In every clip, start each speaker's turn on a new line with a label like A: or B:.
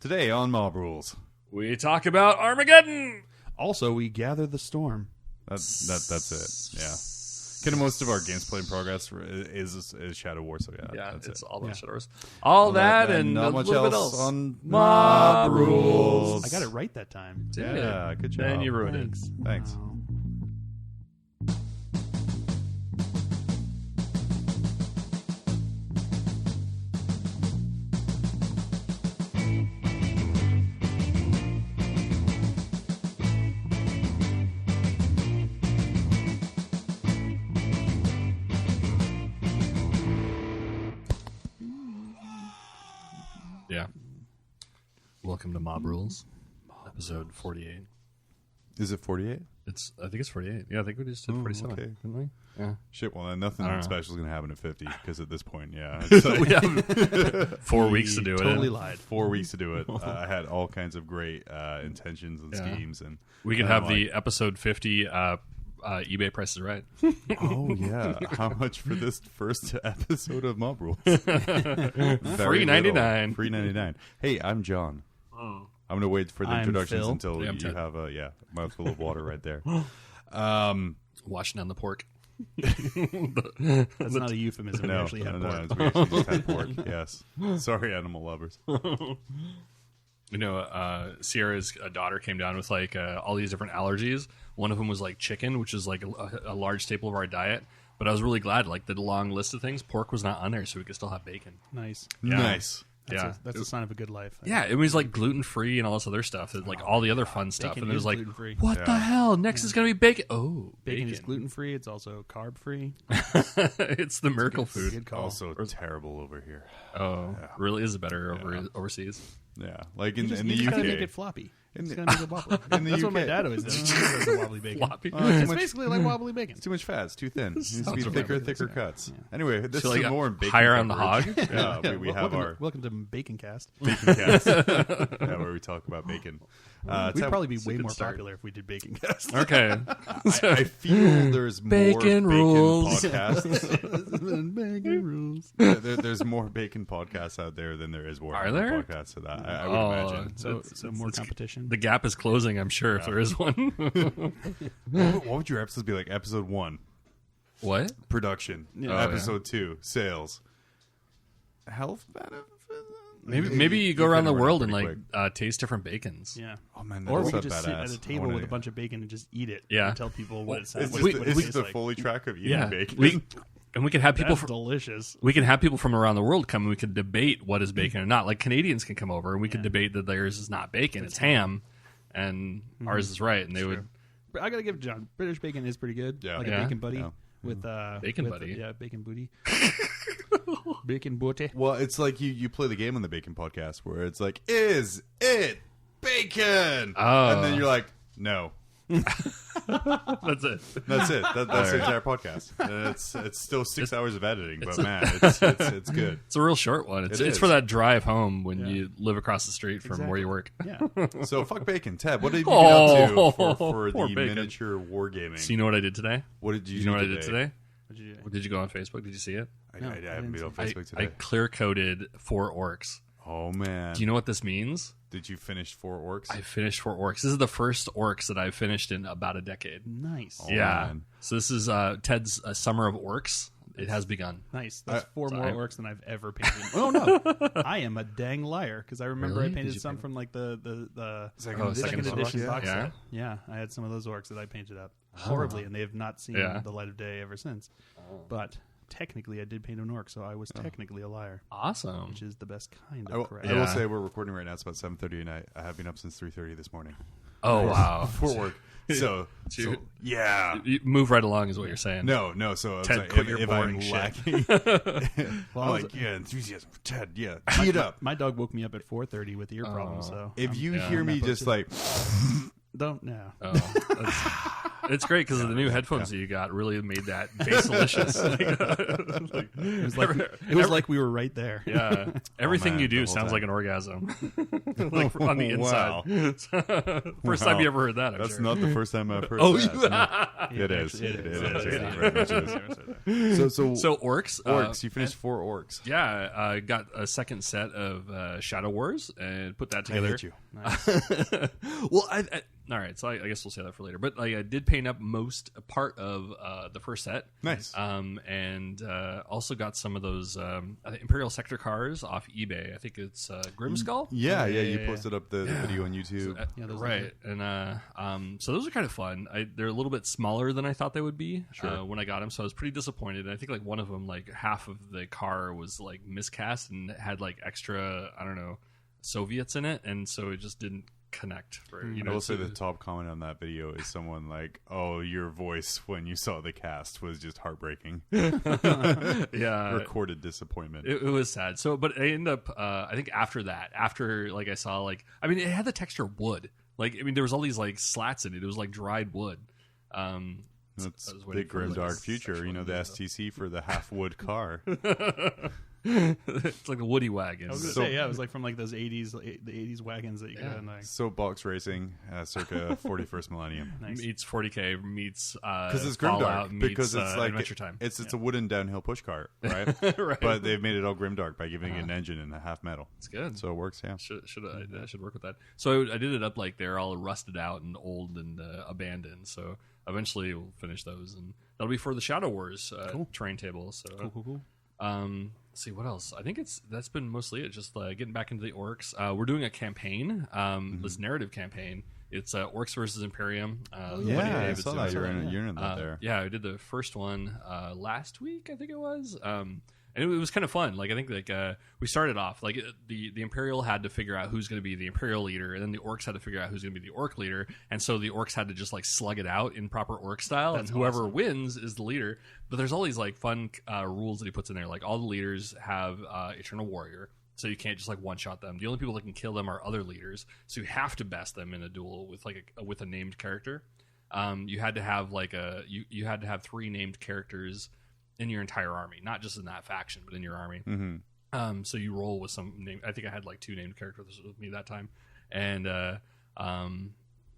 A: Today on Mob Rules,
B: we talk about Armageddon.
C: Also, we gather the storm.
A: That's it. Yeah. Kind of most of our games played in progress is Shadow War. So
B: Yeah,
A: that's
B: it's
A: it.
B: all about Shadow Wars. All that and
A: not
B: a
A: much
B: little bit
A: else
B: else
A: on
B: Mob Rules.
C: I got it right that time.
A: Yeah, good job.
B: And you ruined it.
A: Thanks.
C: Wow.
B: Yeah. Welcome to Mob Rules, episode 48.
A: Is it 48?
B: I think it's 48. Yeah, I think we just did 47,
A: okay.
B: didn't we? Yeah.
A: Shit, well, nothing
B: I don't know.
A: special is going to happen at 50 because at this point, yeah. It's like
B: We have 4 weeks to do it.
C: Totally
B: in.
C: lied.
A: 4 weeks to do it. I had all kinds of great intentions and
B: Yeah.
A: schemes. And
B: We could
A: I'm
B: have
A: like,
B: the episode 50 eBay prices right.
A: Oh, yeah. How much for this first episode of Mob Rules? Free
B: $3.99.
A: $3.99. Hey, I'm John.
B: Oh.
A: I'm going to wait for the
C: I'm
A: introductions
C: Phil.
A: until
B: Yeah, I'm
A: you
B: Ted.
A: have a mouthful of water right there.
B: Washing down the pork.
C: That's not a euphemism. We actually have pork.
A: We actually just had pork. Yes. Sorry, animal lovers.
B: You know, Sierra's daughter came down with like all these different allergies. One of them was like chicken, which is like a large staple of our diet. But I was really glad, like the long list of things, pork was not on there, so we could still have bacon.
C: Nice.
B: Yeah.
A: Nice.
C: That's a sign of a good life.
B: Yeah, it was like gluten free and all this other stuff, like all the other fun stuff.
C: Bacon
B: And it was
C: is
B: like,
C: gluten-free.
B: what the hell? Next is gonna be bacon. Oh,
C: Bacon is gluten free. It's also carb free.
B: It's the miracle food.
C: Good call.
A: Also terrible over here.
B: Oh, really is better overseas.
A: Yeah. Like
C: You
A: in
C: just
A: the
C: gotta
A: UK.
C: make it floppy.
A: In
C: It's
A: the-
C: gotta make it wobbly.
A: in the
C: That's what my
A: UK.
C: dad always does. He does the wobbly bacon.
B: Floppy.
C: It's basically like wobbly bacon.
A: It's too much fat. It's too thin. It needs to be
B: Sounds
A: thicker cuts. Anyway, this
B: So,
A: is
B: like,
A: more bacon
B: higher on the
A: coverage.
B: hog?
A: Yeah, we have
C: welcome,
A: our
C: welcome to Bacon Cast.
A: bacon cast. Yeah, where we talk about bacon.
C: We'd probably be
B: a
C: way
B: good
C: more
B: start.
C: popular if we did Bacon Cast.
B: Okay.
A: I feel there's more
B: Bacon rules.
A: podcasts.
C: Bacon rules.
A: There's more bacon podcasts out there than there is Warhammer
B: Are there?
A: podcasts. So that I would
B: Oh,
A: imagine.
C: So more competition.
B: The gap is closing, I'm sure, if there is one.
A: What would your episodes be like? Episode 1,
B: What?
A: production.
C: Yeah.
A: Episode 2, sales. Health benefits.
B: Maybe you go around the
A: kinda run
B: world
A: it
B: and
A: pretty
B: like taste different bacons.
C: Yeah.
A: Oh man,
C: Or we
A: that's
C: could just sit at a table with a bunch of bacon and just eat it.
B: Yeah.
C: And tell people what it
A: It's
C: says.
A: just,
C: what
A: the,
C: it
A: it's
C: tastes
A: the
C: like.
A: Foley track of eating
B: Yeah.
A: bacon.
B: We could have people
C: That's
B: from
C: delicious.
B: we can have people from around the world come and we could debate what is bacon or not. Like Canadians can come over and we could debate that theirs is not bacon, it's ham, and ours is right. And they would
C: But I gotta give it to John. British bacon is pretty good.
A: Yeah.
C: Like
B: Yeah.
C: a bacon buddy
A: Yeah.
C: with
B: Bacon
C: with,
B: buddy?
C: Yeah, bacon booty. Bacon booty.
A: Well, it's like you play the game on the Bacon podcast where it's like, is it bacon?
B: Oh.
A: And then you're like, no.
B: that's it.
A: That's it. That's the entire podcast. And it's still 6 hours of editing, but man, it's good.
B: It's a real short one.
A: It
B: It's
A: is.
B: for that drive home when you live across the street from where you work.
C: Yeah.
A: So fuck bacon. Ted, what did you get up to for
B: poor
A: the
B: bacon.
A: miniature wargaming?
B: So you know what I did today?
A: What did you
B: You know what I did today?
C: What'd you do?
B: Did you go on Facebook? Did you see it?
A: I
C: No,
A: haven't been on
B: I,
A: Facebook
B: I
A: today.
B: clear coded 4 orcs.
A: Oh man.
B: Do you know what this means?
A: Did you finish 4 orcs?
B: I finished 4 orcs. This is the first orcs that I've finished in about a decade.
C: Nice.
A: Oh,
B: Yeah.
A: man.
B: So this is Ted's Summer of Orcs. It has begun.
C: Nice. That's 4
B: so
C: more
B: I-
C: orcs than I've ever painted. Oh no, I am a dang liar because I remember
B: Really?
C: I painted
B: Did you
C: some
B: paint
C: from like the
A: Second
B: second
C: edition
B: box,
C: box
B: yeah.
C: set. Yeah, I had some of those orcs that I painted up horribly, and they have not seen
B: Yeah.
C: the light of day ever since. But technically, I did paint an orc, so I was technically a liar,
B: Awesome.
C: which is the best kind
A: I
C: of
A: will,
C: correct.
A: I will
B: Yeah.
A: say we're recording right now. It's about 7:30 at night. I have been up since 3:30 this morning
B: Oh, wow.
A: for work. So yeah.
B: You move right along is what you're saying.
A: No. So I was
B: Ted,
A: like,
B: quit your
A: if I'm
B: boring shit.
A: lacking,
C: Well,
A: I'm
C: I was-
A: like, yeah, enthusiasm for Ted. Yeah, tee it up.
C: My dog woke me up at 4:30 with ear problems, so
A: If you
B: yeah.
A: hear me
C: I'm not
A: just like,
C: don't know.
B: Oh, that's, It's great because the new headphones that you got really made that bass delicious.
C: It was like we were right there.
B: Yeah, everything
A: man,
B: you
A: the
B: do
A: whole
B: sounds
A: time.
B: like an orgasm, like on the
A: Wow.
B: inside. First time you ever heard that. I'm
A: That's
B: sure.
A: not the first time I've heard
B: Oh,
A: that.
C: Yeah,
A: It is.
C: actually,
A: It
C: it
A: is.
C: is.
A: It very much is.
B: So orcs.
A: orcs. You finished 4 orcs.
B: Yeah, I got a second set of Shadow Wars and put that
A: I
B: together.
A: hate you.
C: Nice.
B: Well, all right, so I guess we'll say that for later. But I did paint up most part of the first set.
A: Nice.
B: And also got some of those Imperial Sector cars off eBay. I think it's Grimskull.
A: Yeah. You posted up the video on YouTube.
C: Yeah, those are
B: Right, and so those are kind of fun. They're a little bit smaller than I thought they would be when I got them, so I was pretty disappointed. And I think like one of them, like half of the car was like miscast and had like extra, I don't know, Soviets in it, and so it just didn't connect. For
A: I will say the top comment on that video is someone like, "Oh, your voice when you saw the cast was just heartbreaking."
B: yeah,
A: Recorded disappointment.
B: it was sad. So, but I ended up, I think after like I saw like, I mean, it had the texture of wood. Like, I mean, there was all these like slats in it. It was like dried wood.
A: That's
B: I was waiting
A: big
B: for,
A: grim
B: like,
A: dark
B: a
A: future.
B: sexual
A: You know, the
B: abuse.
A: STC for the half wood car.
B: It's like a woody wagon.
C: I was gonna say, yeah, it was like from like those the 80s wagons that you got in like.
A: Soapbox racing, circa 41st millennium.
C: Nice.
B: Meets 40K meets
A: Because it's
B: Fallout,
A: grimdark. Because
B: meets,
A: it's like
B: Adventure Time.
A: It's a wooden downhill push cart, right?
B: Right.
A: But they've made it all grimdark by giving it an engine and a half metal.
B: It's good.
A: So it works. Yeah.
B: I should work with that. So I did it up like they're all rusted out and old and abandoned. So eventually we'll finish those, and that'll be for the Shadow Wars terrain table. So
C: Cool.
B: let's see what else. I think that's been mostly it. Just getting back into the orcs. We're doing a campaign, this narrative campaign. It's Orcs versus Imperium.
A: Yeah, I saw that. You're in that there.
B: Yeah, I did the first one last week, I think it was. And it was kind of fun. Like I think we started off like the Imperial had to figure out who's going to be the Imperial leader, and then the Orcs had to figure out who's going to be the Orc leader, and so the Orcs had to just like slug it out in proper Orc style, and whoever wins is the leader. But there's all these like fun rules that he puts in there. Like all the leaders have Eternal Warrior, so you can't just like one shot them. The only people that can kill them are other leaders, so you have to best them in a duel with like with a named character. You had to have like you had to have 3 named characters in your entire army, not just in that faction, but in your army.
A: Mm-hmm.
B: So you roll with some name. I think I had like 2 named characters with me that time, and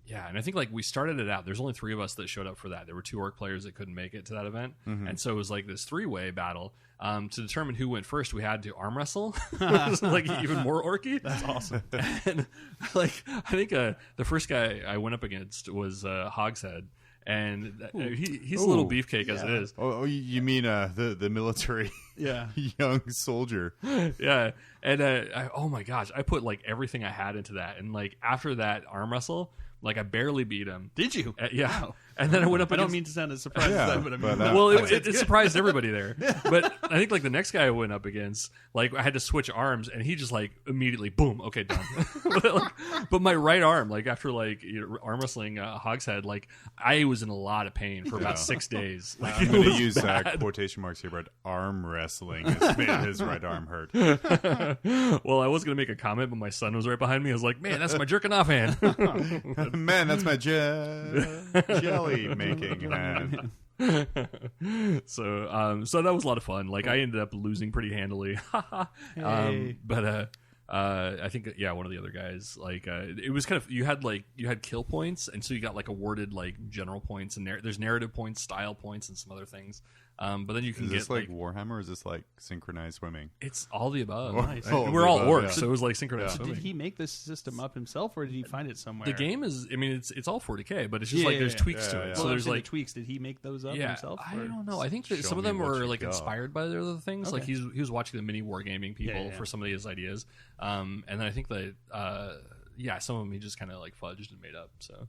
B: yeah, and I think like we started it out. There's only 3 of us that showed up for that. There were 2 orc players that couldn't make it to that event, and so it was like this 3-way battle. To determine who went first, we had to arm wrestle, which was like even more orky.
C: That's awesome.
B: And like I think the first guy I went up against was Hogshead. And he's a little beefcake as it is.
A: Oh, you mean the military
C: Yeah.
A: young soldier?
B: Yeah, and oh my gosh, I put like everything I had into that, and like after that arm wrestle, like I barely beat him.
C: Did you?
B: Yeah, and then I went up.
C: I don't
B: against-
C: mean to sound as surprised
A: Yeah,
C: as that, but I mean,
A: but,
B: well, it surprised everybody there. But I think like the next guy I went up against, like I had to switch arms, and he just like immediately, boom, okay, done. But my right arm, like after like arm wrestling Hogshead, like I was in a lot of pain for about 6 days. Like,
A: I'm going to use quotation marks here, but arm wrestling has made his right arm hurt.
B: well, I was gonna make a comment, but my son was right behind me. I was like, man, that's my jerking off hand.
A: Man, that's my jelly making hand.
B: So that was a lot of fun. Like I ended up losing pretty handily.
C: Hey.
B: But I think one of the other guys, like it was kind of you had kill points, and so you got like awarded like general points, and there's narrative points, style points, and some other things. But then you can
A: Is
B: get
A: this like Warhammer, or is this like synchronized swimming?
B: it's all the above.
C: Nice.
B: We're all
A: All the
B: orcs,
A: above, yeah.
B: so it was like synchronized
C: Did
B: swimming.
C: he make this system up himself, or did he find it somewhere?
B: The game is, I mean, it's all 40K, but it's just
C: Yeah,
B: like there's
C: yeah,
B: tweaks
A: yeah.
B: to
A: Yeah,
B: it.
A: yeah.
B: So
C: Well,
B: there's like
C: the tweaks. Did he make those up
B: yeah,
C: himself?
B: I
C: or-
B: don't know. I think that
A: Show
B: some of
A: me
B: them
A: what
B: were
A: you
B: like
A: got.
B: inspired by the other things.
C: Okay.
B: Like he was watching the mini wargaming people
C: Yeah, yeah.
B: for some of his ideas, and then I think that some of them he just kind of like fudged and made up. So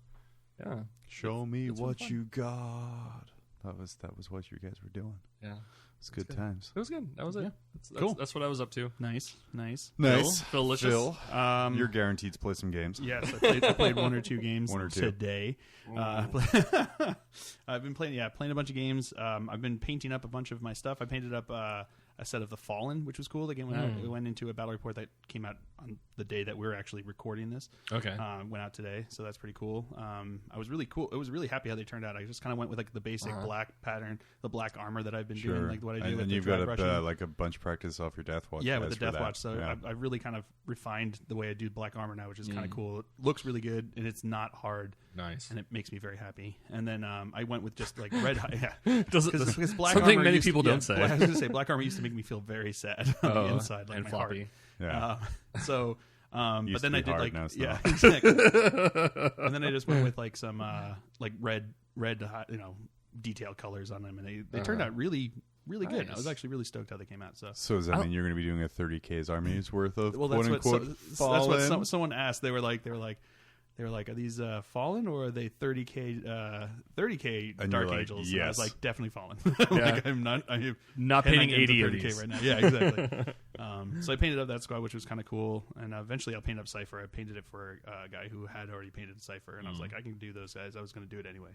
B: yeah,
A: Show me
B: it's been
A: what
B: fun.
A: you got. That was what you guys were doing.
B: yeah,
A: It's good
B: good.
A: times.
B: it was good. That was it.
C: Yeah.
B: That's,
C: Cool.
B: That's what I was up to.
C: Nice.
B: Phil Licious?
A: Phil,
C: Um,
A: you're guaranteed to play some games.
C: Yes, I played 1 or 2 games
A: 1 or 2.
C: today. I've been playing a bunch of games. I've been painting up a bunch of my stuff. I painted up a set of the Fallen, which was cool. The game went into a battle report that came out on the day that we're actually recording this.
B: Okay.
C: Went out today, so that's pretty cool. I was really happy how they turned out. I just kind of went with like the basic black pattern, the black armor that I've been doing, like what I do.
A: And
C: with
A: you've
C: the
A: got like a bunch of practice off your Death Watch.
C: Yeah, with the Death Watch. So I really kind of refined the way I do black armor now, which is kind of cool. It looks really good, and it's not hard.
B: Nice.
C: And it makes me very happy. And then I went with just like red. Because
B: black something armor many people don't say.
C: I was going to say black armor used to make me feel very sad on the inside, like
B: and
C: my
B: floppy.
C: Heart.
A: Yeah.
C: But then I did like
A: now,
C: exactly. And then I just went with like some like red detailed colors on them, and they turned out really good. I was actually really stoked how they came out. So
A: does that mean you're going to be doing a 30K's army's worth of
C: that's
A: Fallen?
C: That's what someone asked. They were like, are these Fallen or are they 30K Dark Angels?
A: Yes.
C: And I was like, definitely Fallen.
B: Yeah.
C: I'm
B: not painting 80 of
C: 30K
B: these
C: right now. Yeah, exactly. So I painted up that squad, which was kind of cool, and eventually I'll paint up Cypher. I painted it for a guy who had already painted Cypher, and I was like, I can do those guys. I was going to do it anyway.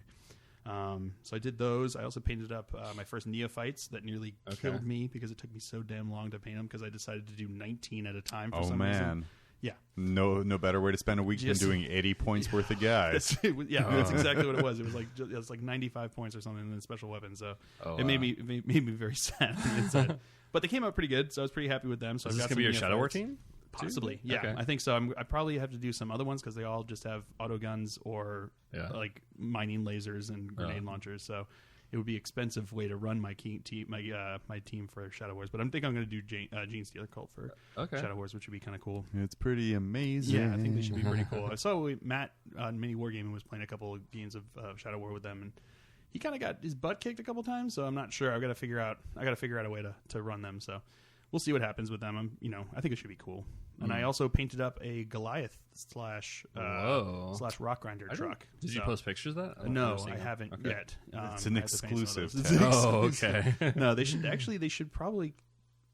C: So I did those. I also painted up my first Neophytes that nearly killed me because it took me so damn long to paint them because I decided to do 19 at a time for some reason. Yeah.
A: No better way to spend a week than doing 80 points worth of guys.
C: That's exactly what it was. It was like 95 points or something in the special weapons. So it made me very sad on the inside. But they came out pretty good, so I was pretty happy with them. So
B: is this going to be your Shadow War team?
C: Possibly, yeah. Okay. I think so. I probably have to do some other ones because they all just have auto guns or like mining lasers and grenade launchers. So it would be an expensive way to run my team for Shadow Wars. But I think I'm going to do Gene Stealer Cult for Shadow Wars, which would be kind of cool.
A: It's pretty amazing.
C: Yeah, I think they should be pretty cool. I saw Matt on Mini Wargaming was playing a couple of games of Shadow War with them, and he kind of got his butt kicked a couple times. So I'm not sure. I got to figure out a way to run them. So we'll see what happens with them. I think it should be cool. And I also painted up a Goliath slash rock grinder truck.
B: Did you post pictures of that?
C: No, I haven't yet.
A: It's an exclusive.
B: Okay.
C: No, they should probably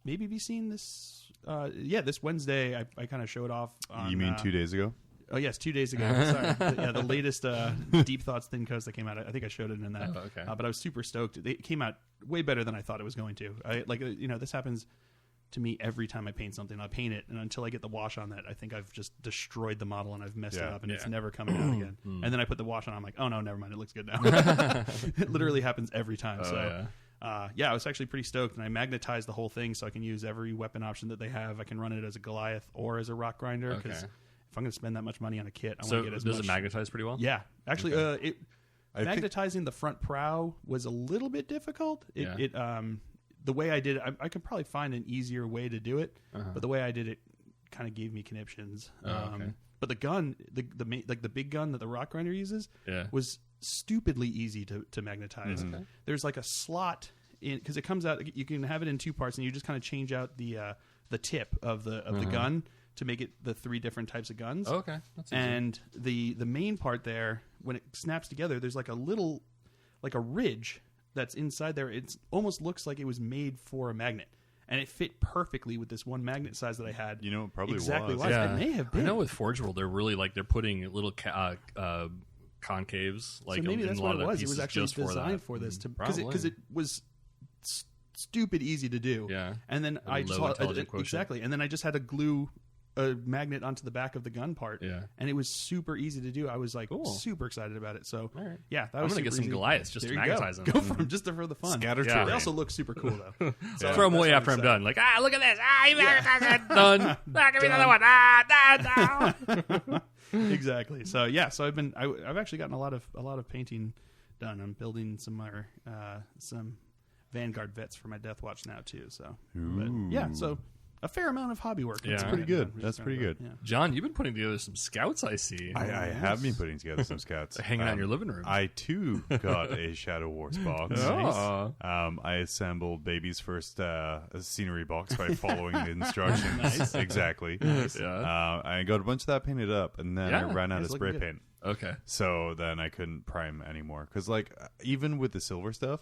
C: maybe be seen this. This Wednesday. I kind of showed off.
A: You mean 2 days ago?
C: Oh yes, 2 days ago. Sorry, the latest Deep Thoughts Thin Coast that came out. I think I showed it in that.
B: Oh, okay.
C: But I was super stoked. It came out way better than I thought it was going to. This happens to me every time I paint something. I paint it, and until I get the wash on that, I think I've just destroyed the model and I've messed it up, and it's never coming out again. And then I put the wash on. I'm like, oh no, never mind. It looks good now. It literally happens every time. I was actually pretty stoked, and I magnetized the whole thing so I can use every weapon option that they have. I can run it as a Goliath or as a rock grinder because if I'm going to spend that much money on a kit, I want to get as much.
B: Does it magnetize pretty well?
C: Yeah, actually, magnetizing the front prow was a little bit difficult. The way I did it, I could probably find an easier way to do it, but the way I did it kind of gave me conniptions. But the gun, the big gun that the rock grinder uses, was stupidly easy to magnetize. There's like a slot in because it comes out. You can have it in two parts, and you just kind of change out the tip of the gun to make it the three different types of guns.
B: Oh, okay, that's easy.
C: And the main part there, when it snaps together, there's like a little like a ridge that's inside there. It almost looks like it was made for a magnet, and it fit perfectly with this one magnet size that I had.
A: It probably
C: exactly
A: was.
C: It may have been.
B: I know with Forge World, they're really they're putting little concaves
C: so maybe that's what it was. It was actually designed for this because it was stupid easy to do.
B: Yeah,
C: and then I just exactly, and then I just had to glue a magnet onto the back of the gun part.
B: Yeah,
C: and it was super easy to do. I was like super excited about it. So that
B: I'm
C: was
B: gonna get some
C: easy.
B: Goliaths just to magnetize them.
C: Go for them just for the fun.
A: Scatter
C: They also look super cool though.
B: So throw them away after I'm done. Like look at this. You magnetize it. Done. Give me another one.
C: Exactly. So I've actually gotten a lot of painting done. I'm building some Vanguard vets for my Death Watch now too. So so a fair amount of hobby work.
A: That's pretty good. That's pretty good.
C: Yeah.
B: John, you've been putting together some scouts, I see.
A: I have been putting together some scouts.
B: Hanging out in your living room.
A: I, too, got a Shadow Wars box.
B: Nice.
A: I assembled Baby's first scenery box by following the instructions.
C: Nice.
A: Exactly.
B: Nice. Yeah.
A: I got a bunch of that painted up, and then I ran out of spray paint.
B: Okay.
A: So then I couldn't prime anymore. Because, even with the silver stuff,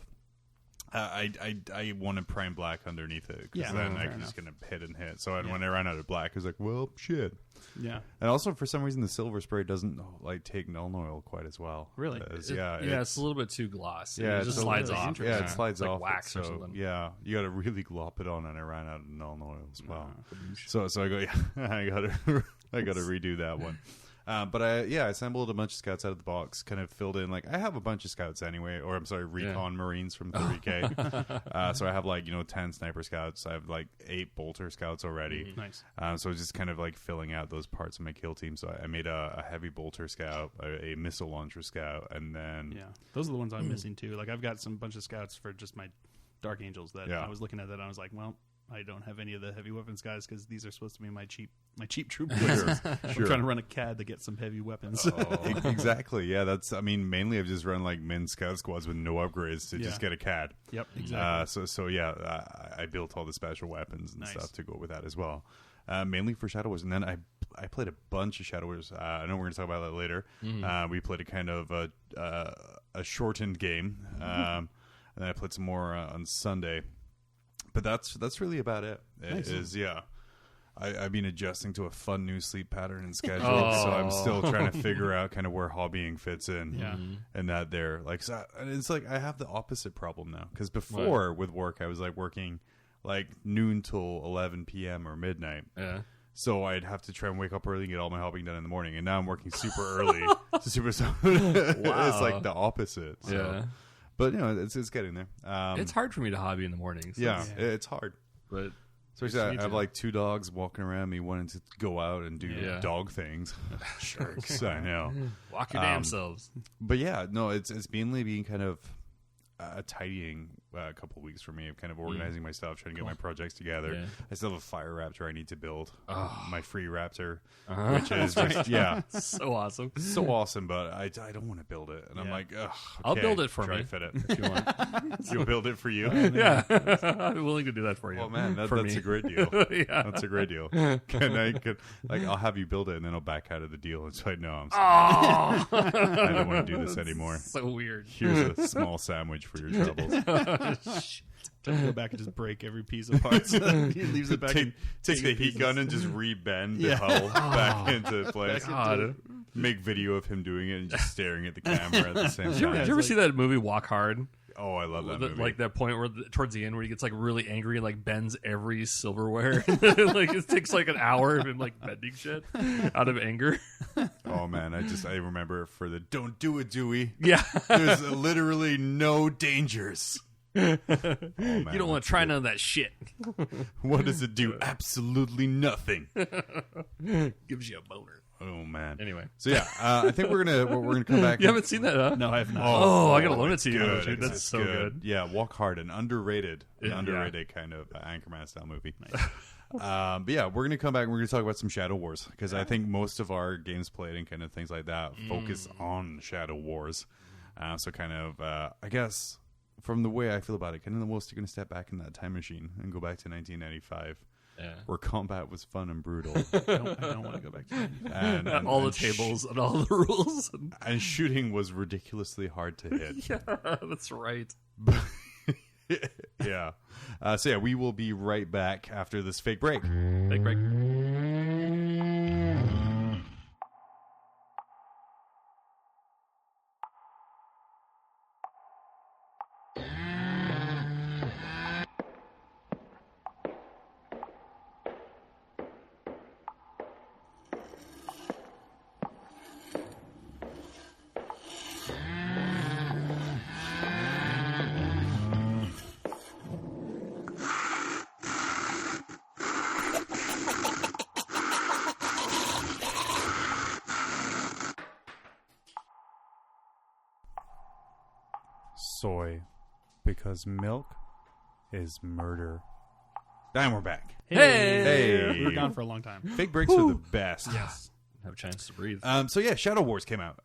A: I wanted prime black underneath it because then I could just gonna hit and hit. So when I ran out of black, I was like, well, shit.
C: Yeah.
A: And also for some reason the silver spray doesn't like take null oil quite as well.
C: Really?
B: It's a little bit too glossy.
A: Yeah,
B: it just slides
C: really
B: off.
A: Yeah, it slides
B: like
A: off.
B: wax or something.
A: Yeah, you got to really glop it on, and I ran out of null oil as well. So I go, I got to redo that one. But I assembled a bunch of scouts out of the box, kind of filled in, like, I have a bunch of scouts anyway, or I'm sorry, recon Marines from 30K. So I have 10 sniper scouts. I have 8 bolter scouts already.
C: Nice.
A: So it's just kind of filling out those parts of my kill team. So I made a heavy bolter scout, a missile launcher scout, and then
C: those are the ones I'm missing too. I've got some bunch of scouts for just my Dark Angels that I was looking at that and I was like, well, I don't have any of the heavy weapons guys because these are supposed to be my cheap troop boys. I'm trying to run a CAD to get some heavy weapons.
A: Exactly. Yeah, mainly I've just run min scout squads with no upgrades to just get a CAD.
C: Yep, exactly.
A: I built all the special weapons and stuff to go with that as well. Mainly for Shadow Wars, and then I played a bunch of Shadow Wars. I know we're going to talk about that later. We played a kind of a shortened game, and then I played some more on Sunday. But that's really about it. I've been adjusting to a fun new sleep pattern and schedule, so I'm still trying to figure out kind of where hobbying fits in. And that there, and it's I have the opposite problem now because before with work I was working noon till 11 p.m. or midnight. Yeah. So I'd have to try and wake up early and get all my hobbying done in the morning, and now I'm working super early. Wow. It's the opposite. So. Yeah. But it's getting there.
B: It's hard for me to hobby in the mornings.
A: It's hard.
B: But
A: especially I have 2 dogs walking around me wanting to go out and do dog things.
B: Sharks.
A: I know.
B: Walk your damn selves.
A: But it's mainly being kind of tidying a couple of weeks for me of kind of organizing my stuff, trying to get my projects together. I still have a fire raptor I need to build. My free raptor, which is just,
B: so awesome.
A: So awesome, but I don't want to build it. And I'm like, ugh, okay,
B: I'll build it for
A: try
B: me.
A: To fit it if you want. You'll build it for you?
B: Yeah. I'm willing to do that for you.
A: Oh man, that's a great deal. That's a great deal. I'll have you build it and then I'll back out of the deal. It's like, no, I'm sorry. I don't want to do this anymore.
B: So weird.
A: Here's a small sandwich for your troubles.
C: To go back and just break every piece of parts. He leaves it back.
A: Take the heat gun and just rebend the hull back into place. Make video of him doing it and just staring at the camera at the same time.
B: Did you ever see that movie Walk Hard?
A: Oh, I love that movie.
B: That point where towards the end where he gets really angry and bends every silverware. It takes an hour of him bending shit out of anger.
A: Oh man, I remember for the don't do it, Dewey.
B: Yeah.
A: There's literally no dangers.
B: Man, you don't want to try none of that shit.
A: What does it do? Absolutely nothing.
B: Gives you a boner.
A: Oh man.
B: Anyway,
A: so I think we're gonna come back.
B: You haven't seen that, huh?
C: No, I have not.
B: I gotta loan it to you. Dude, that's so good.
A: Yeah, Walk Hard, an underrated kind of Anchorman style movie. Nice. But we're gonna come back and we're gonna talk about some Shadow Wars because I think most of our games played and kind of things like that focus on Shadow Wars. So kind of I guess. From the way I feel about it, kind of the most you're going to step back in that time machine and go back to 1995, where combat was fun and brutal.
C: I don't want to go back to 1995.
B: And all the tables and all the rules.
A: And shooting was ridiculously hard to hit.
B: Yeah, that's right.
A: Yeah. We will be right back after this fake break.
B: Fake break.
A: Soy, because milk is murder. And we're back.
C: Hey! We were gone for a long time.
A: Fake breaks are the best.
C: Yes.
B: Have a chance to breathe.
A: Shadow Wars came out.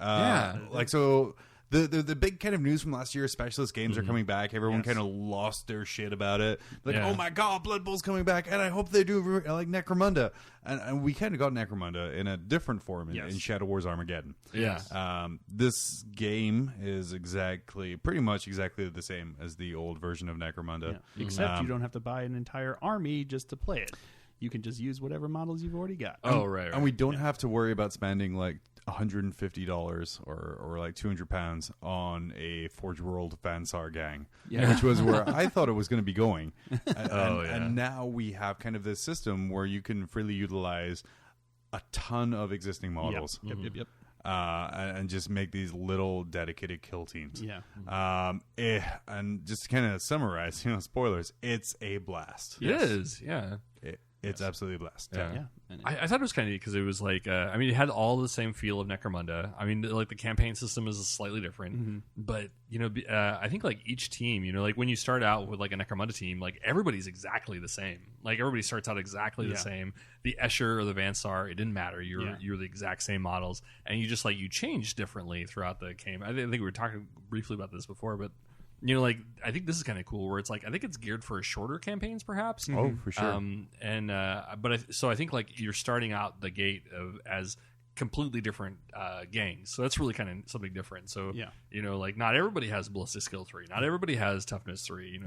A: the big kind of news from last year, specialist games are coming back. Everyone kind of lost their shit about it. Like, oh my god, Blood Bowl's coming back, and I hope they do like Necromunda. And we kind of got Necromunda in a different form in Shadow Wars Armageddon.
B: Yeah.
A: This game is pretty much exactly the same as the old version of Necromunda.
C: Yeah. Except you don't have to buy an entire army just to play it. You can just use whatever models you've already got.
B: Oh, right.
A: And we don't have to worry about spending like $150 or like £200 on a Forge World Fansar gang, which was where I thought it was going to be going. And now we have kind of this system where you can freely utilize a ton of existing models.
C: Yep.
A: And just make these little dedicated kill teams.
B: Yeah.
A: And just to kind of summarize, spoilers, it's a blast.
B: It is, yeah.
A: It's absolutely a blast.
C: Yeah.
B: I thought it was kind of neat because it was like, it had all the same feel of Necromunda. I mean, like the campaign system is slightly different, but I think like each team, like when you start out with like a Necromunda team, like everybody's exactly the same. Like everybody starts out exactly the same. The Escher or the Vansar, it didn't matter. You're the exact same models, and you just like you change differently throughout the game. I think we were talking briefly about this before, but. I think this is kind of cool where it's like I think it's geared for shorter campaigns, perhaps.
A: Oh, for sure.
B: So I think like you're starting out the gate as completely different gangs, so that's really kind of something different. So like not everybody has ballistic skill 3, not everybody has toughness 3.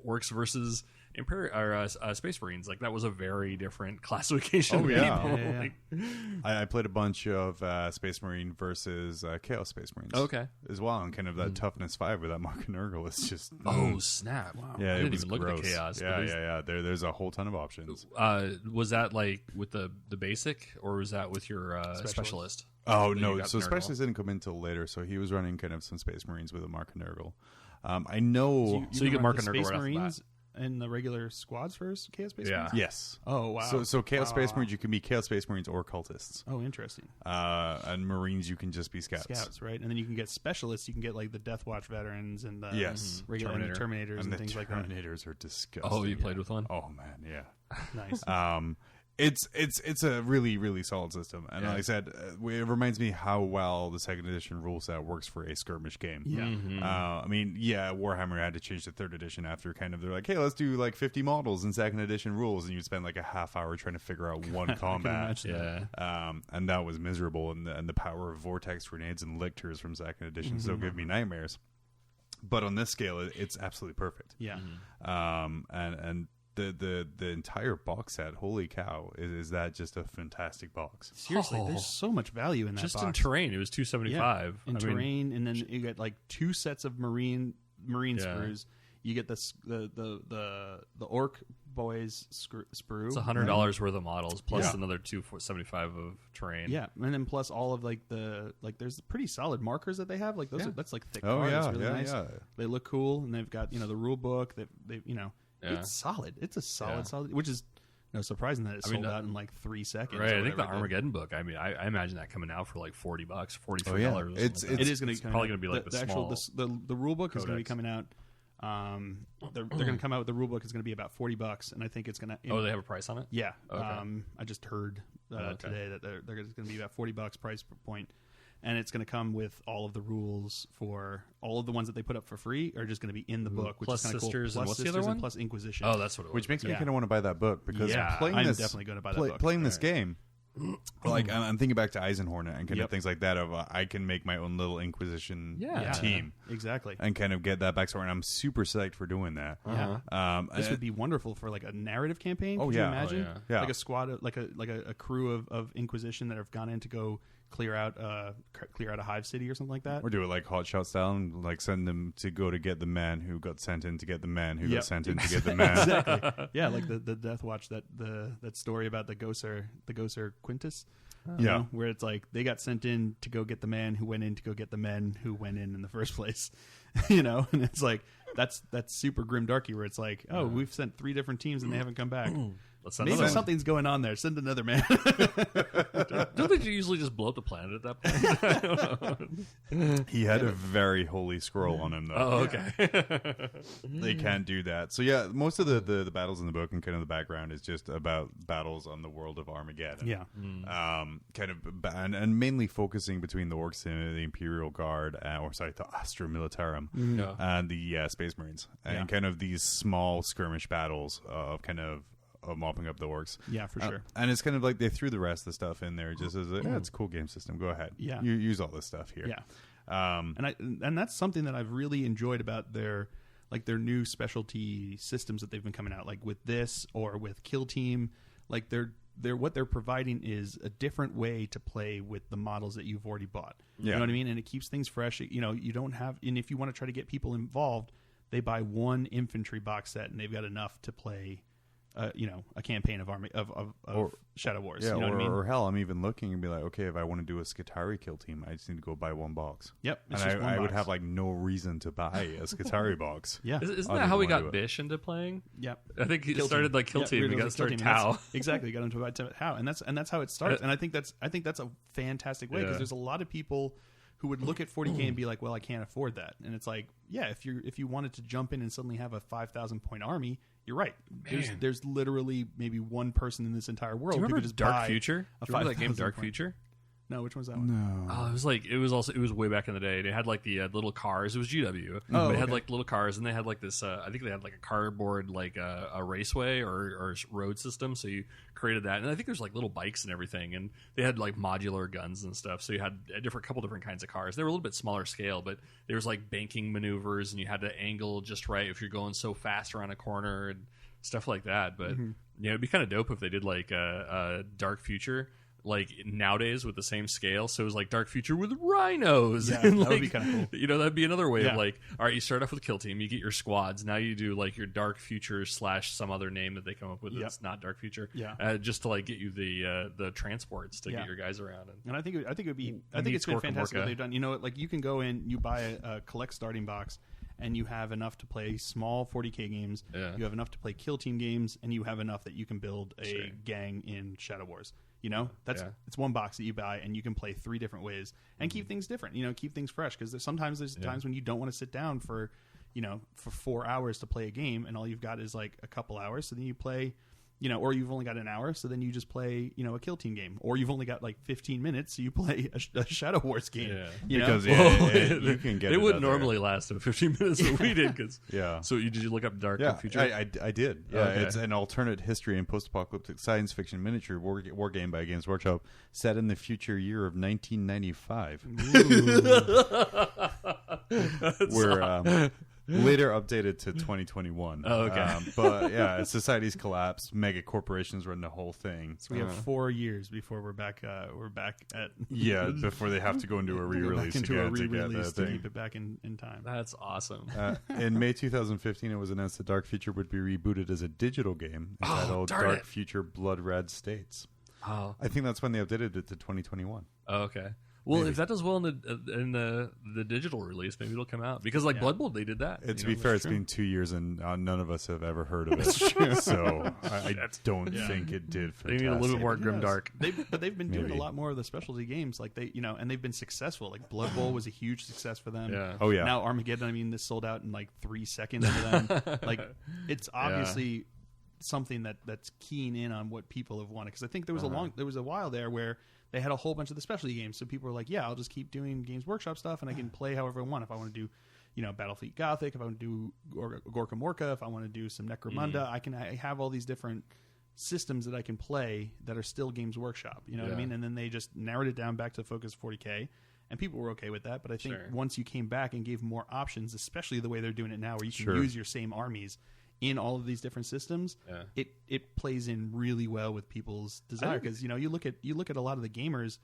B: Orcs versus Space Marines, like that was a very different classification.
A: I played a bunch of Space Marine versus Chaos Space Marines as well, and kind of that toughness 5 with that Mark and Nurgle is just
B: snap. Wow.
A: Yeah,
B: I
A: it
B: didn't
A: was
B: even look
A: gross.
B: at the Chaos.
A: Yeah. There's a whole ton of options.
B: Was that like with the basic, or was that with your specialist?
A: Oh no, so Specialist didn't come in until later, so he was running kind of some Space Marines with a Mark and Nurgle. I know.
B: So you get Mark and Nurgle
C: Space
B: right
C: Marines and the regular squads for Chaos Space Marines?
A: Yes.
C: Oh, wow.
A: So Chaos Space Marines, you can be Chaos Space Marines or cultists.
C: Oh, interesting.
A: And Marines, you can just be scouts.
C: Scouts, right? And then you can get specialists. You can get like the Death Watch veterans and the regular Terminators and things like that.
A: Terminators are disgusting.
B: Oh, you played with one?
A: Oh man, yeah.
C: Nice.
A: It's a really, really solid system, and like I said, it reminds me how well the second edition rule set works for a skirmish game. Warhammer had to change the third edition after kind of they're like, hey, let's do like 50 models in second edition rules, and you'd spend like a half hour trying to figure out one combat. And that was miserable, and the power of vortex grenades and lictors from second edition still give me nightmares. But on this scale, it's absolutely perfect. And the entire box set, holy cow, is that just a fantastic box.
C: Seriously, there's so much value in that
B: just
C: box.
B: in terrain. It was $275
C: in terrain, and then you get like 2 sets of marine sprues. You get the orc boys sprue.
B: It's $100 worth of models plus another $275 of terrain.
C: Yeah, and then plus all of like there's pretty solid markers that they have. Like those that's like thick cards. It's really nice. They look cool, and they've got the rule book. They it's solid. It's a solid, which is surprising that it sold out in like 3 seconds.
B: Right. I think the Armageddon book. I mean, I imagine that coming out for like $40, $43.
C: It is going to
B: probably going to be like
C: the
B: small.
C: The rule book is going to be coming out. They're going to come out with the rule book. It's going to be about $40, and I think it's going to.
B: Oh, they have a price on it.
C: Yeah. Okay. I just heard today that they're going to be about $40 price point. And it's going to come with all of the rules for all of the ones that they put up for free are just going to be in the book, which
B: plus
C: is kind of cool.
B: Sisters,
C: plus
B: and what's
C: Sisters
B: the other one?
C: And plus Inquisition.
B: Oh, that's what it was.
A: Which makes me kind of want to buy that book because
C: I'm definitely going to buy that book.
A: Playing this game, like I'm thinking back to Eisenhornet and kind of things like that. Of I can make my own little Inquisition team,
C: exactly,
A: and kind of get that backstory. And I'm super psyched for doing that.
C: This would be wonderful for like a narrative campaign. Could you imagine? Like a squad, like a crew of Inquisition that have gone in to go clear out a hive city or something like that.
A: Or do it like Hot Shot style and like send them to go to get the man who got sent in to get the man who got sent in to get the man.
C: Exactly. Yeah, like the Death Watch, that story about the Gosar Quintus. Where it's like they got sent in to go get the man who went in to go get the men who went in the first place. And it's like that's super grimdarky, where it's like, oh, we've sent 3 different teams and they haven't come back. Maybe something's going on there. Send another man.
B: Don't they usually just blow up the planet at that point?
A: He had a very holy scroll on him, though.
B: Oh, okay.
A: They can't do that. So yeah, most of the battles in the book and kind of the background is just about battles on the world of Armageddon.
C: Yeah.
A: Kind of and mainly focusing between the Orcs and the Imperial Guard, the Astra Militarum, and the Space Marines, and kind of these small skirmish battles of kind of mopping up the Orcs.
C: Yeah, for sure.
A: And it's kind of like they threw the rest of the stuff in there just as it's a cool game system. Go ahead.
C: Yeah.
A: You use all this stuff here.
C: Yeah. And that's something that I've really enjoyed about their new specialty systems that they've been coming out, like with this or with Kill Team. Like they're what they're providing is a different way to play with the models that you've already bought.
A: Yeah.
C: You know what I mean? And it keeps things fresh. You know, you don't have, and if you want to try to get people involved, they buy one infantry box set and they've got enough to play a campaign of Shadow Wars.
A: Yeah,
C: you know what I mean?
A: Or hell, I'm even looking and be like, okay, if I want to do a Skitarii Kill Team, I just need to go buy one box.
C: Yep.
A: And I would have like no reason to buy a Skitarii box.
C: Yeah.
B: Isn't that how we got Bish into playing?
C: Yep.
B: I think he started like Kill Team. We got to start Tau.
C: Exactly. Got him to buy Tau, and that's how it starts. And I think that's a fantastic way, because there's a lot of people who would look at 40K and be like, well, I can't afford that. And it's like, yeah, if you wanted to jump in and suddenly have a 5,000 point army, you're right. There's literally maybe one person in this entire world who could just
B: Dark
C: buy
B: Future? Do you remember that game Dark Future?
C: No, which one's that one?
A: No.
B: Oh, it was way back in the day. They had like the little cars. It was GW. They had like little cars, and they had like this. I think they had like a cardboard, like a raceway or road system. So you created that, and I think there's like little bikes and everything, and they had like modular guns and stuff. So you had a couple different kinds of cars. They were a little bit smaller scale, but there was like banking maneuvers, and you had to angle just right if you're going so fast around a corner and stuff like that. But yeah, it'd be kind of dope if they did like a Dark Future, like nowadays with the same scale. So it was like Dark Future with rhinos.
C: Yeah,
B: and
C: that would be kind of cool.
B: You know, that'd be another way of like, all right, you start off with Kill Team, you get your squads. Now you do like your Dark Future / some other name that they come up with that's not Dark Future.
C: Yeah.
B: Just to like get you the transports to get your guys around.
C: And I think it's been fantastic what they've done. You know, like you can go in, you buy a collect starting box, and you have enough to play small 40K games. Yeah. You have enough to play Kill Team games, and you have enough that you can build a gang in Shadow Wars. You know, it's one box that you buy, and you can play 3 different ways and keep things different. You know, keep things fresh, because there's times when you don't want to sit down for 4 hours to play a game, and all you've got is like a couple hours. So then you play, or you've only got an hour, so then you just play, a Kill Team game, or you've only got like 15 minutes, so you play a Shadow Wars game.
B: Yeah.
A: Because you can get
B: it wouldn't normally last 15 minutes, but we did. So did you look up Dark Future?
A: I did. Yeah, okay. It's an alternate history and post-apocalyptic science fiction miniature war game by Games Workshop set in the future year of 1995. Where later updated to 2021.
B: Oh, okay.
A: But yeah, society's collapsed. Mega corporations run the whole thing.
C: So we have 4 years before we're back. We're back at
A: before they have to go into a re-release
C: to keep it back in time.
B: That's awesome.
A: In May 2015, it was announced that Dark Future would be rebooted as a digital game entitled Dark Future Blood Red States.
B: Oh,
A: I think that's when they updated it to 2021.
B: Oh, okay. Well, if that does well in the digital release, maybe it'll come out, because like Blood Bowl, they did that.
A: To be fair, it's been 2 years and none of us have ever heard of it. So I don't think it did. Fantastic.
B: They need a little bit more grimdark.
C: But they've been doing a lot more of the specialty games, like and they've been successful. Like Blood Bowl was a huge success for them.
B: Yeah.
A: Oh yeah.
C: Now Armageddon, I mean, this sold out in like 3 seconds for them. Like it's obviously something that's keying in on what people have wanted. Because I think there was a while there where they had a whole bunch of the specialty games, so people were like, yeah, I'll just keep doing Games Workshop stuff, and I can play however I want. If I want to do, Battlefleet Gothic, if I want to do Gorka Morka, if I want to do some Necromunda, I have all these different systems that I can play that are still Games Workshop. You know what I mean? And then they just narrowed it down back to focus 40K, and people were okay with that. But I think once you came back and gave more options, especially the way they're doing it now, where you can use your same armies in all of these different systems, it plays in really well with people's desire. Because you look at a lot of the gamers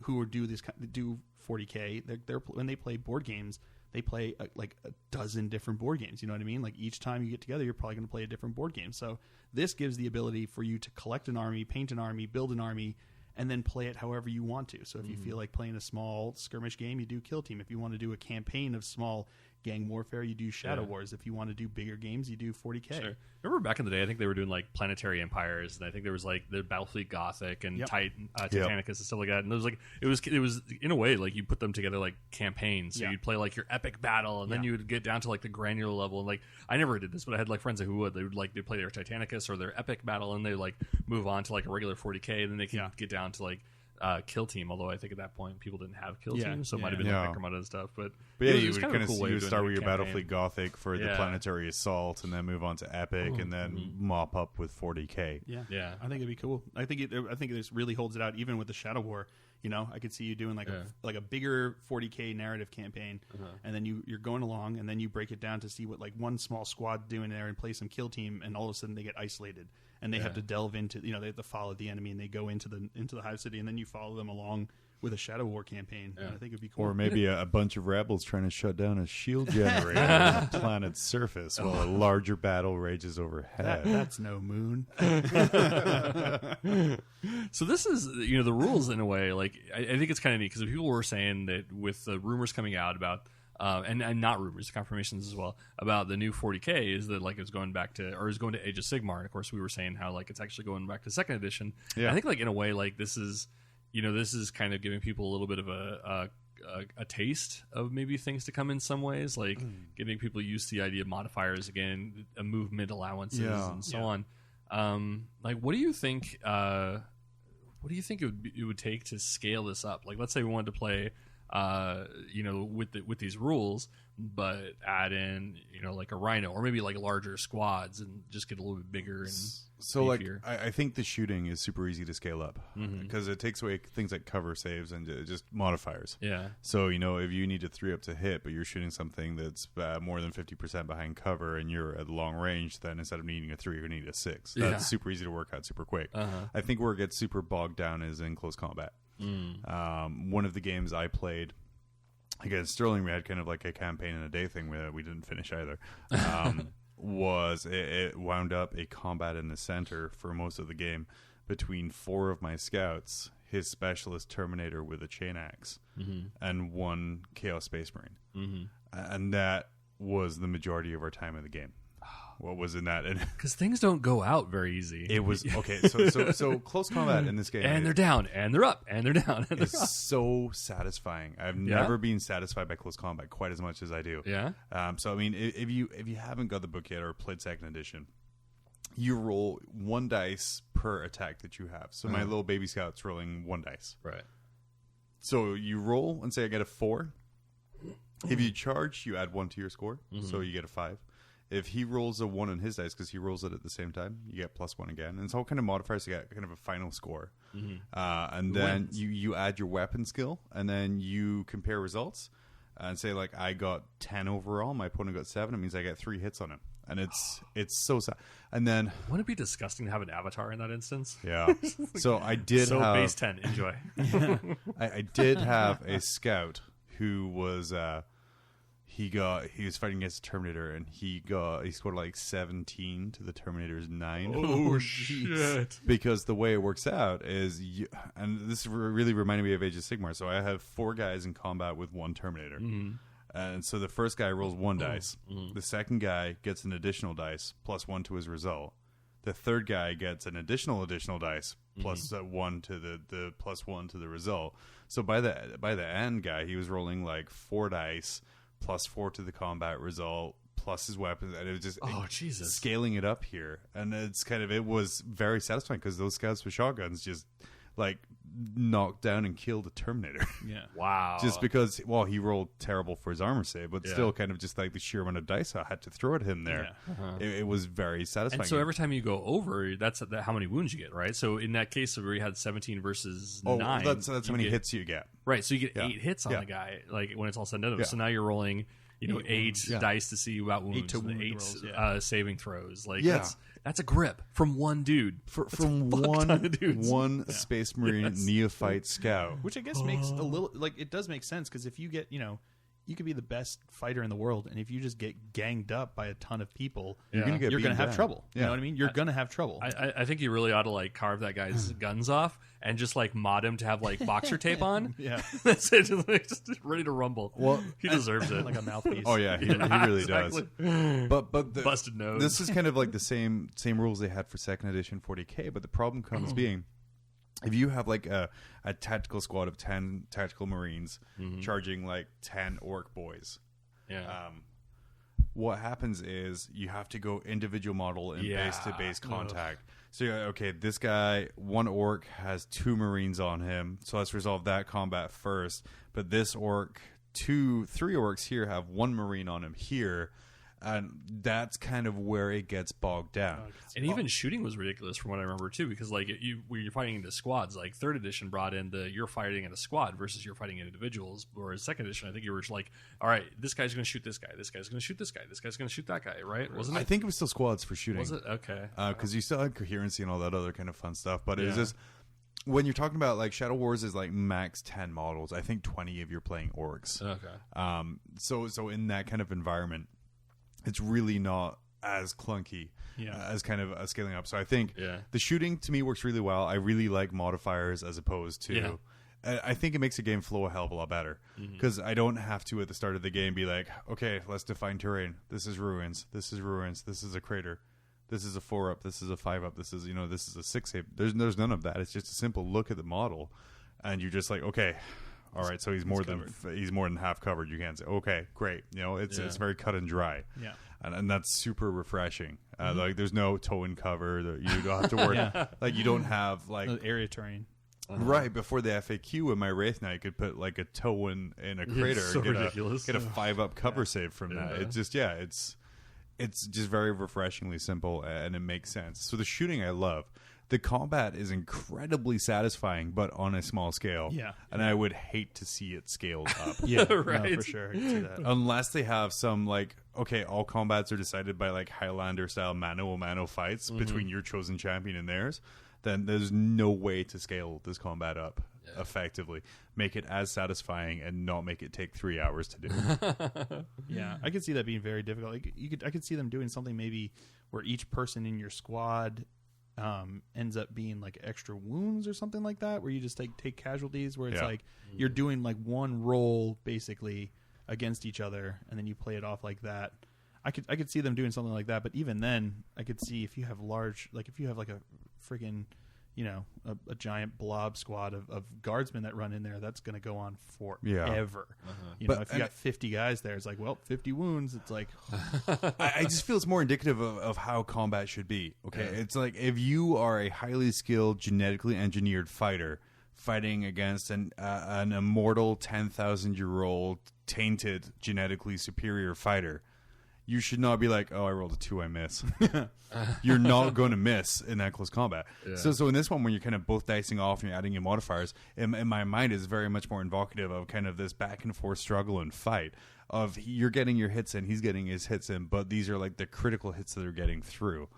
C: who do 40K. They're when they play board games, they play like a dozen different board games. You know what I mean? Like each time you get together, you're probably going to play a different board game. So this gives the ability for you to collect an army, paint an army, build an army, and then play it however you want to. So if you feel like playing a small skirmish game, you do Kill Team. If you want to do a campaign of small gang warfare, you do Shadow Wars. If you want to do bigger games, you do 40K.
B: Sure. Remember back in the day, I think they were doing like Planetary Empires, and I think there was like the Battlefleet Gothic and Titanicus and stuff like that. And it was like it was in a way like you put them together like campaigns. So you'd play like your epic battle, and then you would get down to like the granular level. And like I never did this, but I had like friends who would. They'd play their Titanicus or their epic battle, and they like move on to like a regular 40K, and then they can get down to like Kill Team, although I think at that point people didn't have Kill Team, so it might have been like Necromunda and stuff. But
A: yeah, you would kind of cool start with your Battlefleet Gothic for the Planetary Assault, and then move on to Epic, and then mop up with 40K.
C: Yeah. I think it'd be cool. I think this really holds it out, even with the Shadow War. You know, I could see you doing like a bigger 40K narrative campaign, and then you're going along, and then you break it down to see what like one small squad doing there and play some Kill Team, and all of a sudden they get isolated. And they have to delve into, they have to follow the enemy, and they go into the Hive City, and then you follow them along with a Shadow War campaign. And I think it'd be cool.
A: Or maybe a bunch of rebels trying to shut down a shield generator on the planet's surface while a larger battle rages overhead.
C: That's no moon.
B: So this is, the rules in a way. Like I think it's kind of neat because people were saying that with the rumors coming out about. And not rumors, confirmations as well about the new 40K is that like it's going back to is going to Age of Sigmar. And of course, we were saying how like it's actually going back to second edition. Yeah. I think like in a way like this is kind of giving people a little bit of a taste of maybe things to come in some ways, like getting people used to the idea of modifiers again, movement allowances, and so on. Like, what do you think? What do you think it would take to scale this up? Like, let's say we wanted to play. With these rules, but add in, like a Rhino or maybe like larger squads and just get a little bit bigger and
A: so beefier. Like I think the shooting is super easy to scale up because it takes away things like cover saves and just modifiers.
B: Yeah.
A: So if you need a 3-up to hit, but you're shooting something that's more than 50% behind cover and you're at long range, then instead of needing a 3, you're gonna need a 6. That's super easy to work out, super quick. I think where it gets super bogged down is in close combat. One of the games I played against Sterling, we had kind of like a campaign in a day thing that we didn't finish either. Was it wound up a combat in the center for most of the game between 4 of my scouts, his specialist Terminator with a chain axe, and 1 Chaos Space Marine, and that was the majority of our time in the game. What was in that?
B: Because things don't go out very easy.
A: It was okay. So close combat in this game,
B: and they're down, and they're up, and they're down. And
A: it's so satisfying. I've never been satisfied by close combat quite as much as I do.
B: Yeah.
A: So I mean, if you haven't got the book yet or played second edition, you roll 1 dice per attack that you have. So my little baby scout's rolling 1 dice.
B: Right.
A: So you roll and say I get a 4. If you charge, you add 1 to your score, so you get a 5. If he rolls a 1 on his dice, because he rolls it at the same time, you get +1 again. And it's all kind of modifiers to get kind of a final score. And then you add your weapon skill, and then you compare results and say, like, I got 10 overall, my opponent got 7. It means I get 3 hits on him. And it's so sad. And then...
B: Wouldn't it be disgusting to have an avatar in that instance?
A: Yeah. So I did have...
B: base 10, enjoy.
A: I did have a scout who was... He was fighting against the Terminator, and he scored like 17 to the Terminator's 9.
B: Oh shit!
A: Because the way it works out is, and this really reminded me of Age of Sigmar. So I have 4 guys in combat with 1 Terminator, and so the first guy rolls 1 dice. The second guy gets an additional dice +1 to his result. The third guy gets an additional dice plus 1 to the +1 to the result. So by the end guy, he was rolling like 4 dice. +4 to the combat result, plus his weapons, and it was just scaling it up here, and it was very satisfying because those scouts with shotguns just like knocked down and killed a Terminator.
C: Yeah,
B: wow.
A: Just because, he rolled terrible for his armor save, but still kind of just like the sheer amount of dice I had to throw at him there. Yeah. It was very satisfying.
B: And so every time you go over, that's how many wounds you get, right? So in that case where you had 17 versus 9,
A: that's how many hits you get.
B: Right, so you get 8 hits on the guy, like when it's all said and done. Yeah. So now you're rolling, 8 dice to see about wounds,
C: 8 to wound
B: 8
C: rolls,
B: saving throws. Like that's a grip from one dude.
A: From one Space Marine neophyte scout.
C: Which I guess makes a little, like, it does make sense, because if you get, you could be the best fighter in the world, and if you just get ganged up by a ton of people,
A: you're gonna
C: have trouble. You know what I mean? You're gonna have trouble.
B: I think you really ought to like carve that guy's guns off and just like mod him to have like boxer tape on.
C: Yeah,
B: that's it. Just ready to rumble.
A: Well,
B: he deserves it.
C: Like a mouthpiece.
A: Oh yeah, he really
B: exactly.
A: does. But
B: busted nose.
A: This is kind of like the same rules they had for second edition 40K. But the problem comes being, if you have like a tactical squad of 10 tactical marines charging like 10 orc boys, what happens is you have to go individual model and base to base contact. So you're like, okay, this guy, one orc has 2 marines on him, so let's resolve that combat first. But this orc, 3 orcs here have 1 marine on him here. And that's kind of where it gets bogged down.
B: And even shooting was ridiculous from what I remember too, because like when you're fighting into squads, like 3rd edition brought in you're fighting in a squad versus you're fighting in individuals. Whereas 2nd edition, I think you were just like, all right, this guy's going to shoot this guy, this guy's going to shoot this guy, this guy's going to shoot that guy, right? Wasn't it?
A: I think it was still squads for shooting.
B: Was it? Okay.
A: Because you still had coherency and all that other kind of fun stuff. But it's just, when you're talking about like Shadow Wars is like max 10 models. I think 20 if you're playing orcs.
B: Okay.
A: So in that kind of environment, it's really not as clunky as kind of scaling up. So I think the shooting to me works really well. I really like modifiers as opposed to... I think it makes the game flow a hell of a lot better because I don't have to at the start of the game be like, okay, let's define terrain. This is ruins. This is ruins. This is a crater. This is a 4-up. This is a 5-up. This is this is a 6-up. There's none of that. It's just a simple look at the model, and you're just like, okay. All right, so he's more than half covered. You can't say, okay, great. It's very cut and dry.
C: Yeah,
A: and that's super refreshing. Like, there's no toe and cover. You don't have to worry. Like, you don't have like
C: area terrain.
A: Right before the FAQ in my Wraith Knight, you could put like a toe in a crater.
B: It's so ridiculous.
A: Get a 5-up cover save from that. It's just it's just very refreshingly simple, and it makes sense. So the shooting I love. The combat is incredibly satisfying, but on a small scale.
C: Yeah.
A: And I would hate to see it scaled up.
B: Right.
C: No, for sure. I can see that.
A: Unless they have some, like, okay, all combats are decided by, like, Highlander-style mano-a-mano fights between your chosen champion and theirs, then there's no way to scale this combat up effectively. Make it as satisfying and not make it take 3 hours to do.
C: Yeah. I could see that being very difficult. Like, I could see them doing something maybe where each person in your squad... ends up being like extra wounds or something like that, where you just take casualties, where it's like you're doing like one roll basically against each other, and then you play it off like that. I could see them doing something like that, but even then, I could see if you have if you have like a friggin' a giant blob squad of guardsmen that run in there, that's going to go on forever. If you got 50 guys there, it's like, well, 50 wounds. It's like,
A: I just feel it's more indicative of how combat should be. Okay, it's like if you are a highly skilled, genetically engineered fighter fighting against an immortal 10,000-year-old tainted, genetically superior fighter. You should not be like, oh, I rolled a 2, I miss. You're not going to miss in that close combat. Yeah. So in this one, when you're kind of both dicing off and you're adding your modifiers, in my mind is very much more evocative of kind of this back and forth struggle and fight of you're getting your hits in, he's getting his hits in, but these are like the critical hits that are getting through.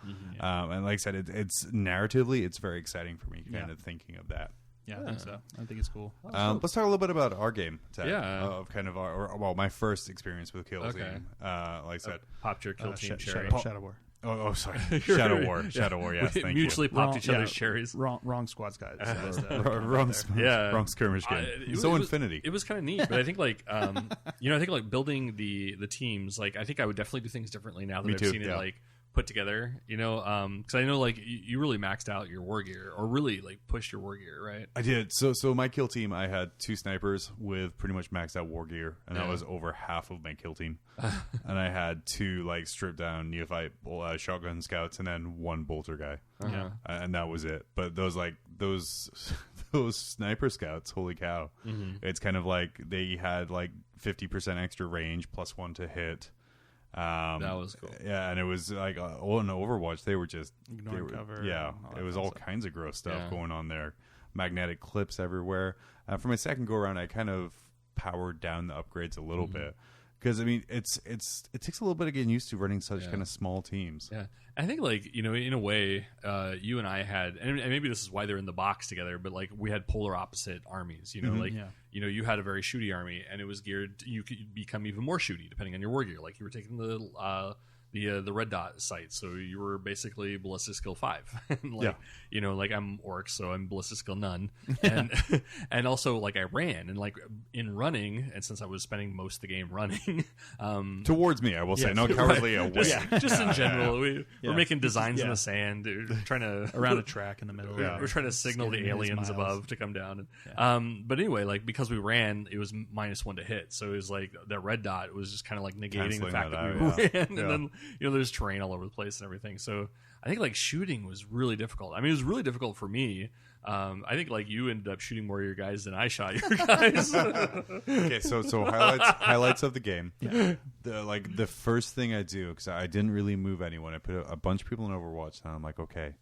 A: And like I said, it's narratively, it's very exciting for me kind of thinking of that.
C: Yeah, I think so. I think it's cool.
A: Let's talk a little bit about our game, Ted, of kind of my first experience with Kill Team. Like I said,
B: popped your Kill Team cherry.
C: Shadow War.
A: Oh, sorry. Shadow War. Yes, thank
B: mutually
A: you.
B: popped each other's cherries.
C: Wrong squads, guys.
A: Wrong skirmish game. Infinity.
B: It was kind of neat, but I think like I think like building the teams, like I think I would definitely do things differently now that I've seen it like put together, because I know like you really maxed out your war gear, or really like pushed your war gear, right?
A: I did. So my kill team, I had 2 snipers with pretty much maxed out war gear, and that was over half of my kill team. And I had 2 like stripped down neophyte shotgun scouts, and then 1 bolter guy. And that was it. But those sniper scouts, holy cow! It's kind of like they had like 50% extra range plus 1 to hit.
B: That was cool.
A: Yeah, and it was like in Overwatch, they were just
C: cover.
A: Yeah, it was all kinds of gross stuff going on there. Magnetic clips everywhere. For my second go around, I kind of powered down the upgrades a little bit Because I mean, it takes a little bit of getting used to running such kind of small teams.
B: Yeah, I think like in a way, you and I had, and maybe this is why they're in the box together. But like we had polar opposite armies. You had a very shooty army, and it was geared. You could become even more shooty depending on your war gear. Like you were taking the red dot site, so you were basically ballistic skill 5. Like I'm orc, so I'm ballistic skill none, and and also like I ran, and like in running, and since I was spending most of the game running,
A: towards me, I will say, not cowardly away.
B: Just in general, we're making designs in the sand, trying to
C: around a track in the middle.
B: We're trying to signal the aliens above to come down. But anyway, like because we ran, it was -1 to hit, so it was like that red dot was just kind of like negating the fact that we ran, and then there's terrain all over the place and everything. So I think like shooting was really difficult. I mean, it was really difficult for me. I think like you ended up shooting more of your guys than I shot your guys.
A: Okay, so highlights of the game. Yeah. The first thing I do, because I didn't really move anyone, I put a bunch of people in Overwatch, and I'm like, okay,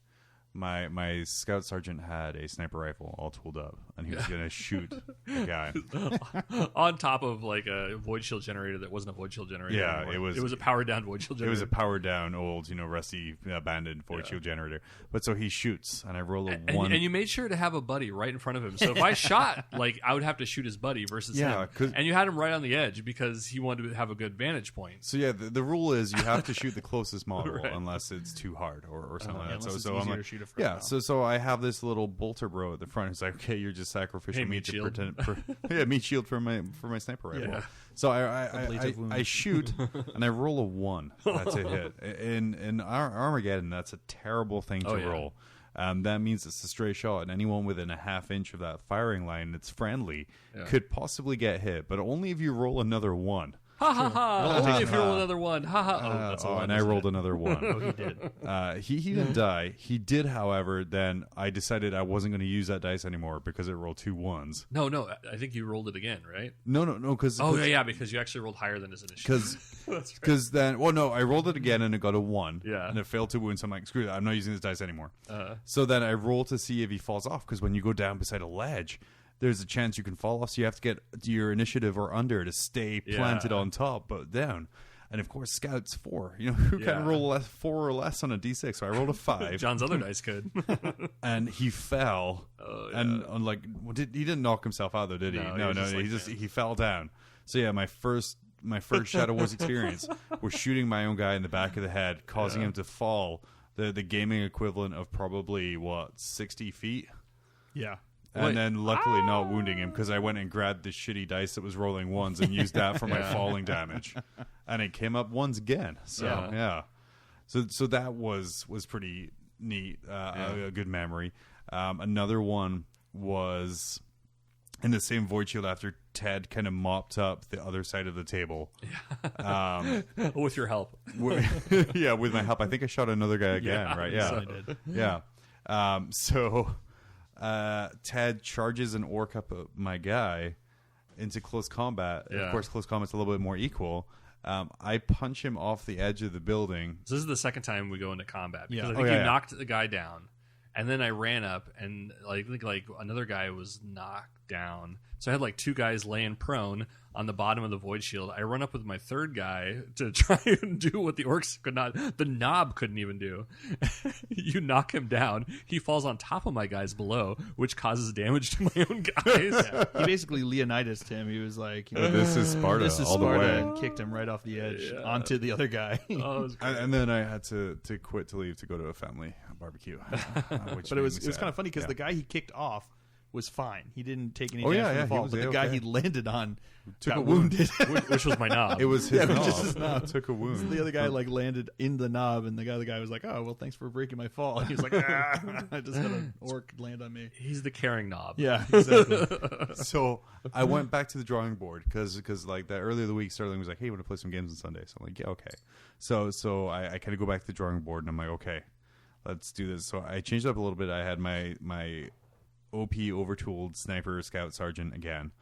A: my scout sergeant had a sniper rifle all tooled up, and he was gonna shoot a guy
B: on top of like a void shield generator that wasn't a void shield generator.
A: Yeah,
B: anymore. It was a powered down void shield generator.
A: It was a powered down old, rusty, abandoned void shield generator. But so he shoots, and I roll a 1.
B: And you made sure to have a buddy right in front of him. So if I shot, like I would have to shoot his buddy versus him. And you had him right on the edge because he wanted to have a good vantage point.
A: So yeah, the rule is you have to shoot the closest model unless it's too hard or something like that. So I'm like, so I have this little bolter bro at the front who's like, okay, you're just sacrificial meat to pretend. Meat shield for my sniper rifle. Yeah. So I shoot and I roll a 1 to hit. In Armageddon, that's a terrible thing to roll. That means it's a stray shot, and anyone within a half inch of that firing line that's friendly could possibly get hit, but only if you roll another 1.
B: Ha ha ha! Only if you roll another 1. Ha ha! Oh, that's a 1.
A: And I rolled another 1.
C: Oh, he did.
A: He didn't die. He did, however. Then I decided I wasn't going to use that dice anymore because it rolled 2 1s.
B: No. I think you rolled it again, right?
A: No. Because
B: because you actually rolled higher than his initial.
A: Because then, I rolled it again and it got a 1.
B: Yeah.
A: And it failed to wound. So I'm like, screw that. I'm not using this dice anymore. So then I roll to see if he falls off, because when you go down beside a ledge, there's a chance you can fall off, so you have to get your initiative or under to stay planted on top, but down. And of course, Scout's 4. Who can roll 4 or less on a d6? So I rolled a 5.
B: John's other dice could.
A: And he fell. And he didn't knock himself out though, did he? No. He fell down. So yeah, my first Shadow Wars experience was shooting my own guy in the back of the head, causing him to fall the gaming equivalent of probably 60 feet.
C: Yeah.
A: And then luckily not wounding him, because I went and grabbed the shitty dice that was rolling 1s and used that for my falling damage, and it came up 1s again. So so that was pretty neat. A good memory. Another one was in the same void shield after Ted kind of mopped up the other side of the table.
B: With your help.
A: With my help. I think I shot another guy again, right? Yeah.
C: I did.
A: Yeah. So Ted charges an orc up my guy into close combat. Yeah. Of course, close combat's a little bit more equal. I punch him off the edge of the building.
B: So this is the second time we go into combat, because I think you knocked the guy down, and then I ran up, and like another guy was knocked down. So I had like 2 guys laying prone on the bottom of the void shield. I run up with my third guy to try and do what the orcs could not. The knob couldn't even do. You knock him down. He falls on top of my guys below, which causes damage to my own guys.
C: He basically Leonidas'd him. He was like,
A: "This is Sparta, all the way,"
C: and kicked him right off the edge onto the other guy.
A: And then I had to quit to leave to go to a family barbecue.
C: But it was kind of funny because the guy he kicked off was fine. He didn't take any damage from the fall, but the guy he landed on got wounded.
B: Which was my knob.
A: It was his knob.
C: Just his knob.
A: Took a wound.
C: So the other guy landed in the knob, and the guy was like, "Oh, well, thanks for breaking my fall." And he was like, I just had an orc land on me.
B: He's the carrying knob.
C: Yeah, exactly.
A: So I went back to the drawing board because like that earlier the week, Sterling was like, "Hey, you want to play some games on Sunday?" So I'm like, "Yeah, okay." So I kind of go back to the drawing board, and I'm like, "Okay, let's do this." So I changed it up a little bit. I had my OP overtooled sniper scout sergeant again.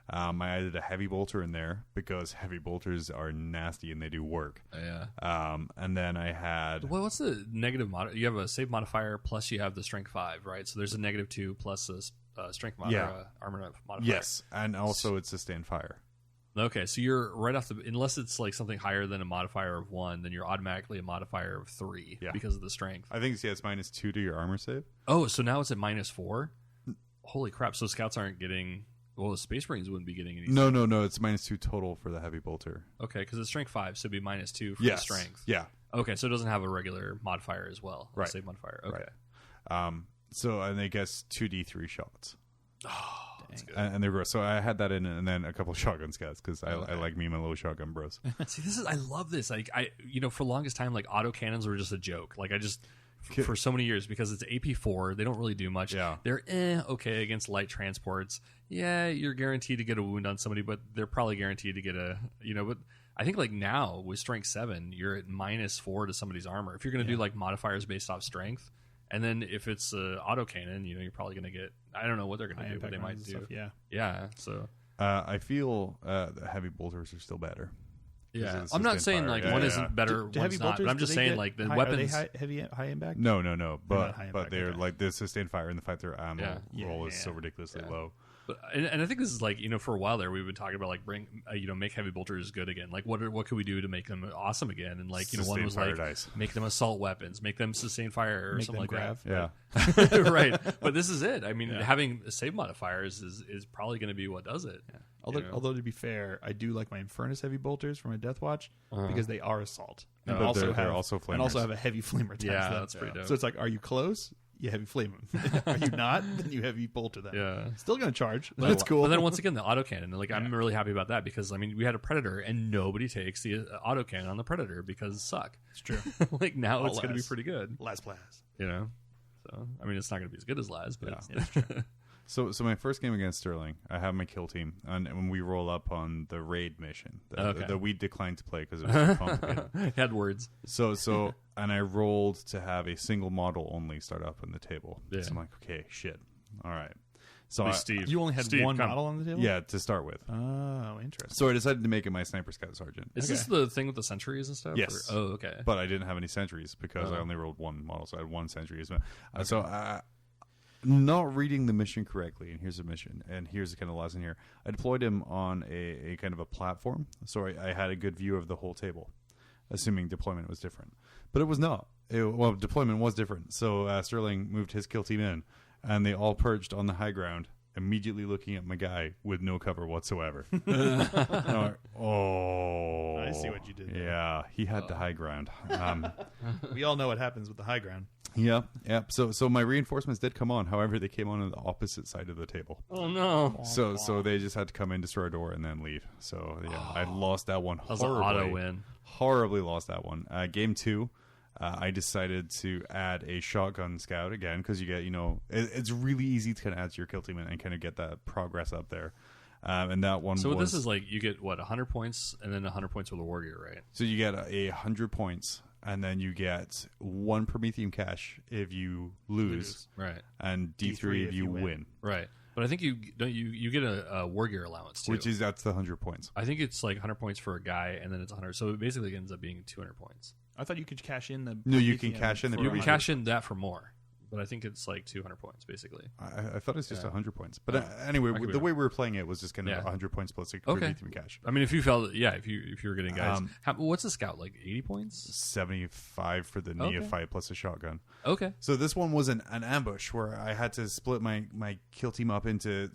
A: I added a heavy bolter in there because heavy bolters are nasty and they do work. And then I had...
B: Well, what's the negative you have a save modifier plus you have the strength 5, right? So there's a -2 plus a strength armor modifier.
A: Yes, and also it's sustain fire.
B: Okay, so you're right off the... Unless it's like something higher than a modifier of 1, then you're automatically a modifier of 3 because of the strength.
A: I think it's -2 to your armor save.
B: Oh, so now it's at -4? Holy crap, so scouts aren't getting... Well, the Space Marines wouldn't be getting any...
A: No, it's -2 total for the heavy bolter.
B: Okay, because it's strength 5, so it'd be -2 for the strength.
A: Yeah.
B: Okay, so it doesn't have a regular modifier as well.
A: Right.
B: Save modifier. Okay.
A: Right. So, and I guess 2d3 shots.
B: Oh, that's good.
A: And they were... So I had that in, and then a couple of shotgun scouts, because I like me and my little shotgun bros.
B: See, I love this. Like, for the longest time, like, autocannons were just a joke. Like, for so many years, because it's AP4, they don't really do much.
A: Yeah.
B: They're okay against light transports. Yeah, you're guaranteed to get a wound on somebody, but they're probably guaranteed to get but I think like now with strength 7, you're at -4 to somebody's armor. If you're going to do like modifiers based off strength, and then if it's autocannon, you're probably going to get, I don't know what they're going to do, but they might do.
C: Stuff,
B: yeah. So
A: I feel the heavy bolters are still better.
B: Yeah, I'm not saying like one isn't better, one's not. But I'm just saying like the weapons.
C: Are they high impact?
A: No. But they're like the sustained fire and the fight their ammo roll is so ridiculously low.
B: But, and I think this is like for a while there we've been talking about like make heavy bolters good again. Like what could we do to make them awesome again? And like one was like make them assault weapons, make them sustain fire or something like
C: grav.
B: that. Yeah, right. But this is it. I mean, having save modifiers is probably going to be what does it. Yeah.
C: Although to be fair, I do like my Infernus heavy bolters for my Death Watch because they are assault and
A: they're
C: also
A: flamers.
C: And also have a heavy flamer attached.
B: Yeah, that's pretty dope.
C: So it's like, are you close? You heavy flame them. Are you not? Then you heavy bolter them.
B: Yeah,
C: still gonna charge. That's cool.
B: But then once again, the autocannon. Like I'm really happy about that because I mean we had a Predator and nobody takes the autocannon on the Predator because suck.
C: It's true.
B: Like now it's going to be pretty good.
C: Las.
B: So I mean it's not going to be as good as Las, but
C: it's true.
A: So my first game against Sterling, I have my kill team, and when we roll up on the raid mission, that we declined to play because it was too complicated.
B: Had words.
A: So and I rolled to have a single model only start up on the table. Yeah. So I'm like, okay, shit, all right. So
B: Steve,
C: you only had one model on the table.
A: Yeah, to start with.
C: Oh, interesting.
A: So I decided to make it my sniper scout sergeant.
B: Is this the thing with the sentries and stuff?
A: Yes.
B: Oh, okay.
A: But I didn't have any sentries because I only rolled one model, so I had one sentry. So not reading the mission correctly, and here's the mission, and here's the kind of lesson here. I deployed him on a kind of a platform, so I had a good view of the whole table, assuming deployment was different. But it was not. Deployment was different. So Sterling moved his kill team in, and they all perched on the high ground, immediately looking at my guy with no cover whatsoever. Oh,
C: I see what you did there.
A: Yeah, he had the high ground.
C: We all know what happens with the high ground.
A: Yeah. So my reinforcements did come on. However, they came on the opposite side of the table.
B: Oh no!
A: So they just had to come in, destroy a door, and then leave. So I lost that one horribly.
B: That was an auto win.
A: Horribly lost that one. Game 2. I decided to add a shotgun scout again because you get, it's really easy to kind of add to your kill team and kind of get that progress up there. And that one.
B: So this is like you get 100 points and then 100 points with a war gear, right?
A: So you get 100 points and then you get 1 Prometheum cash if you lose,
B: right?
A: And D3 if you win,
B: right? But I think you get a war gear allowance too,
A: that's the 100 points.
B: I think it's like 100 points for a guy, and then it's 100. So it basically ends up being 200 points.
C: I thought you could cash in the.
A: No, you can cash in the.
B: You can cash in that for more, but I think it's like 200 points basically.
A: I thought it's just 100 points, but anyway, the way we were playing it was just kind of 100 points plus a Prometheum cash.
B: I mean, if you felt, if you were getting guys, what's a scout like? 80 points?
A: 75 for the neophyte plus a shotgun.
B: Okay.
A: So this one was an ambush where I had to split my kill team up into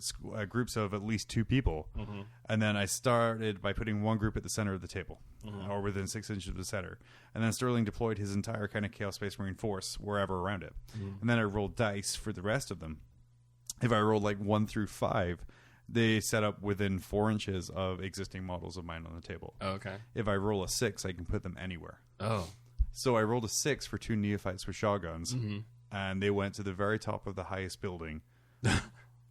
A: groups of at least 2 people. Mm-hmm. And then I started by putting one group at the center of the table, or within 6 inches of the center. And then Sterling deployed his entire kind of Chaos Space Marine force wherever around it. Mm-hmm. And then I rolled dice for the rest of them. If I rolled like 1 through 5, they set up within 4 inches of existing models of mine on the table.
B: Oh, okay.
A: If I roll a 6, I can put them anywhere.
B: Oh.
A: So I rolled a 6 for 2 neophytes with shotguns, and they went to the very top of the highest building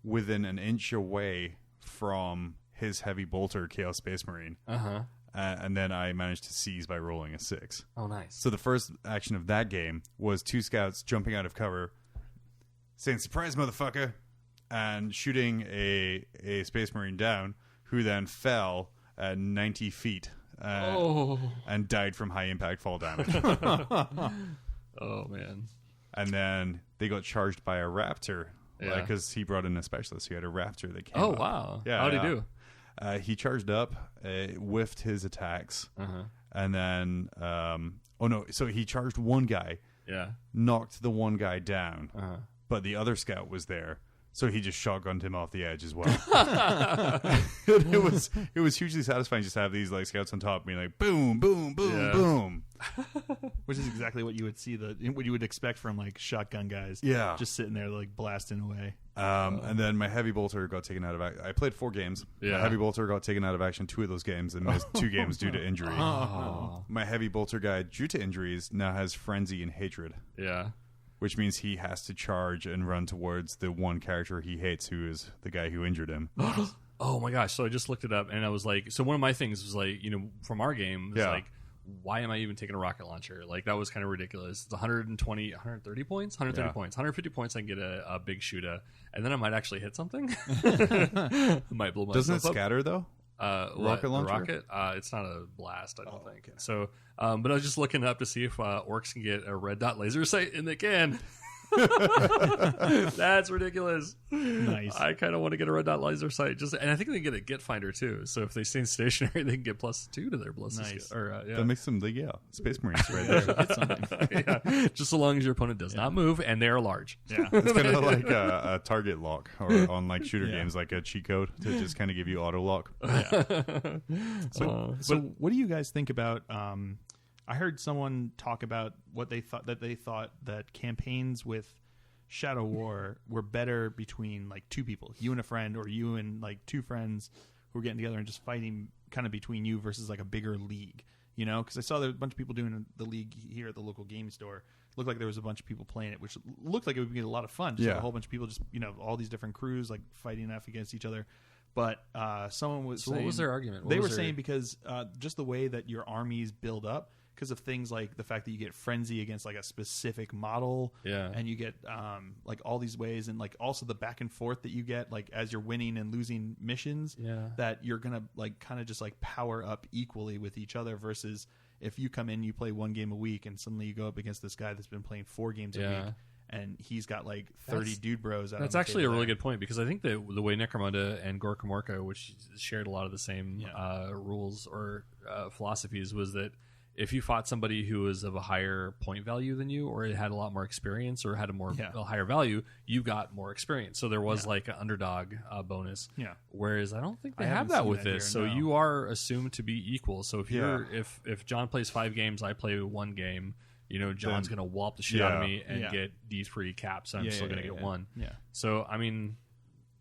A: within an inch away from his heavy bolter Chaos Space Marine. And then I managed to seize by rolling a 6.
B: Oh, nice.
A: So the first action of that game was 2 scouts jumping out of cover, saying, "Surprise, motherfucker," and shooting a Space Marine down, who then fell at 90 feet and died from high impact fall damage.
B: Oh, man.
A: And then they got charged by a raptor because he brought in a specialist. He had a raptor that came
B: Oh,
A: up.
B: wow.
A: Yeah,
B: How'd he do?
A: He charged up, whiffed his attacks, and then so he charged one guy, knocked the one guy down, but the other scout was there. So he just shotgunned him off the edge as well. It was hugely satisfying just to have these like scouts on top being like boom, boom, boom, boom.
C: Which is exactly what you would see what you would expect from like shotgun guys.
A: Yeah.
C: Just sitting there like blasting away.
A: And then my heavy bolter got taken out of action. I played 4 games.
B: Yeah.
A: My heavy bolter got taken out of action 2 of those games and missed 2 games due to injury.
B: Oh.
A: My heavy bolter guy, due to injuries, now has frenzy and hatred.
B: Yeah.
A: Which means he has to charge and run towards the one character he hates, who is the guy who injured him.
B: Oh my gosh. So I just looked it up and I was like, so one of my things was like, from our game, was like, why am I even taking a rocket launcher? Like, that was kind of ridiculous. It's 130 points? 130 points. 150 points, I can get a big shooter. And then I might actually hit something. Might blow myself up.
A: Doesn't it scatter, though? Rocket launcher?
B: Rocket? It's not a blast, I don't think. Okay. So, but I was just looking up to see if orcs can get a red dot laser sight, and they can. That's ridiculous.
C: Nice.
B: I kind of want to get a red dot laser sight, and I think they get a get finder too. So if they stay stationary, they can get +2 to their ballistic.
C: Nice.
A: That makes them Space Marines right there.
B: Just so long as your opponent does not move and they are large.
C: Yeah,
A: it's kind of like a target lock, or on like shooter games, like a cheat code to just kind of give you auto lock.
C: So what do you guys think about? I heard someone talk about what they thought that campaigns with Shadow War were better between like 2 people, you and a friend, or you and like 2 friends who were getting together and just fighting kind of between you versus like a bigger league, because I saw there was a bunch of people doing the league here at the local game store. Looked like there was a bunch of people playing it, which looked like it would be a lot of fun. Just a whole bunch of people, just all these different crews like fighting off against each other. But someone was saying,
B: what was their argument?
C: They were saying because just the way that your armies build up, because of things like the fact that you get frenzy against like a specific model, and you get like all these ways, and like also the back and forth that you get like as you're winning and losing missions, that you're gonna like kind of just like power up equally with each other, versus if you come in, you play 1 game a week, and suddenly you go up against this guy that's been playing 4 games a week, and he's got like 30 dude bros out.
B: That's actually a really good point, because I think that the way Necromunda and Gorka Morka, which shared a lot of the same rules or philosophies, was that if you fought somebody who was of a higher point value than you, or it had a lot more experience, or had a higher value, you got more experience. So there was like an underdog bonus.
C: Yeah.
B: Whereas I don't think they have that with this. So you are assumed to be equal. So if you're if John plays 5 games, I play 1 game. John's going to wallop the shit out of me and get D3 caps. I'm still going to get 1. Yeah. So I mean,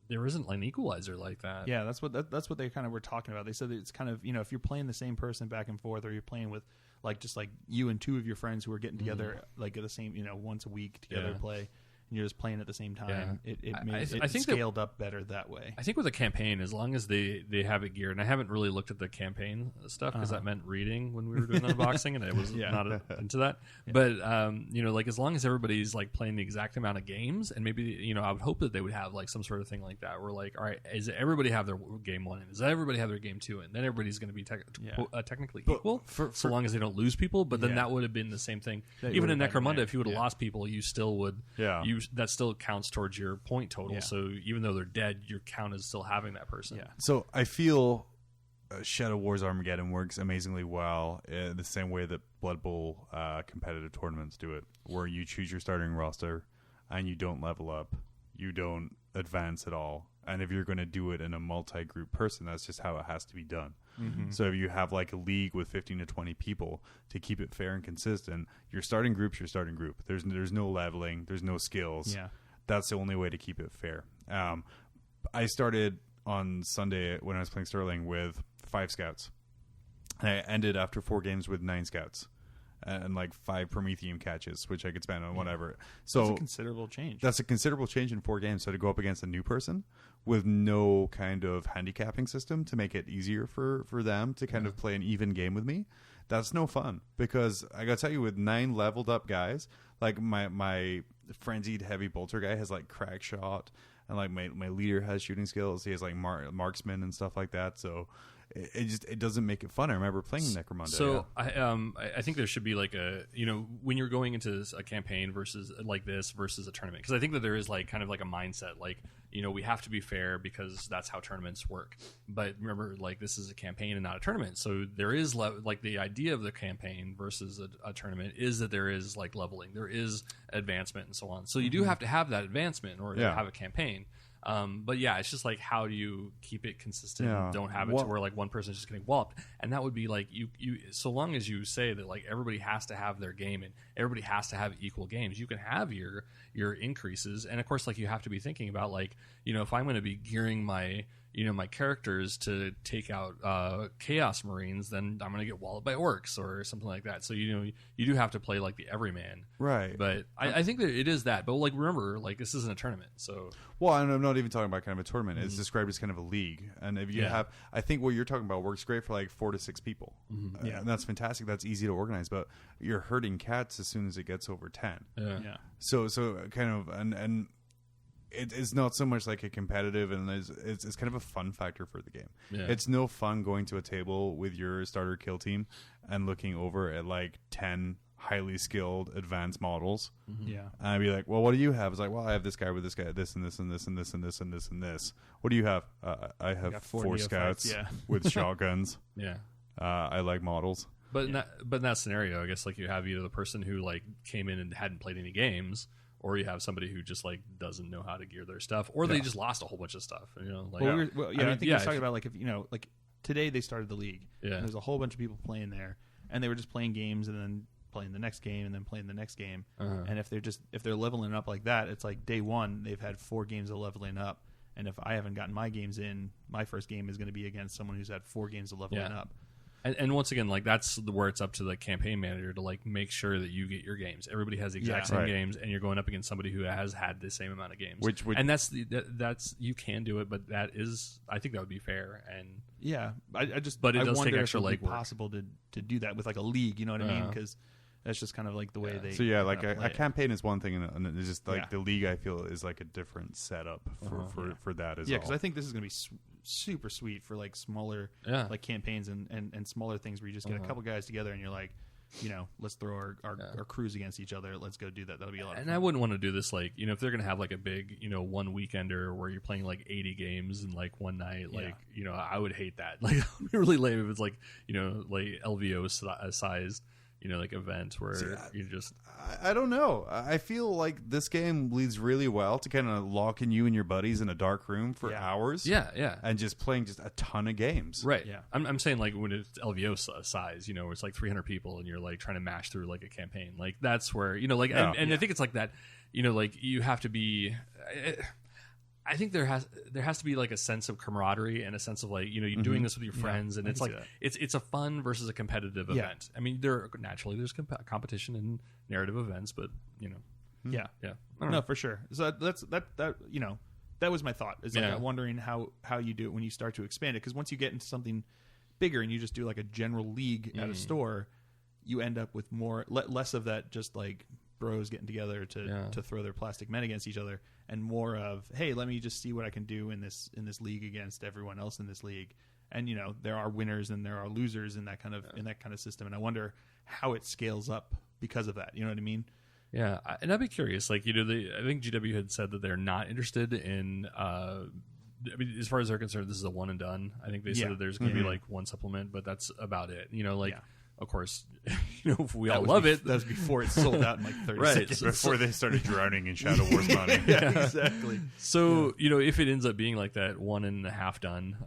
B: there isn't an equalizer like that.
C: Yeah, that's what they kind of were talking about. They said that it's kind of if you're playing the same person back and forth, or you're playing with like just like you and 2 of your friends who are getting together like at the same once a week together to play, and you're just playing at the same time. I think scaled up better that way.
B: I think with a campaign, as long as they have it geared, and I haven't really looked at the campaign stuff because that meant reading when we were doing the unboxing, and I was not into that. Yeah. But like as long as everybody's like playing the exact amount of games, and maybe I would hope that they would have like some sort of thing like that, where like, all right, is everybody have their game 1, and does everybody have their game 2, and then everybody's going to be technically equal, so long as they don't lose people. But then that would have been the same thing. Even in Necromunda, if you would have lost people, you still would. Yeah. That still counts towards your point total. Yeah. So even though they're dead, your count is still having that person.
A: Yeah. So I feel Shadow Wars Armageddon works amazingly well the same way that Blood Bowl competitive tournaments do it, where you choose your starting roster and you don't level up, you don't advance at all. And if you're going to do it in a multi-group person, that's just how it has to be done. Mm-hmm. So if you have like a league with 15 to 20 people, to keep it fair and consistent, your starting group's your starting group. There's no leveling, there's no skills. Yeah. That's the only way to keep it fair. I started on Sunday when I was playing Sterling with 5 scouts. I ended after 4 games with 9 scouts. And like 5 Prometheum catches, which I could spend on whatever. So
C: that's a considerable change.
A: That's a considerable change in 4 games. So to go up against a new person with no kind of handicapping system to make it easier for them to kind of play an even game with me, that's no fun. Because I got to tell you, with 9 leveled up guys, like my frenzied heavy bolter guy has like crack shot, and like my leader has shooting skills. He has like marksman and stuff like that. So it doesn't make it fun. I remember playing Necromunda.
B: So I think there should be like a, when you're going into a campaign versus like this versus a tournament, because I think that there is like kind of like a mindset like, we have to be fair because that's how tournaments work. But remember, like, this is a campaign and not a tournament. So there is like the idea of the campaign versus a tournament is that there is like leveling, there is advancement and so on. So you do have to have that advancement in order to have a campaign. But yeah, it's just like, how do you keep it consistent and don't have it to where like one person is just getting walloped? And that would be like you so long as you say that like everybody has to have their game and everybody has to have equal games, you can have your increases. And of course, like, you have to be thinking about like, if I'm going to be gearing my my characters to take out Chaos Marines, then I'm going to get walloped by orcs or something like that. So you do have to play like the everyman,
A: right?
B: But I think that it is that. But like, remember, like, this isn't a tournament, so
A: I'm not even talking about kind of a tournament. It's described as kind of a league, and if you have, I think what you're talking about works great for like 4 to 6 people. And that's fantastic. That's easy to organize, but you're herding cats as soon as it gets over 10. So kind of and. It's not so much like a competitive, and it's kind of a fun factor for the game. It's no fun going to a table with your starter kill team and looking over at like 10 highly skilled advanced models. And I'd be like, well, what do you have? It's like, well, I have this guy with this guy, this and this and this and this and this and this and this. What do you have? I have 4 scouts with shotguns. I like models.
B: But in that scenario, I guess like you have either the person who like came in and hadn't played any games, or you have somebody who just like doesn't know how to gear their stuff, or they just lost a whole bunch of stuff. Like,
C: I think you're talking about like, if like today they started the league. And there's a whole bunch of people playing there, and they were just playing games and then playing the next game and then playing the next game. And if they're leveling up like that, it's like day one they've had 4 games of leveling up, and if I haven't gotten my games in, my first game is going to be against someone who's had 4 games of leveling up.
B: And once again, like, that's where it's up to the campaign manager to like make sure that you get your games. Everybody has the exact same games, and you're going up against somebody who has had the same amount of games. Which and that's you can do it, but I think that would be fair. And
C: I does wonder take extra if it would be possible to do that with like a league. You know what I mean? Because that's just kind of like the way they.
A: So like a campaign is one thing, and it's just like the league, I feel, is like a different setup for that as well.
C: Yeah, because I think this is going to be super sweet for like smaller like campaigns and smaller things where you just get a couple guys together and you're like, let's throw our crews against each other. Let's go do that. That'll be a lot of fun.
B: And I wouldn't want to do this like, if they're going to have like a big, one weekender where you're playing like 80 games in like one night, like, I would hate that. Like, it would be really lame if it's like, like LVO sized, like event where you just...
A: I don't know. I feel like this game leads really well to kind of locking you and your buddies in a dark room for hours.
B: Yeah.
A: And just playing just a ton of games.
B: Right. Yeah. I'm saying like when it's LVO size, where it's like 300 people and you're like trying to mash through like a campaign. Like that's where, like, and I think it's like that, like you have to be... I think there has to be like a sense of camaraderie and a sense of like, you're doing this with your friends, and it's like it's a fun versus a competitive event. I mean, there's competition in narrative events, but
C: no, for sure. So that was my thought. Is like I'm wondering how you do it when you start to expand it, because once you get into something bigger and you just do like a general league at a store, you end up with less of that just like bros getting together to throw their plastic men against each other, and more of, hey, let me just see what I can do in this league against everyone else in this league. And there are winners and there are losers in that kind of system, and I wonder how it scales up because of that. You know what I mean?
B: Yeah, and I'd be curious. Like, I think GW had said that they're not interested in. I mean, as far as they're concerned, this is a one and done. I think they said that there's going to be like one supplement, but that's about it. Of course, we all love it.
C: That was before it sold out in like 30 seconds.
A: Before they started drowning in Shadow War's money.
C: Exactly.
B: So, if it ends up being like that 1.5 done,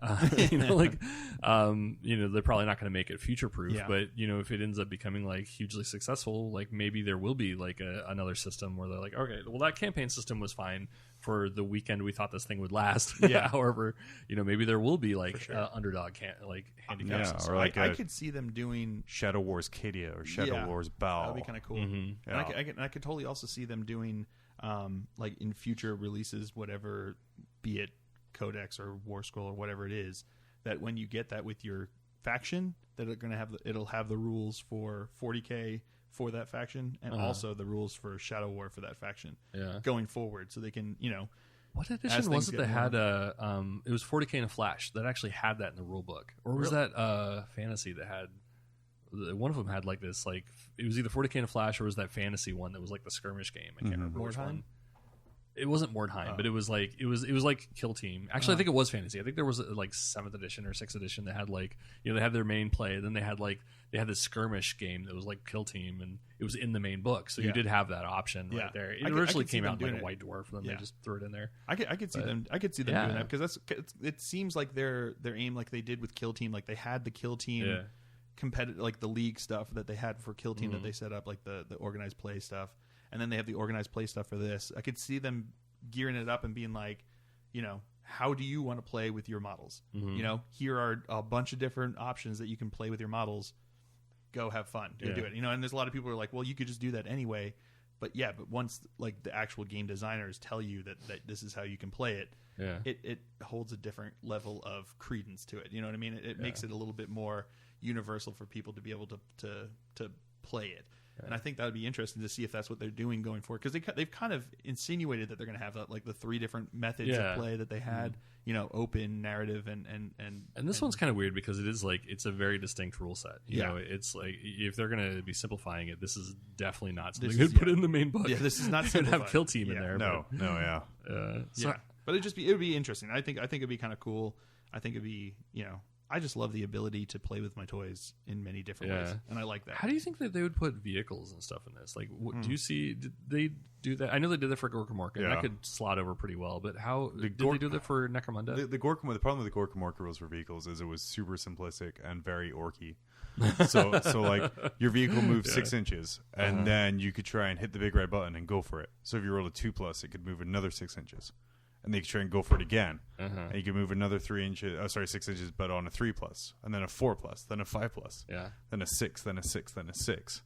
B: they're probably not going to make it future proof. Yeah. But, if it ends up becoming like hugely successful, like maybe there will be like another system where they're like, okay, well, that campaign system was fine for the weekend we thought this thing would last. Yeah. However, maybe there will be like underdog handicaps.
C: Or like I could see them doing
A: Shadow Wars Cadia or Shadow Wars Bao.
C: That'd be kind of cool. Mm-hmm. And I could totally also see them doing like in future releases, whatever, be it Codex or War Scroll or whatever it is, that when you get that with your faction, that it'll have the rules for 40K for that faction, and also the rules for Shadow War for that faction going forward, so they can
B: What edition was it that had it was 40K in a Flash that actually had that in the rule book, or was that Fantasy that had? One of them had like this, like it was either 40K in a Flash or was that Fantasy one that was like the skirmish game? I can't remember which one. It wasn't Mordheim, but it was like it was like Kill Team. Actually, I think it was Fantasy. I think there was like 7th edition or 6th edition that had like they had their main play, then they had this skirmish game that was like Kill Team, and it was in the main book, so you did have that option right there. It originally came out like a White Dwarf, and then they just threw it in there.
C: I could see them doing that because it seems like their aim, like they did with Kill Team, like they had the Kill Team competitive, like the league stuff that they had for Kill Team that they set up, like the organized play stuff. And then they have the organized play stuff for this. I could see them gearing it up and being like, how do you want to play with your models? Here are a bunch of different options that you can play with your models. Go have fun. Go do it. And there's a lot of people who are like, well, you could just do that anyway. But once like the actual game designers tell you that this is how you can play it, it holds a different level of credence to it. You know what I mean? It makes it a little bit more universal for people to be able to play it. And I think that would be interesting to see if that's what they're doing going forward, because they've kind of insinuated that they're going to have like the 3 different methods of play that they had, open, narrative, and
B: this one's kind of weird because it is like it's a very distinct rule set. You know, it's like if they're going to be simplifying it, this is definitely not something you'd put in the main book.
C: Yeah, this is not
B: simplified. Have Kill Team in there.
C: But it would be interesting. I think it'd be kind of cool. I think it'd be I just love the ability to play with my toys in many different ways, and I like that.
B: How do you think that they would put vehicles and stuff in this? Like, do you see? Did they do that? I know they did that for Gorkamorka. Yeah. That could slot over pretty well. But how did they do that for Necromunda?
A: The problem with the Gorkamorka rules for vehicles is it was super simplistic and very orky. so like your vehicle moves 6 inches, and then you could try and hit the big red button and go for it. So if you roll a 2+, it could move another 6 inches. And they could try and go for it again. And you could move another 6 inches, but on a 3+, and then a 4+, then a 5+, then a 6, then a 6, then a 6.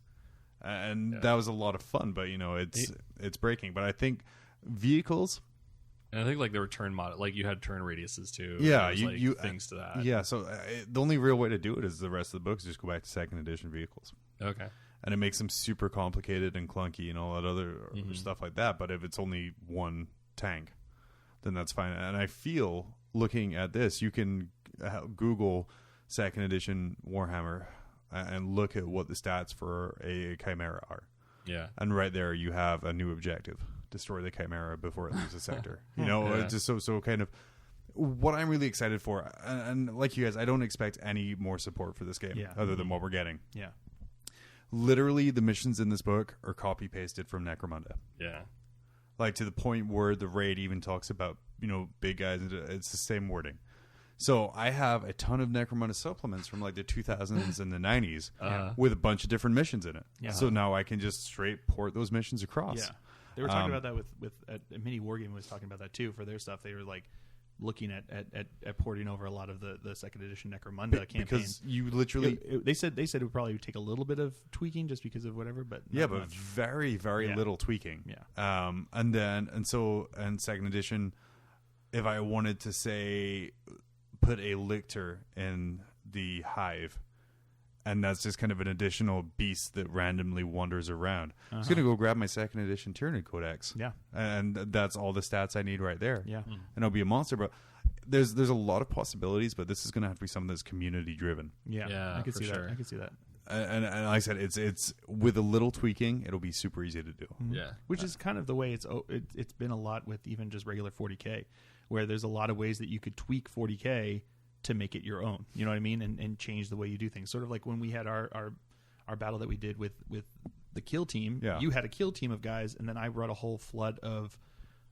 A: And that was a lot of fun, but it's breaking. But I think vehicles,
B: and I think like there were turn like you had turn radiuses too.
A: Yeah,
B: you things to that.
A: Yeah, so the only real way to do it is the rest of the books just go back to 2nd edition vehicles.
B: Okay.
A: And it makes them super complicated and clunky and all that other stuff like that. But if it's only one tank, then that's fine. And I feel, looking at this, you can Google 2nd edition Warhammer and look at what the stats for a Chimera are. Yeah. And right there you have a new objective: destroy the Chimera before it leaves the sector. It's just so kind of what I'm really excited for. And like you guys, I don't expect any more support for this game other than what we're getting. Yeah. Literally, the missions in this book are copy-pasted from Necromunda. Yeah. Like, to the point where the raid even talks about, big guys. It's the same wording. So I have a ton of Necromunda supplements from like the 2000s and the 90s with a bunch of different missions in it. Yeah. So now I can just straight port those missions across. Yeah.
C: They were talking about that with Mini Wargame was talking about that too for their stuff. They were like looking at porting over a lot of the 2nd edition Necromunda campaign,
A: because you literally
C: they said it would probably take a little bit of tweaking just because of whatever, but
A: but very little tweaking. And 2nd edition, if I wanted to say put a lictor in the hive, and that's just kind of an additional beast that randomly wanders around. I'm just going to go grab my 2nd edition Tyranid Codex. Yeah. And that's all the stats I need right there. Yeah. And it'll be a monster. But there's a lot of possibilities, but this is going to have to be something that's community driven.
C: Yeah. I can see that. I can see that.
A: And like I said, it's with a little tweaking, it'll be super easy to do.
C: Yeah. Which is kind of the way it's been a lot with even just regular 40K, where there's a lot of ways that you could tweak 40K to make it your own, you know what I mean, and change the way you do things. Sort of like when we had our battle that we did with the kill team. Yeah. You had a kill team of guys, and then I brought a whole flood of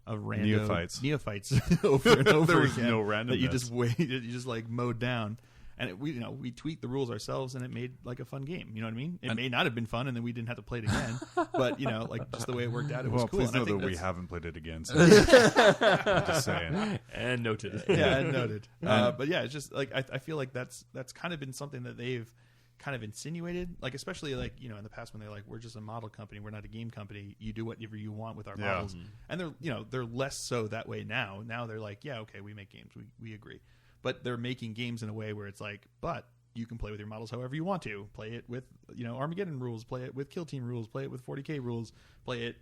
C: random neophytes over and over
A: there was
C: again.
A: No randomness.
C: That you just like mowed down. And we tweaked the rules ourselves, and it made like a fun game. You know what I mean? It may not have been fun, and then we didn't have to play it again. But like just the way it worked out, it was cool.
A: Please know that we haven't played it again. So I'm just saying.
B: And noted.
C: Yeah, and noted. But yeah, it's just like I feel like that's kind of been something that they've kind of insinuated, like especially like in the past when they're like, we're just a model company, we're not a game company. You do whatever you want with our models, and they're less so that way now. Now they're like, yeah, okay, we make games, we agree. But they're making games in a way where it's like, but you can play with your models however you want to. Play it with, Armageddon rules, play it with Kill Team rules, play it with 40K rules, play it,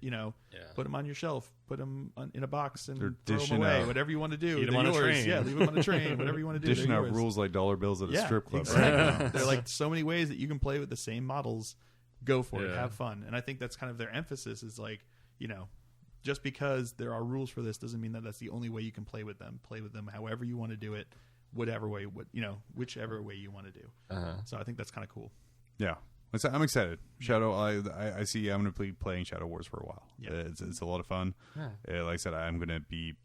C: put them on your shelf, put them in a box and throw them away, whatever you want to do.
B: Eat them on a train.
C: Yeah, leave them on a train, whatever you want to do.
A: Dishing out rules like dollar bills at a strip club.
C: Exactly.
A: Right?
C: There are like so many ways that you can play with the same models. Go for it, have fun. And I think that's kind of their emphasis is like, just because there are rules for this doesn't mean that that's the only way you can play with them. Play with them however you want to do it, whatever way, whichever way you want to do. So I think that's kind of cool.
A: Yeah. I'm excited. Shadow, I see I'm going to be playing Shadow Wars for a while. Yeah. It's a lot of fun. Yeah. Like I said, I'm going to be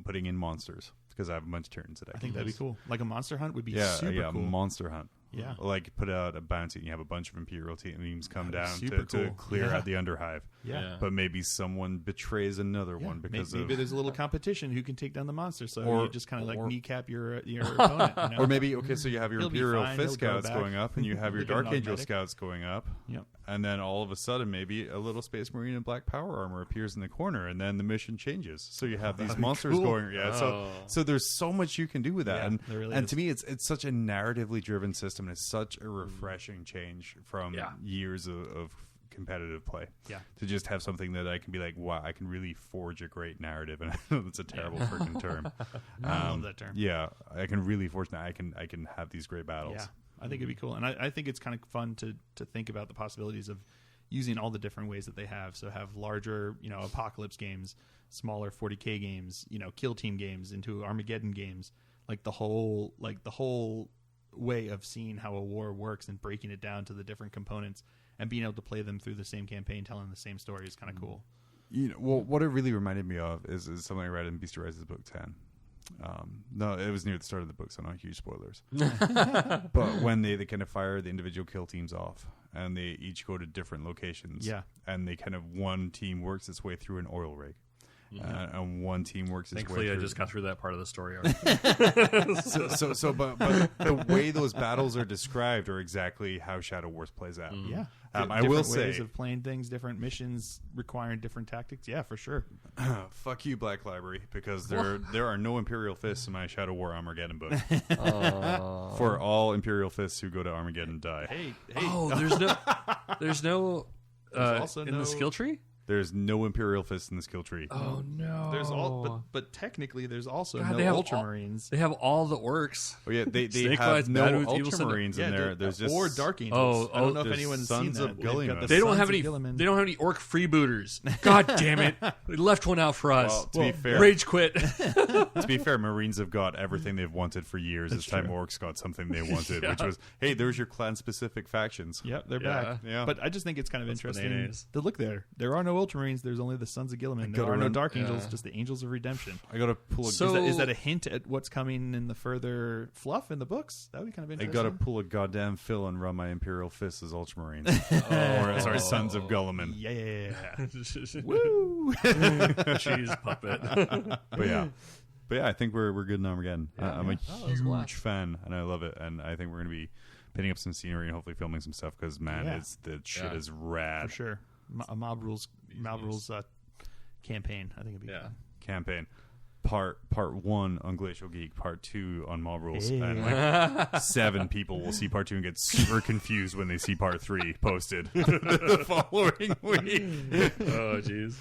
A: putting in monsters because I have a bunch of turns today.
C: I think that'd be cool. Like a monster hunt would be super cool. Yeah,
A: monster hunt.
C: Yeah.
A: Like put out a bounty and you have a bunch of Imperial teams come down to clear out the Underhive.
C: Yeah.
A: But maybe someone betrays another one because
C: maybe there's a little competition who can take down the monster. So you just kind of like kneecap your opponent.
A: Or maybe, so you have your Imperial Fist Scouts going up and you have your Dark Angel Scouts going up.
C: Yep.
A: And then all of a sudden maybe a little Space Marine in black power armor appears in the corner and then the mission changes. So you have these monsters going. Yeah. So there's so much you can do with that. And to me it's such a narratively driven system. It's such a refreshing change from years of competitive play.
C: Yeah.
A: To just have something that I can be like, wow, I can really forge a great narrative. And I know that's a terrible freaking term.
C: I love that term.
A: Yeah. I can really forge that. I can have these great battles.
C: Yeah. I think it'd be cool. And I think it's kind of fun to think about the possibilities of using all the different ways that they have. So have larger, Apocalypse games, smaller 40K games, Kill Team games into Armageddon games. Like the whole way of seeing how a war works and breaking it down to the different components and being able to play them through the same campaign, telling the same story is kind of cool.
A: Well, what it really reminded me of is something I read in Beast Rises book 10. No, it was near the start of the book, so not huge spoilers. But when they kind of fire the individual kill teams off and they each go to different locations, and they kind of one team works its way through an oil rig. And one team works its way
B: Thankfully,
A: through.
B: I just got through that part of the story already.
A: But the way those battles are described are exactly how Shadow Wars plays out.
C: Yeah.
A: I will say,
C: ways of playing things, different missions requiring different tactics. Yeah, for sure.
A: Fuck you, Black Library, because there are no Imperial Fists in my Shadow War Armageddon book. For all Imperial Fists who go to Armageddon die.
C: Hey.
B: Oh, there's no in the skill tree?
A: There's no Imperial Fist in the skill tree.
B: Oh no!
C: There's but technically there's also
B: God,
C: no Ultramarines.
B: They have all the orcs.
A: Oh yeah, they have no Ultramarines in there. There's just
C: or Dark Angels. I don't know if anyone's
A: seen
C: that.
A: Of Gilliman.
B: They don't have any. They don't have any orc freebooters. God damn it! They left one out for us.
A: Well, to be fair,
B: rage quit.
A: To be fair, Marines have got everything they've wanted for years. This time, orcs got something they wanted, which was, hey, there's your clan-specific factions.
C: Yep, they're back.
A: Yeah.
C: But I just think it's kind of interesting to look there. There are no Ultramarines. There's only the Sons of Gilliman. There are no Dark Angels, just the Angels of Redemption.
A: I gotta pull.
C: Is that a hint at what's coming in the further fluff in the books? That would be kind of interesting.
A: I gotta pull a goddamn fill and run my Imperial Fists as Ultramarines. Or sorry, Sons of Gilliman.
C: Yeah.
B: Woo! Cheese puppet.
A: But yeah, I think we're good in Armageddon. I'm a huge fan, and I love it. And I think we're gonna be pinning up some scenery and hopefully filming some stuff because the shit is rad
C: for sure. A mob rules campaign. I think it'd be fun.
A: Campaign. Part 1 on Glacial Geek, part 2 on Mob Rules, and 7 people will see part 2 and get super confused when they see part 3 posted the following week.
B: Oh, jeez.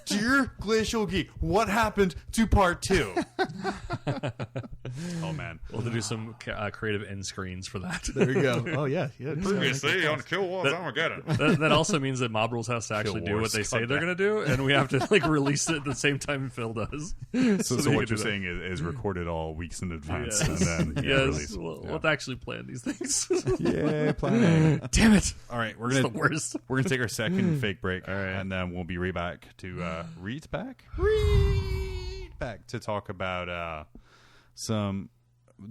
A: Dear Glacial Geek, what happened to part 2? Oh man,
B: we'll have to do some creative end screens for that.
C: There you go. Oh yeah.
A: Previously on Kill Wars Armageddon.
B: That also means that Mob Rules has to actually do what they say they're going to do, and we have to release it at the same time Phil does.
A: So what you're saying is record it all weeks in advance, and then release.
B: We'll have to actually plan these things.
A: Yeah, planning.
B: Damn it!
A: All right, we're
B: the worst.
A: We're gonna take our second fake break, and then we'll be right back to read back to talk about some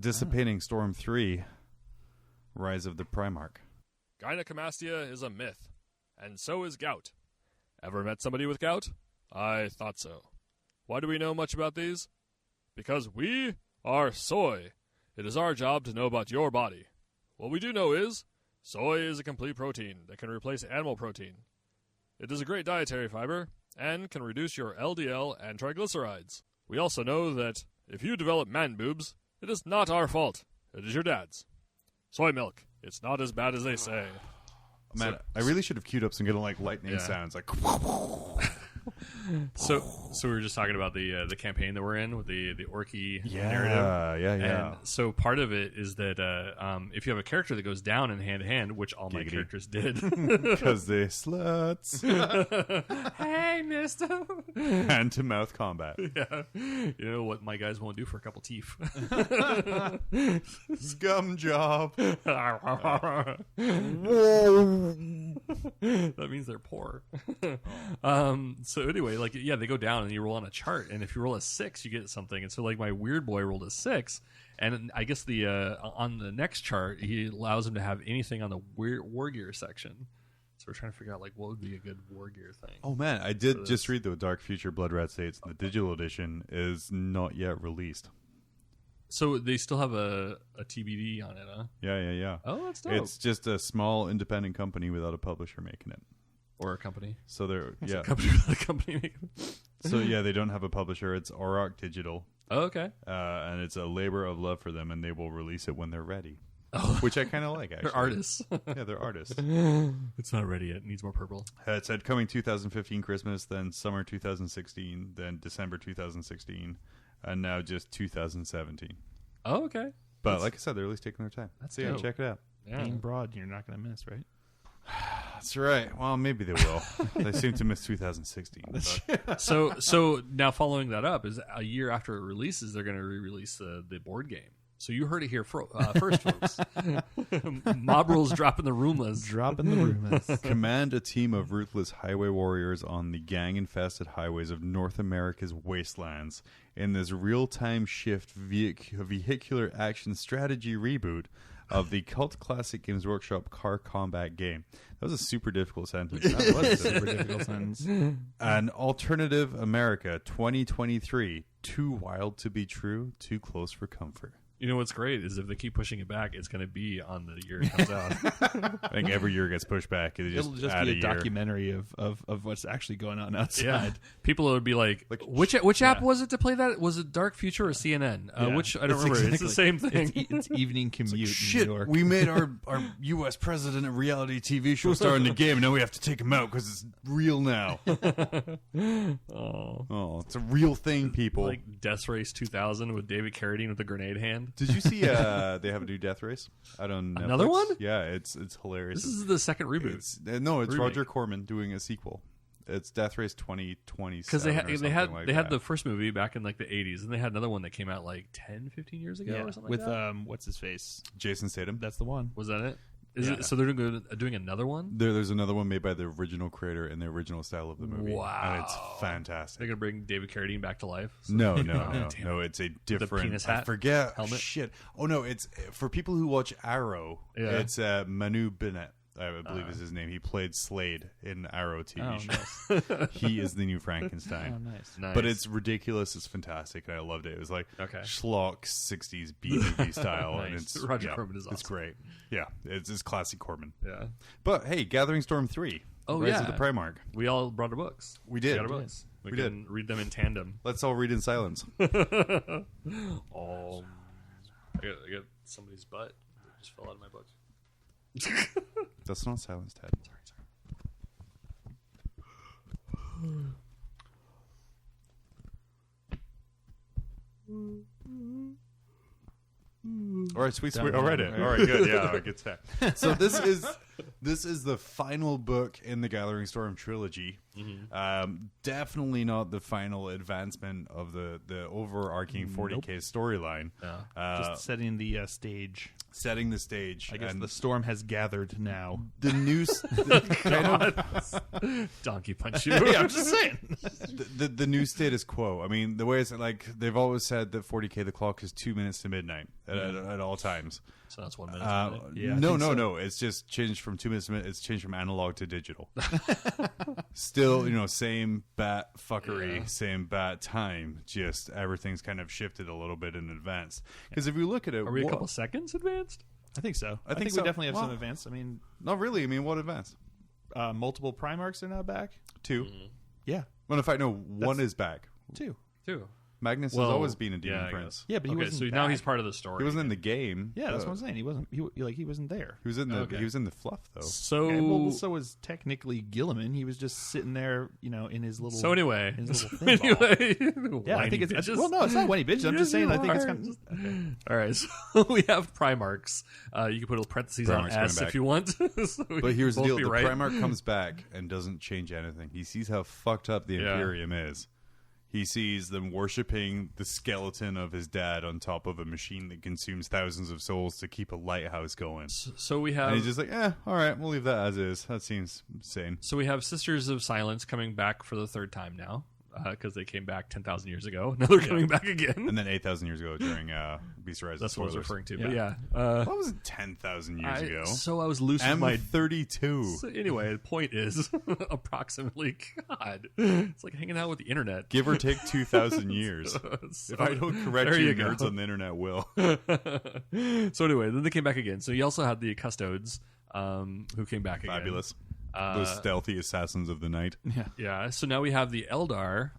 A: dissipating Storm 3, Rise of the Primarch.
D: Gynecomastia is a myth, and so is gout. Ever met somebody with gout? I thought so. Why do we know much about these? Because we are soy. It is our job to know about your body. What we do know is, soy is a complete protein that can replace animal protein. It is a great dietary fiber, and can reduce your LDL and triglycerides. We also know that if you develop man boobs, it is not our fault. It is your dad's. Soy milk. It's not as bad as they say.
A: Man, I really should have queued up some good lightning sounds, like.
B: So we were just talking about the campaign that we're in with the Orky narrative.
A: Yeah.
B: And so part of it is that if you have a character that goes down in hand to hand, which all my characters did,
A: because they're sluts.
B: Hey, Mister,
A: hand to mouth combat.
B: Yeah, you know what my guys won't do for a couple teeth.
A: Scum job.
B: That means they're poor. So anyway, they go down and you roll on a chart, and if you roll a 6, you get something. And so my weird boy rolled a 6, and I guess the on the next chart he allows him to have anything on the war gear section. So we're trying to figure out what would be a good war gear thing.
A: Oh man, I did just read the Dark Future Blood Rat States. The digital edition is not yet released.
B: So they still have a TBD on it, huh?
A: Yeah.
B: Oh, that's dope.
A: It's just a small independent company without a publisher making it.
B: Or a company.
A: So they're
B: a company without a company making it.
A: So they don't have a publisher. It's Auroch Digital.
B: Oh, okay.
A: And it's a labor of love for them, and they will release it when they're ready. Oh. Which I kind of like, actually.
B: They're artists.
A: Yeah, they're artists.
B: It's not ready yet. It needs more purple.
A: It said coming 2015 Christmas, then summer 2016, then December 2016, and now just 2017.
B: Oh, okay.
A: But like I said, they're at least taking their time.
B: That's
A: dope. Check it out.
C: Yeah. Being broad, you're not going to miss, right?
A: That's right. Well, maybe they will. They seem to miss 2016.
B: So now following that up is a year after it releases, they're going to re-release the board game. So you heard it here first, folks. Mob Rules dropping the rumors.
A: Command a team of ruthless highway warriors on the gang-infested highways of North America's wastelands in this real-time shift vehicular action strategy reboot of the cult classic Games Workshop car combat game. That was a super difficult sentence.
C: That was a super difficult sentence.
A: An alternative America 2023. Too wild to be true, too close for comfort.
B: You know what's great is if they keep pushing it back, it's going to be on the year it comes out.
A: I think every year gets pushed back.
C: It'll just be a documentary of what's actually going on outside.
B: Yeah. People would be like which app was it to play that? Was it Dark Future or CNN? Which I don't remember.
C: Exactly.
B: It's the same thing.
C: It's evening commute.
A: Shit,
C: in New York.
A: we made our U.S. president a reality TV show star in the game, and now we have to take him out because it's real now. Oh, it's a real thing, people.
B: Like Death Race 2000 with David Carradine with the grenade hand.
A: Did you see they have a new Death Race out on Netflix?
B: Another one?
A: Yeah, it's hilarious.
B: This is the second reboot.
A: It's Roger Corman doing a sequel. It's Death Race 2020
B: because they had the first movie back in the 80s, and they had another one that came out 10, 15 years ago or something
C: with
B: like that.
C: what's his face,
A: Jason Statham.
C: That's the one.
B: Was that it? Is it? So they're doing another one?
A: There's another one made by the original creator in the original style of the movie.
B: Wow,
A: and it's fantastic.
B: They're gonna bring David Carradine back to life.
A: So no. It's a different.
B: The penis hat?
A: I forget.
B: Helmet?
A: Shit. Oh no, it's for people who watch Arrow. Yeah. It's Manu Bennett. I believe is his name. He played Slade in Arrow TV show. Nice. He is the new Frankenstein.
C: Oh, nice.
A: But it's ridiculous. It's fantastic, and I loved it. It was like schlock 60s B-movie style.
B: Nice.
A: And it's
B: Roger Corman is awesome.
A: It's great. Yeah, it's classic Corman.
B: Yeah.
A: But hey, Gathering Storm 3.
B: Oh,
A: Rise of the Primarch.
B: We all brought our books.
A: We did.
B: We got our books. We can read them in tandem.
A: Let's all read in silence.
B: I got somebody's butt that just fell out of my book.
A: That's not silence, Ted. Sorry. All right, sweet. All right, good. Yeah, I get that. So this is the final book in the Gathering Storm trilogy. Mm-hmm. Definitely not the final advancement of the overarching 40K storyline.
C: Just setting the stage.
A: Setting the stage.
C: I guess the storm has gathered now.
A: The new
B: donkey punch you.
C: Yeah, I'm just saying.
A: The new status quo. I mean, the way it's they've always said that 40K the clock is 2 minutes to midnight at all times.
B: So that's 1 minute.
A: Yeah, no. It's just changed from 2 minutes to minute. It's changed from analog to digital. Still, same bat fuckery, same bat time. Just everything's kind of shifted a little bit in advance. Because if you look at it,
B: are we a couple seconds advanced?
C: I think so. I think
A: so.
C: We definitely have some advance. I mean,
A: not really. I mean, what advance?
C: Multiple Primarchs are now back.
A: 2.
C: Yeah.
A: Well, in fact, no. One is back.
C: 2.
A: Magnus has always been a demon prince.
C: Yeah, but he wasn't.
B: So now he's part of the story.
A: He wasn't in the game.
C: Yeah, that's what I'm saying. He wasn't. He wasn't there.
A: He was in the. He was in the fluff though.
B: So
C: so was technically Gilliman. He was just sitting there, in his little.
B: So anyway,
C: in his little thing ball. Yeah, I think it's.
B: Bitches.
C: Well, no, it's not whiny bitch. I'm just saying. I think it's kind of.
B: Okay. All right, so we have Primarchs. You can put a parentheses on S if you want.
A: But here's the deal: the Primarch comes back and doesn't change anything. He sees how fucked up the Imperium is. He sees them worshipping the skeleton of his dad on top of a machine that consumes thousands of souls to keep a lighthouse going.
B: So we have...
A: And he's just like, all right, we'll leave that as is. That seems sane.
B: So we have Sisters of Silence coming back for the third time now. Because they came back 10,000 years ago. Now they're coming back again.
A: And then 8,000 years ago during Beast Rise.
B: That's what I was referring to.
C: Yeah.
B: But
A: what was it 10,000 years ago?
B: So I was loose with my...
A: M32.
B: So anyway, the point is, approximately, God, it's like hanging out with the internet.
A: Give or take 2,000 years. If I don't correct you nerds on the internet will.
B: So anyway, then they came back again. So you also had the Custodes, who came back again.
A: Fabulous. Those stealthy assassins of the night.
B: Yeah. So now we have the Eldar.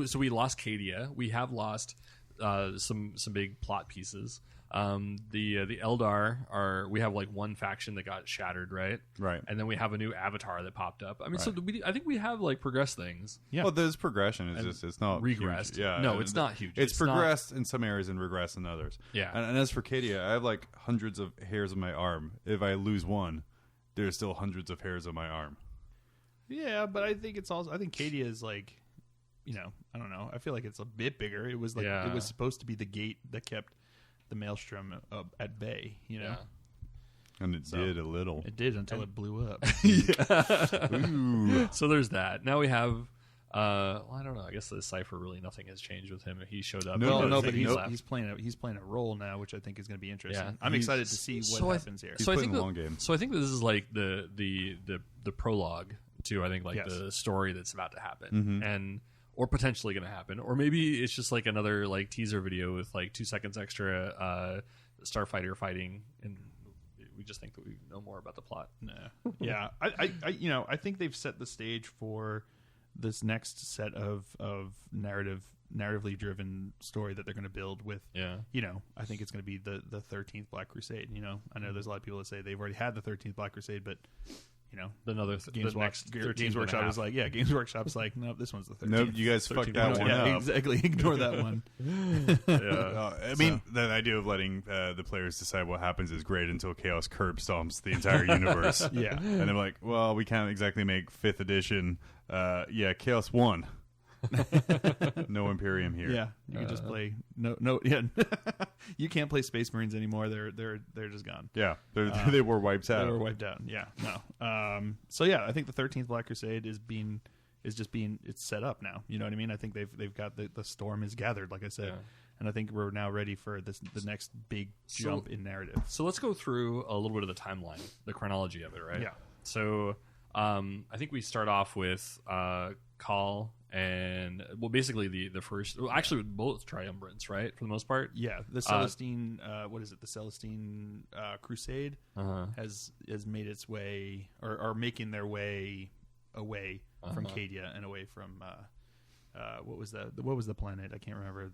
B: So we lost Cadia. We have lost some big plot pieces. The Eldar are. We have like one faction that got shattered, right?
A: Right.
B: And then we have a new avatar that popped up. I mean, so I think we have like progressed things.
A: Yeah. Well, there's progression. It's not
B: regressed.
A: Huge. Yeah.
B: No, it's not huge.
A: It's progressed in some areas and regressed in others.
B: Yeah.
A: And as for Cadia, I have like hundreds of hairs on my arm. If I lose one, there's still hundreds of hairs on my arm.
C: Yeah, but I think it's also. I think Cadia is like, I don't know. I feel like it's a bit bigger. It was like it was supposed to be the gate that kept the Maelstrom at bay.
B: Yeah.
A: And it did a little.
C: It did until it blew up.
B: Ooh. So there's that. Now we have. I don't know. I guess the Cypher really nothing has changed with him. He showed up.
C: No, but he's playing a role now, which I think is going to be interesting. Yeah, I'm excited to see what happens here.
A: He's playing the long game.
B: So I think this is like the prologue to I think like the story that's about to happen, and or potentially going to happen, or maybe it's just like another like teaser video with like 2 seconds extra starfighter fighting, and we just think that we know more about the plot.
C: Nah. Yeah, I think they've set the stage for this next set of narratively driven story that they're going to build with. I think it's going to be the 13th Black Crusade. I know there's a lot of people that say they've already had the 13th Black Crusade, but Games Workshop is like, Games Workshop's like, nope, this one's the 13th.
A: Nope, you guys fucked that one up.
C: Exactly, ignore that one.
A: I mean, the idea of letting the players decide what happens is great until Chaos curb stomps the entire universe. And they're like, well, we can't exactly make 5th edition. Chaos won. No Imperium here.
C: Yeah, you can just play you can't play Space Marines anymore. They're just gone.
A: Yeah, they were wiped out.
C: They were wiped out. Yeah, no. So yeah, I think the 13th Black Crusade is it's set up now. You know what I mean? I think they've got the storm is gathered, like I said, and I think we're now ready for the next big jump in narrative.
B: So let's go through a little bit of the timeline, the chronology of it, right?
C: Yeah.
B: So I think we start off with Call. And basically the first, actually both triumvirates, right, for the most part.
C: Yeah, the Celestine, what is it? The Celestine Crusade has made its way, or are making their way away from Cadia and away from what was the planet? I can't remember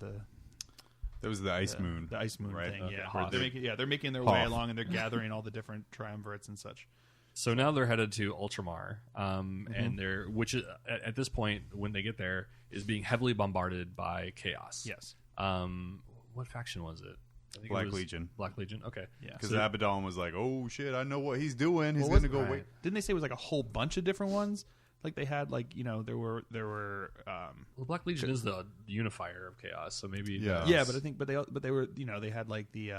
A: That was the Ice Moon.
C: The Ice Moon
A: right?
C: thing.
A: Okay.
C: They're making their way along, and they're gathering all the different triumvirates and such.
B: So now they're headed to Ultramar, and which at this point, when they get there, is being heavily bombarded by chaos.
C: Yes.
B: What faction was it? I think
A: Black Legion.
B: Black Legion. Okay.
C: Yeah.
A: Because Abaddon was like, "Oh shit, I know what he's doing. He's going to go wait."
C: Didn't they say it was like a whole bunch of different ones? Like they had there were.
B: Well, Black Legion is the unifier of chaos, so maybe.
C: Yeah, but I think, but they were they had like the.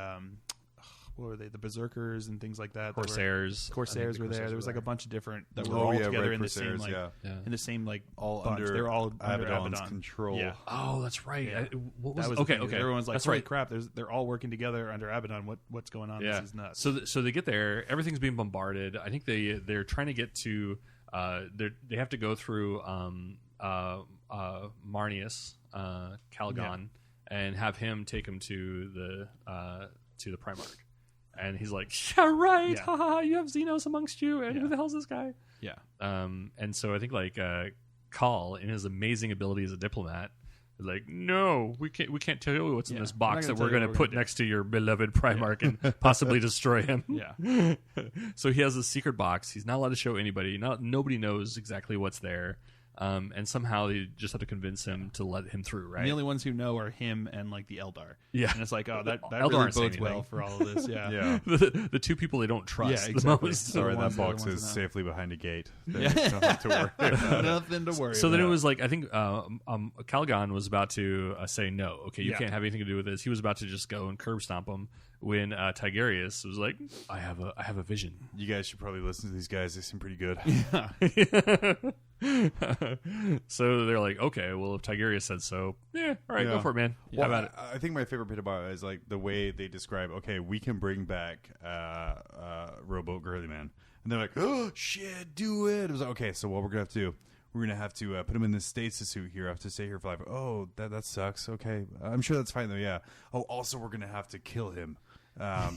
C: What were they? The Berserkers and things like that.
B: Corsairs.
C: Corsairs were there. There was like a bunch of different that were all together in the same in the same
A: all
C: bunch.
A: Under
C: they're all
A: Abaddon's
C: under Abaddon
A: control.
C: Yeah.
B: Oh, that's right.
C: Yeah.
B: What was
C: okay. Everyone's like,
B: that's
C: holy
B: right.
C: crap! They're all working together under Abaddon. What's going on?
B: Yeah.
C: This is nuts.
B: So they get there. Everything's being bombarded. I think they're trying to get to. They have to go through Marnius, Calgon, and have him take him to the Primarch. And he's like, yeah, right.
C: Yeah.
B: Haha, you have Xenos amongst you. And who the hell's this guy?
C: Yeah.
B: And so I think like Call, in his amazing ability as a diplomat, Like, no, we can't tell you what's in this box that we're
C: going
B: to put next to your beloved Primarch and possibly destroy him.
C: Yeah.
B: So he has a secret box. He's not allowed to show anybody. Nobody knows exactly what's there. And somehow they just have to convince him to let him through, right?
C: And the only ones who know are him and like the Eldar.
B: Yeah.
C: And it's like, oh, that
B: Eldar
C: really
B: aren't saying
C: bodes well
B: anything.
C: for all of this. Yeah.
A: Yeah.
B: The two people they don't trust.
C: Yeah, exactly.
B: The most.
A: Sorry,
C: ones
A: that
C: that are
A: box
C: the ones
A: is
C: that know.
A: safely behind a gate. There's nothing to worry about.
C: Nothing to worry
B: So
C: about.
B: then it was like, I think Calgon was about to say no. Okay, you
C: Yeah.
B: can't have anything to do with this. He was about to just go and curb stomp him when Tigerius was like, I have a vision.
A: You guys should probably listen to these guys. They seem pretty good.
B: So they're like, okay, well, if Tigerius said so, all right, go for it, man.
A: Well,
B: How about it?
A: I think my favorite bit about it is like the way they describe, okay, we can bring back Rowboat Girly Man. And they're like, oh, shit, do it. It was like, okay, so what we're going to have to do, we're going to have to put him in this stasis suit here. I have to stay here for life. Oh, that sucks. Okay. I'm sure that's fine, though, yeah. Oh, also, we're going to have to kill him.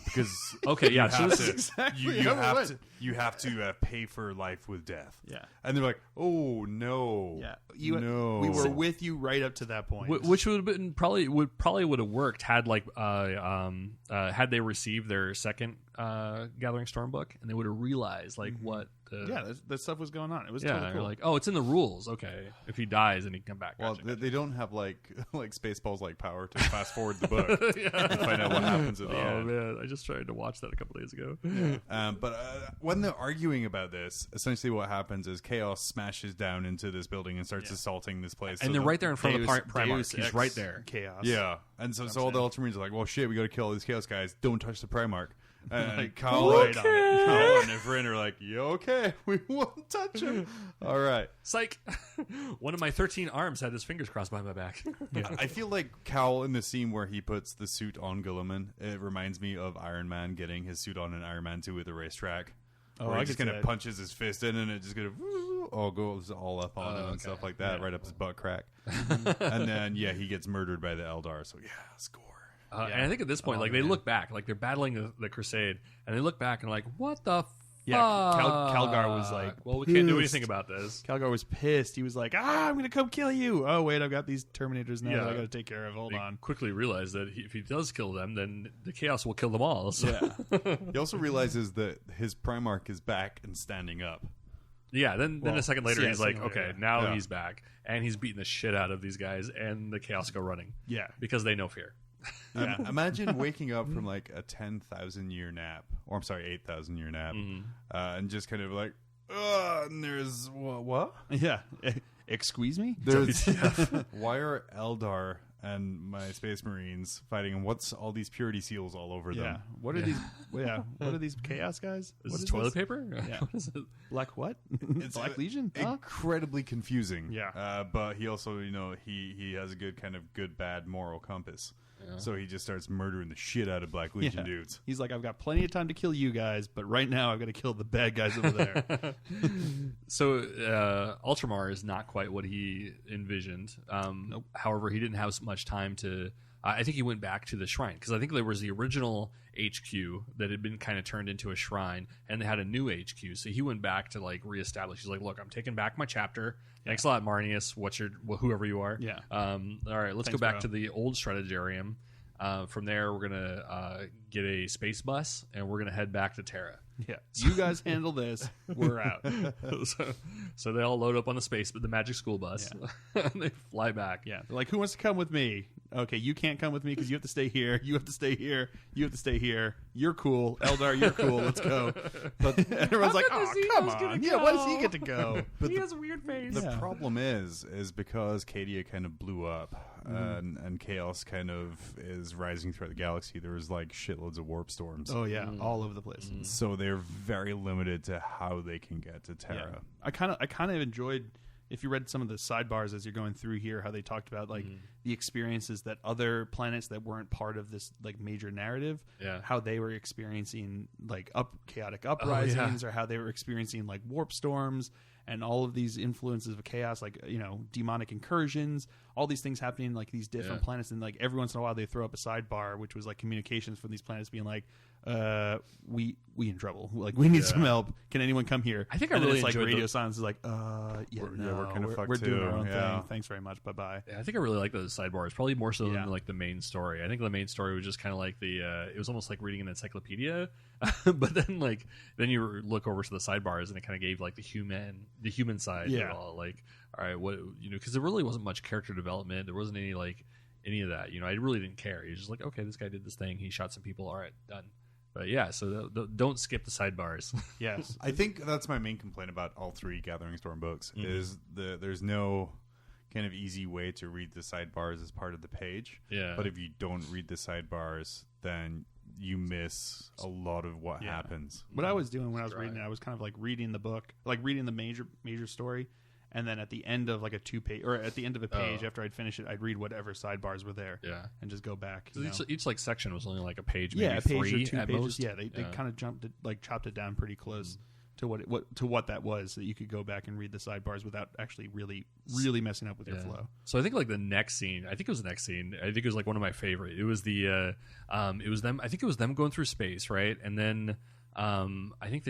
A: Because
B: Okay, yeah.
A: you
B: So
A: have
B: this
A: to,
B: is
C: exactly
A: you
C: how it
A: have
C: went.
A: to you have to pay for life with death.
C: Yeah.
A: And they're like, oh no, no.
C: We were with you right up to that point.
B: which would have been probably would have worked had like had they received their second Gathering Storm book, and they would have realized like what.
C: that stuff was going on. It was
B: Yeah,
C: totally cool.
B: like, oh, it's in the rules. Okay, if he dies, then he can come back.
A: Well,
B: Gotcha.
A: they don't have like Spaceballs like power to fast forward the book and find out what happens at the
B: Oh
A: end.
B: man, I just tried to watch that a couple days ago.
A: But when they're arguing about this, essentially what happens is Chaos smashes down into this building and starts assaulting this place.
B: And
A: So
B: they're
A: the-
B: right there in front of
C: Deus
B: Primarch.
C: Ex
B: He's right there.
C: Chaos.
A: Yeah, and so all the Ultramarines are like, well, shit, we got to kill all these Chaos guys. Don't touch the Primarch. And
C: Like,
A: Kyle,
C: right on it.
A: Kyle and Ifrin are like, yeah, okay, we won't touch him. All right.
B: Psych! One of my 13 arms had his fingers crossed behind my back.
A: I feel like Cal in the scene where he puts the suit on Guilliman, it reminds me of Iron Man getting his suit on in Iron Man 2 at the racetrack.
C: Oh,
A: where
C: I
A: he just
C: could
A: kind
C: see
A: of
C: that.
A: punches his fist in and it just kind of goes all up on him and stuff like that, right up his butt crack. And then, he gets murdered by the Eldar. So, score.
B: And I think at this point, like they look back, like they're battling the Crusade, and they look back and are like, "What the fuck?"
C: Yeah, Calgar was like,
B: "Well, we can't do
C: pissed.
B: anything about this."
C: Calgar was pissed. He was like, I'm going to come kill you. Oh, wait, I've got these Terminators now
B: Yeah.
C: that I got to take care of. Hold
B: They
C: on.
B: quickly realize that if he does kill them, then the Chaos will kill them all. So.
C: Yeah.
A: He also realizes that his Primarch is back and standing up.
B: Yeah, then a second later,
C: yeah,
B: he's like,
C: second later,
B: okay, now
A: Yeah.
B: he's back, and he's beating the shit out of these guys, and the Chaos go running.
C: Yeah.
B: Because they know fear.
C: Yeah.
A: Imagine waking up from like a 10,000 year nap, or I'm sorry, 8,000 year nap, and just kind of like, and there's what?
C: Yeah. Excuse me?
A: There's why are Eldar and my Space Marines fighting, and what's all these purity seals all over
C: Yeah.
A: them?
C: What are these? Yeah. What are these Chaos guys?
B: Is
C: What
B: this toilet
C: this?
B: paper?
C: Yeah.
B: What is it?
C: Black what?
A: It's
C: Black Legion? Huh?
A: Incredibly confusing.
C: Yeah.
A: But he also, he has a good kind of good bad moral compass. So he just starts murdering the shit out of Black Legion dudes.
C: He's like, I've got plenty of time to kill you guys, but right now I've got to kill the bad guys over there.
B: So Ultramar is not quite what he envisioned.
C: Nope.
B: However, he didn't have much time to. I think he went back to the shrine because I think there was the original HQ that had been kind of turned into a shrine, and they had a new HQ. So he went back to like reestablish. He's like, "Look, I'm taking back my chapter. Thanks a lot, Marnius. Whoever you are.
C: Yeah.
B: All right, let's
C: Thanks,
B: go back
C: bro.
B: to the old Strategarium. From there, we're gonna get a space bus, and we're gonna head back to Terra.
C: Yeah. You guys handle this. We're out.
B: so they all load up on the magic school bus, and they fly back.
C: Yeah. They're like, who wants to come with me? Okay, you can't come with me because you have to stay here. You have to stay here. You have to stay here. You're cool. Eldar, you're cool. Let's go. But everyone's like, oh, come on. Yeah, why does he get to go?
B: He has a weird face.
A: The problem is because Cadia kind of blew up and Chaos kind of is rising throughout the galaxy. There was like shitloads of warp storms.
C: Oh, yeah. All over the place.
A: So they're very limited to how they can get to Terra.
C: I kind of enjoyed, if you read some of the sidebars as you're going through here, how they talked about like the experiences that other planets that weren't part of this like major narrative, how they were experiencing like chaotic uprisings or how they were experiencing like warp storms. and all of these influences of chaos, like, you know, demonic incursions, all these things happening, like these different planets, and like every once in a while they throw up a sidebar, which was like communications from these planets being like, we in trouble, like we need some help. Can anyone come here?
B: I think I really
C: enjoyed
B: like
C: radio silence is like, we're kind of
A: fucked
C: doing
A: too.
C: our own thing. Thanks very much. Bye bye.
B: Yeah, I think I really like those sidebars, probably more so than like the main story. I think the main story was just kind of like it was almost like reading an encyclopedia, but then you look over to the sidebars and it kind of gave like the human side of it all. Like, all right, what, you know, because there really wasn't much character development. There wasn't any of that. You know, I really didn't care. You're just like, okay, this guy did this thing. He shot some people. All right, done. But yeah, so don't skip the sidebars.
C: Yes,
A: I think that's my main complaint about all three Gathering Storm books is there's no kind of easy way to read the sidebars as part of the page.
B: Yeah.
A: But if you don't read the sidebars, then you miss a lot of what happens.
C: What I was doing when I was reading it, I was kind of like reading the book, like reading the major story, and then at the end of like a 2-page, or at the end of a page after I'd finish it, I'd read whatever sidebars were there.
B: Yeah.
C: And just go back.
B: Each like section was only like a page, maybe
C: a page
B: 3
C: or 2
B: at
C: pages.
B: most.
C: Yeah, they kind of chopped it down pretty close to what that was, so that you could go back and read the sidebars without actually really messing up with your flow.
B: So I think like the next scene, I think it was like one of my favorite. It was it was them going through space, right? And then I think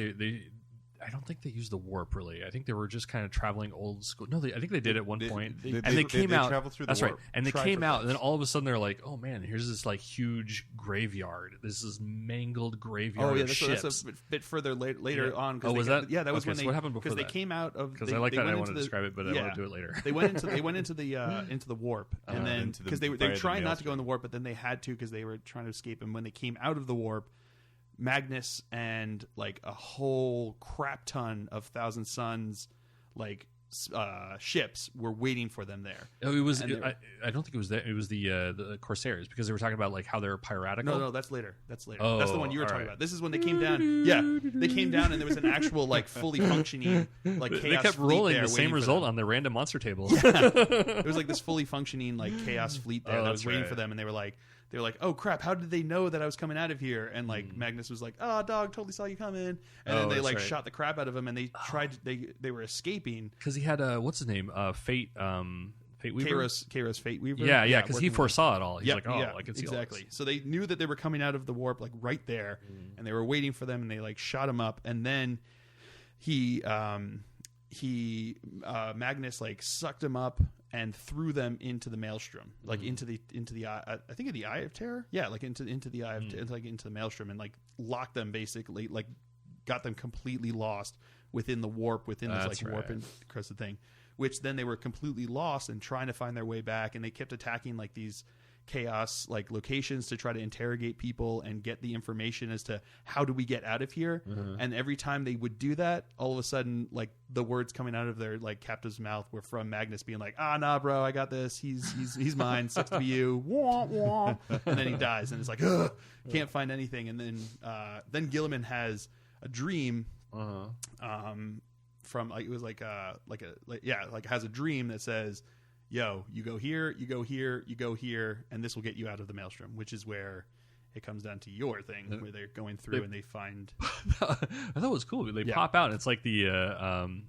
B: I don't think they used the warp really. I think they were just kind of traveling old school. No, I think they did at one point. They came out.
A: Traveled through the
B: that's
A: warp.
B: right. And they came out, and then all of a sudden they're like, "Oh man, here's this like huge graveyard. This is mangled graveyard."
C: Oh yeah,
B: of ships.
C: that's a bit further later on.
B: Oh, was that?
C: Yeah, that was
B: okay,
C: when
B: so what happened before that?
C: Because they came out of.
B: Because I like that. I want to describe it, but I want to do it later.
C: They went into the warp, and then because they were trying not to go in the warp, but then they had to because they were trying to escape. And when they came out of the warp, Magnus and like a whole crap ton of Thousand Suns like ships were waiting for them there.
B: Oh, it was. I don't think it was that. It was the Corsairs, because they were talking about like how they're piratical.
C: No, that's later. That's later.
B: Oh,
C: that's the one you were talking
B: right.
C: about. This is when they came down. Yeah, they came down and there was an actual like fully functioning like chaos.
B: They kept
C: fleet
B: rolling
C: there
B: the same result
C: them.
B: on the random monster table.
C: It was like this fully functioning like chaos fleet there that was waiting for them, and they were like, oh crap, how did they know that I was coming out of here? And like Magnus was like, oh dog, totally saw you coming. And then they like shot the crap out of him, and they tried they were escaping
B: because he had what's his name, Fate Weaver,
C: Kairos Fate Weaver.
B: Yeah, because he foresaw it all. He's like, I can see
C: exactly.
B: All this.
C: So they knew that they were coming out of the warp like right there, and they were waiting for them, and they like shot him up, and then he Magnus like sucked him up and threw them into the maelstrom, like into the eye, I think of the Eye of Terror. Yeah, like into the eye of like into the maelstrom, and like locked them, basically like got them completely lost within the warp, within this like warp and crusted thing, which then they were completely lost and trying to find their way back, and they kept attacking like these chaos like locations to try to interrogate people and get the information as to how do we get out of here. And every time they would do that, all of a sudden like the words coming out of their like captive's mouth were from Magnus being like, nah bro, I got this, he's mine, sucks to be you, wah, wah. And then he dies, and it's like, ugh, can't find anything. And then Gilliman has a dream from like, it was has a dream that says, yo, you go here, you go here, you go here, and this will get you out of the maelstrom, which is where it comes down to your thing, where they're going through and they find.
B: I thought it was cool. They pop out, and it's like the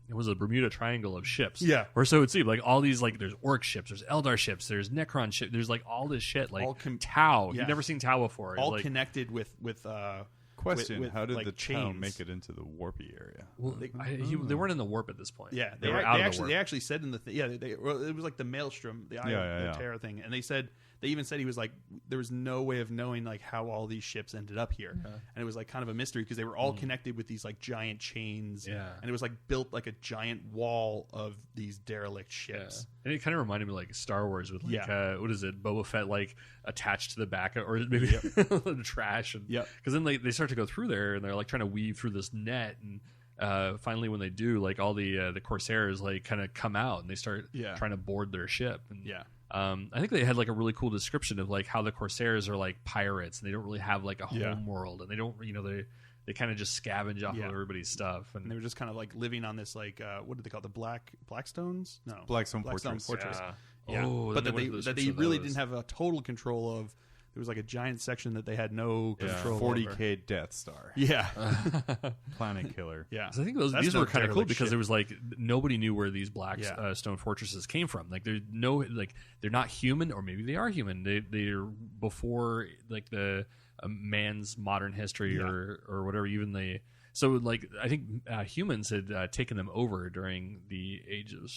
B: it was a Bermuda Triangle of ships.
C: Yeah,
B: or so it seemed. Like all these, like there's Orc ships, there's Eldar ships, there's Necron ships, there's like all this shit, like Tau. Yeah. You've never seen Tau before.
C: All like, connected with
A: question:
C: with,
A: how did
C: like,
A: the
C: chains
A: town make it into the warpy area?
B: Well, they weren't in the warp at this point.
C: Yeah,
B: they were out of the warp.
C: They actually said in the it was like the maelstrom, the Eye of Terror thing, and they even said he was like, there was no way of knowing like how all these ships ended up here, and it was like kind of a mystery because they were all connected with these like giant chains, and it was like built like a giant wall of these derelict ships.
B: And it kind of reminded me like Star Wars with like what is it, Boba Fett like attached to the back of, or maybe the trash, and because then they start to go through there and they're like trying to weave through this net, and finally when they do, like all the Corsairs like kind of come out and they start trying to board their ship, and I think they had like a really cool description of like how the Corsairs are like pirates, and they don't really have like a home world, and they don't, they kind of just scavenge off of everybody's stuff, and
C: they were just kind of like living on this like what did they call it? The Blackstones? No,
A: Blackstone Fortress.
C: Yeah. Oh, but that they really didn't have a total control of there was like a giant section that they had no control
A: 40K over. Death Star.
C: Yeah.
A: Planet killer.
C: Yeah.
B: So I think these were kind of cool because there was like nobody knew where these black stone fortresses came from. Like they're not human, or maybe they are human. They're before like the man's modern history or whatever. Even so like I think humans had taken them over during the Age of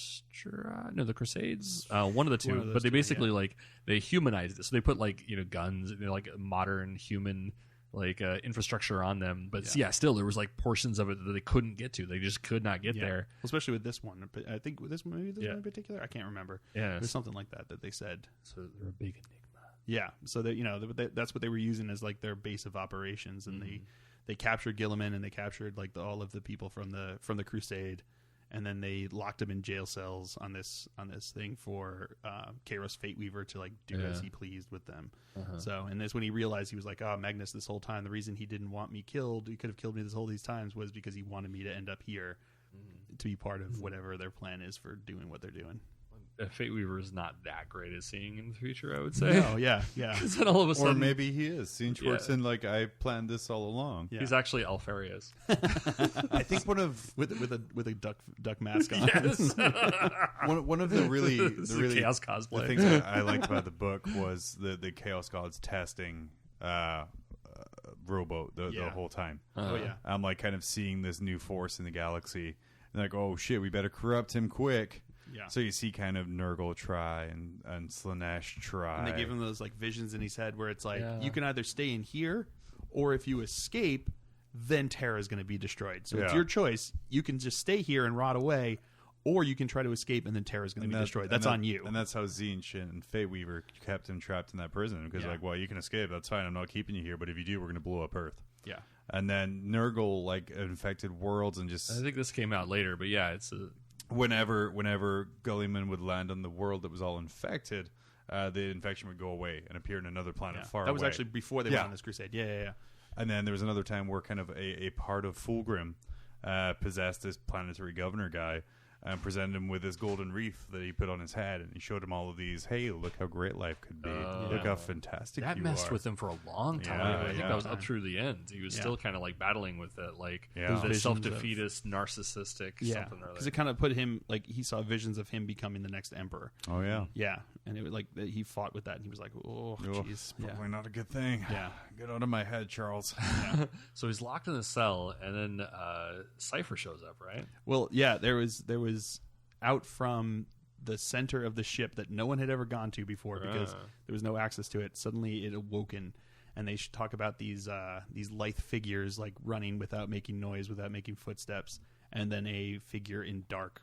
B: the Crusades, one of the two. But they basically like they humanized it. So they put like guns, like modern human like infrastructure on them. But still there was like portions of it that they couldn't get to. They just could not get there.
C: Especially with this one. I think with this one in particular, I can't remember.
B: Yeah,
C: there's something like that they said.
B: So they're a big enigma.
C: Yeah, so that that's what they were using as like their base of operations, and they captured Gilliman, and they captured like all of the people from the Crusade, and then they locked him in jail cells on this thing for Kairos Fateweaver to like do as he pleased with them. So, and this when he realized, he was like, "Oh, Magnus, this whole time the reason he didn't want me killed, he could have killed me these times, was because he wanted me to end up here to be part of whatever their plan is for doing what they're doing."
B: Fateweaver is not that great at seeing in the future, I would say.
C: No, yeah.
B: Then all of a sudden,
A: or maybe he is. Seeing Schwartzen like I planned this all along.
B: Yeah. He's actually Alfarius.
A: I think one of
C: with a duck mask on.
B: Yes.
A: one of the really
B: chaos cosplay.
A: The things that I liked about the book was the Chaos Gods testing rowboat the whole time. I'm like kind of seeing this new force in the galaxy, and like, oh shit, we better corrupt him quick.
C: Yeah.
A: So you see kind of Nurgle try and Slaanesh try.
C: And they gave him those like visions in his head where it's like, you can either stay in here, or if you escape, then Terra is going to be destroyed. So it's your choice. You can just stay here and rot away, or you can try to escape and then Terra is going to be destroyed. That's on you.
A: And that's how Tzeentch and Fateweaver kept him trapped in that prison. Because like, well, you can escape. That's fine. I'm not keeping you here. But if you do, we're going to blow up Earth.
C: Yeah.
A: And then Nurgle like infected worlds and just...
B: I think this came out later, but yeah, it's...
A: Whenever Gulliman would land on the world that was all infected, the infection would go away and appear in another planet far away.
C: That was actually before they went on this crusade. Yeah.
A: And then there was another time where kind of a part of Fulgrim possessed this planetary governor guy and presented him with this golden wreath that he put on his head, and he showed him all of these, hey, look how great life could be. Look how fantastic you are.
B: That messed with him for a long time. I think that was up through the end. He was still kind of like battling with it, like the self-defeatist, narcissistic something or other.
C: Because it kind of put him, like, he saw visions of him becoming the next emperor.
A: Oh, yeah.
C: Yeah. And it was like, he fought with that, and he was like, oh, jeez.
A: Probably not a good thing.
C: Yeah.
A: Get out of my head, Charles.
B: So he's locked in a cell, and then Cypher shows up, right?
C: Well, yeah, there was out from the center of the ship that no one had ever gone to before because there was no access to it. Suddenly it awoken, and they should talk about these lithe figures like running without making noise, without making footsteps, and then a figure in black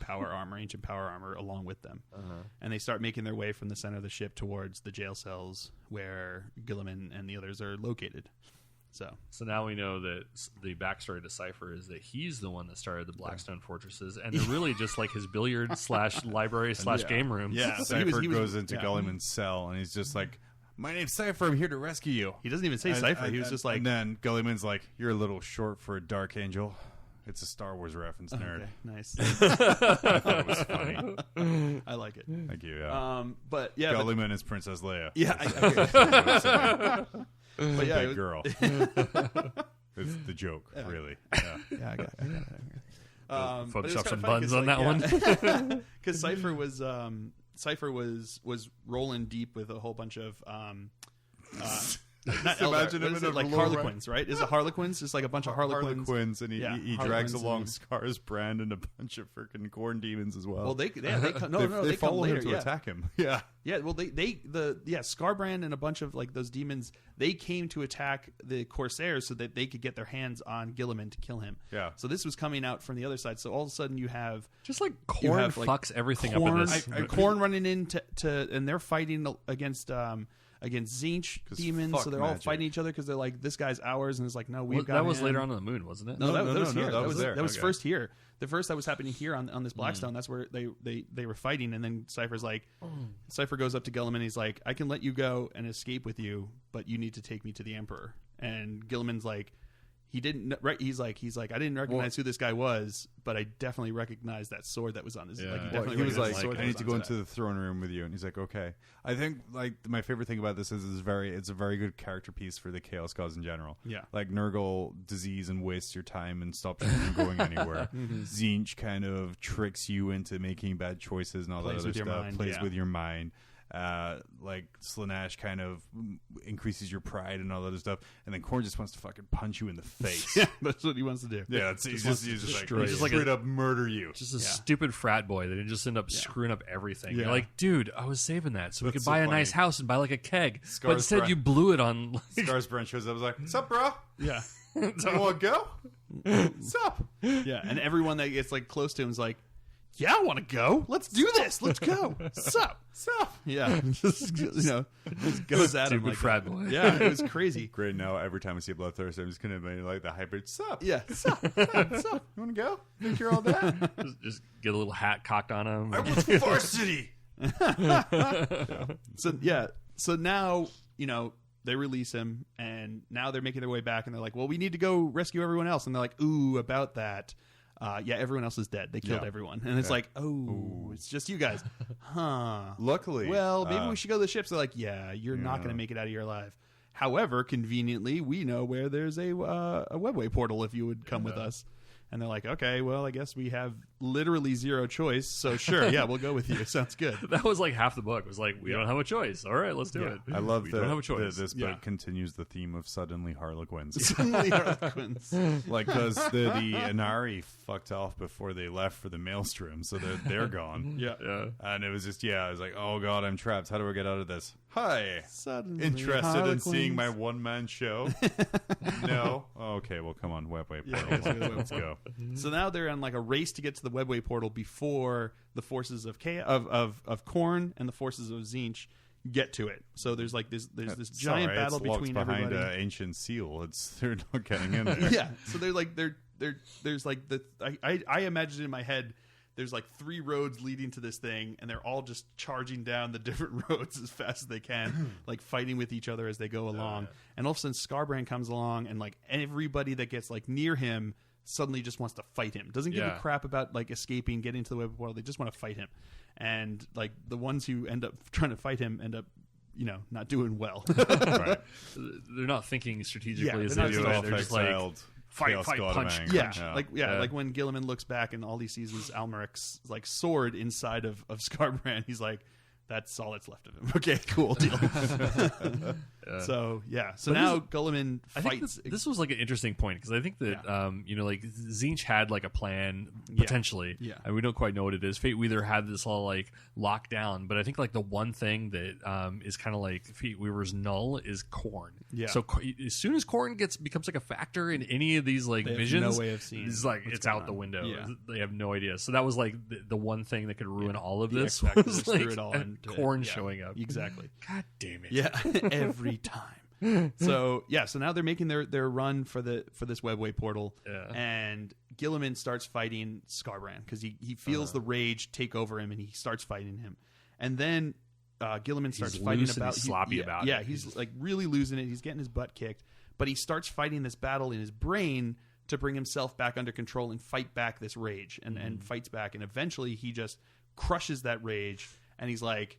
C: power armor, ancient power armor, along with them. And they start making their way from the center of the ship towards the jail cells where Gilliman and the others are located. So
B: now we know that the backstory to Cypher is that he's the one that started the Blackstone Fortresses, and they're really just like his billiard / library / game rooms.
A: Yeah, Cypher goes into Gulliman's cell, and he's just like, my name's Cypher, I'm here to rescue you.
C: He doesn't even say Cypher. He was just like...
A: And then Gulliman's like, you're a little short for a Dark Angel. It's a Star Wars reference, nerd.
C: Okay, nice.
A: I thought it was funny.
C: I like it.
A: Thank you, yeah.
C: But yeah...
A: Gulliman is Princess Leia.
C: Yeah,
A: but yeah, big girl. It's the joke, really.
C: Yeah, I got it.
B: Photoshop some buns on that one.
C: Because Cypher was rolling deep with a whole bunch of not
A: imagine him in
C: like Harlequins, right? Is it Harlequins? It's like a bunch of Harlequins.
A: And he drags along Scar's brand and a bunch of freaking corn demons as well.
C: Well, they
A: follow
C: come later
A: him to attack him. Yeah.
C: Well, Scarbrand and a bunch of like those demons, they came to attack the Corsairs so that they could get their hands on Gilliman to kill him.
A: Yeah.
C: So this was coming out from the other side. So all of a sudden you have
B: just like corn fucks everything up in this.
C: Corn running into and they're fighting against Tzeentch demons, so they're all fighting each other because they're like, this guy's ours, and it's like, no, we've got
B: that was
C: him.
B: later on the moon, wasn't it?
C: No, that was here.
A: That was there.
C: That was first here. The first that was happening here on this Blackstone. That's where they were fighting, and then Cypher's like, Cypher goes up to Gilliman. He's like, I can let you go and escape with you, but you need to take me to the Emperor. And Gilliman's like, he didn't. Right? He's like, I didn't recognize who this guy was, but I definitely recognized that sword that was on his. Like,
A: he was like, I need to go into the throne room with you, and he's like, okay. I think like my favorite thing about this is it's a very good character piece for the Chaos Cause in general.
C: Yeah,
A: like Nurgle disease and wastes your time and stops you from going anywhere. Tzeentch kind of tricks you into making bad choices and all that other stuff. Plays with your mind. Like Slaanesh kind of increases your pride and all that other stuff, and then Khorne just wants to fucking punch you in the face.
C: Yeah, that's what he wants to do.
A: Yeah, he's just like straight up murder you.
B: Just a stupid frat boy that just end up screwing up everything.
C: Yeah.
B: You're like, dude, I was saving that so we could buy a nice house and buy like a keg,
A: Scars
B: but instead you blew it on. Like...
A: Skarsgård shows up. I was like, "What's up, bro?
C: Yeah,
A: you want to go? What's up?"
C: Yeah, and everyone that gets like close to him is like, yeah, I want to go. Let's do this. Let's go. Sup? Yeah. Just goes at him
B: Stupid
C: like
B: frat boy.
C: Yeah, it was crazy.
A: Great. Now every time I see a Bloodthirster, I'm just going to be like the hybrid. Sup?
C: Yeah. Sup?
A: You want to go? Think you're all that?
B: Just get a little hat cocked on him.
A: I was varsity.
C: So now, they release him, and now they're making their way back, and they're like, well, we need to go rescue everyone else. And they're like, ooh, about that. Everyone else is dead. They killed everyone. And it's like, it's just you guys. Huh.
A: Luckily.
C: Well, maybe we should go to the ships. They're like, yeah, you're not going to make it out of here alive. However, conveniently, we know where there's a webway portal if you would come with us. And they're like, okay, well, I guess we have literally zero choice. So sure, yeah, we'll go with you. Sounds good.
B: That was like half the book. It was like, we don't have a choice. All right, let's do it.
A: I love
B: we don't have a choice.
A: This book continues the theme of suddenly Harlequins.
C: Suddenly Harlequins.
A: Like, because the Inari fucked off before they left for the Maelstrom, so they're gone.
C: Yeah.
A: And it was just, I was like, oh god, I'm trapped. How do I get out of this? Hi.
C: Suddenly
A: Interested
C: Harlequins.
A: in seeing my one-man show? No? Oh, okay, well, come on, webway portal. Let's go.
C: So now they're on like a race to get to the webway portal before the forces of Khorne and the forces of Tzeentch get to it. So there's like this giant battle between
A: behind
C: everybody.
A: Ancient Seal. They're not getting in there.
C: Yeah. So they're like there's like I imagine in my head there's like 3 roads leading to this thing, and they're all just charging down the different roads as fast as they can, like fighting with each other as they go along. And all of a sudden Skarbrand comes along, and like everybody that gets like near him suddenly just wants to fight him. Doesn't give a crap about like escaping, getting to the web world. They just want to fight him. And like the ones who end up trying to fight him end up not doing well.
B: Right. They're not thinking strategically as they do it. They're just like fight, punch.
C: Like when Gilliman looks back and all he sees is Almeric's like sword inside of Skarbrand. He's like, that's all that's left of him. Okay, cool deal. So now Gulliman fights.
B: I think this was like an interesting point, because I think that like Tzeentch had like a plan potentially, and we don't quite know what it is. Fate Weaver had this all like locked down, but I think like the one thing that is kind of like Fate Weaver's null is Khorne. Yeah. So as soon as Khorne becomes like a factor in any of these like visions,
C: no way of seeing
B: it's like it's out the window. Yeah. They have no idea. So that was like the one thing that could ruin all of this.
C: Was like it all
B: Khorne showing up.
C: Exactly.
B: God damn it.
C: Yeah. Every time. So now they're making their run for this webway portal, and Gilliman starts fighting Skarbrand because he feels the rage take over him, and he starts fighting him. And then Gilliman starts fighting about
B: he's sloppy about it.
C: Yeah, he's like really losing it. He's getting his butt kicked, but he starts fighting this battle in his brain to bring himself back under control and fight back this rage, and fights back, and eventually he just crushes that rage, and he's like,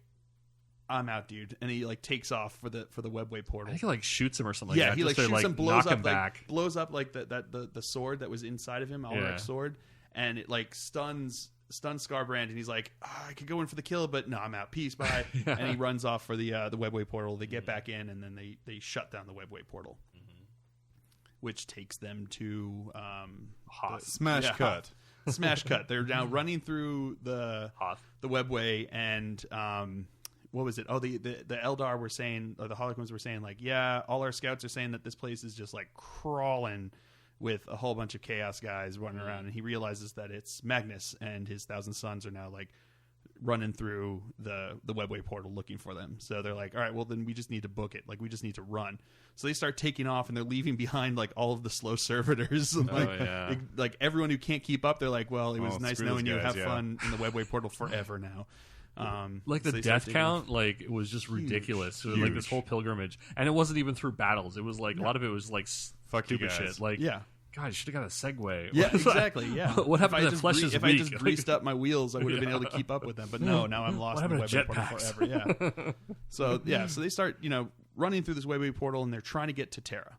C: I'm out, dude. And he like takes off for the webway portal.
B: I think he like shoots him or something. Yeah,
C: he like shoots him,
B: blows up
C: like the sword that was inside of him, Almeric's sword, and it like stuns Skarbrand, and he's like, I could go in for the kill, but no, I'm out. Peace, bye. And he runs off for the webway portal. They get back in, and then they shut down the webway portal, which takes them to
A: Smash cut.
C: Smash cut. They're now running through the webway, and what was it? Oh, the Eldar were saying, or the Harlequins were saying, like, yeah, all our scouts are saying that this place is just like crawling with a whole bunch of chaos guys running around, and he realizes that it's Magnus and his 1,000 sons are now like running through the webway portal looking for them. So they're like, all right, well then we just need to book it. Like we just need to run. So they start taking off, and they're leaving behind like all of the slow servitors. Like everyone who can't keep up, they're like, well, it was nice knowing you. Have fun in the webway portal forever now.
B: Like the death count, like it was just ridiculous. It was like this whole pilgrimage, and it wasn't even through battles. It was like a lot of it was like stupid shit. Like God, you should have got a Segway.
C: Yeah, exactly. Yeah.
B: What happened to the flesh is
C: If
B: weak?
C: I just greased up my wheels, I would have been able to keep up with them. But no, now I'm lost in the Webway portal forever. Yeah. So they start, running through this Webway portal, and they're trying to get to Terra,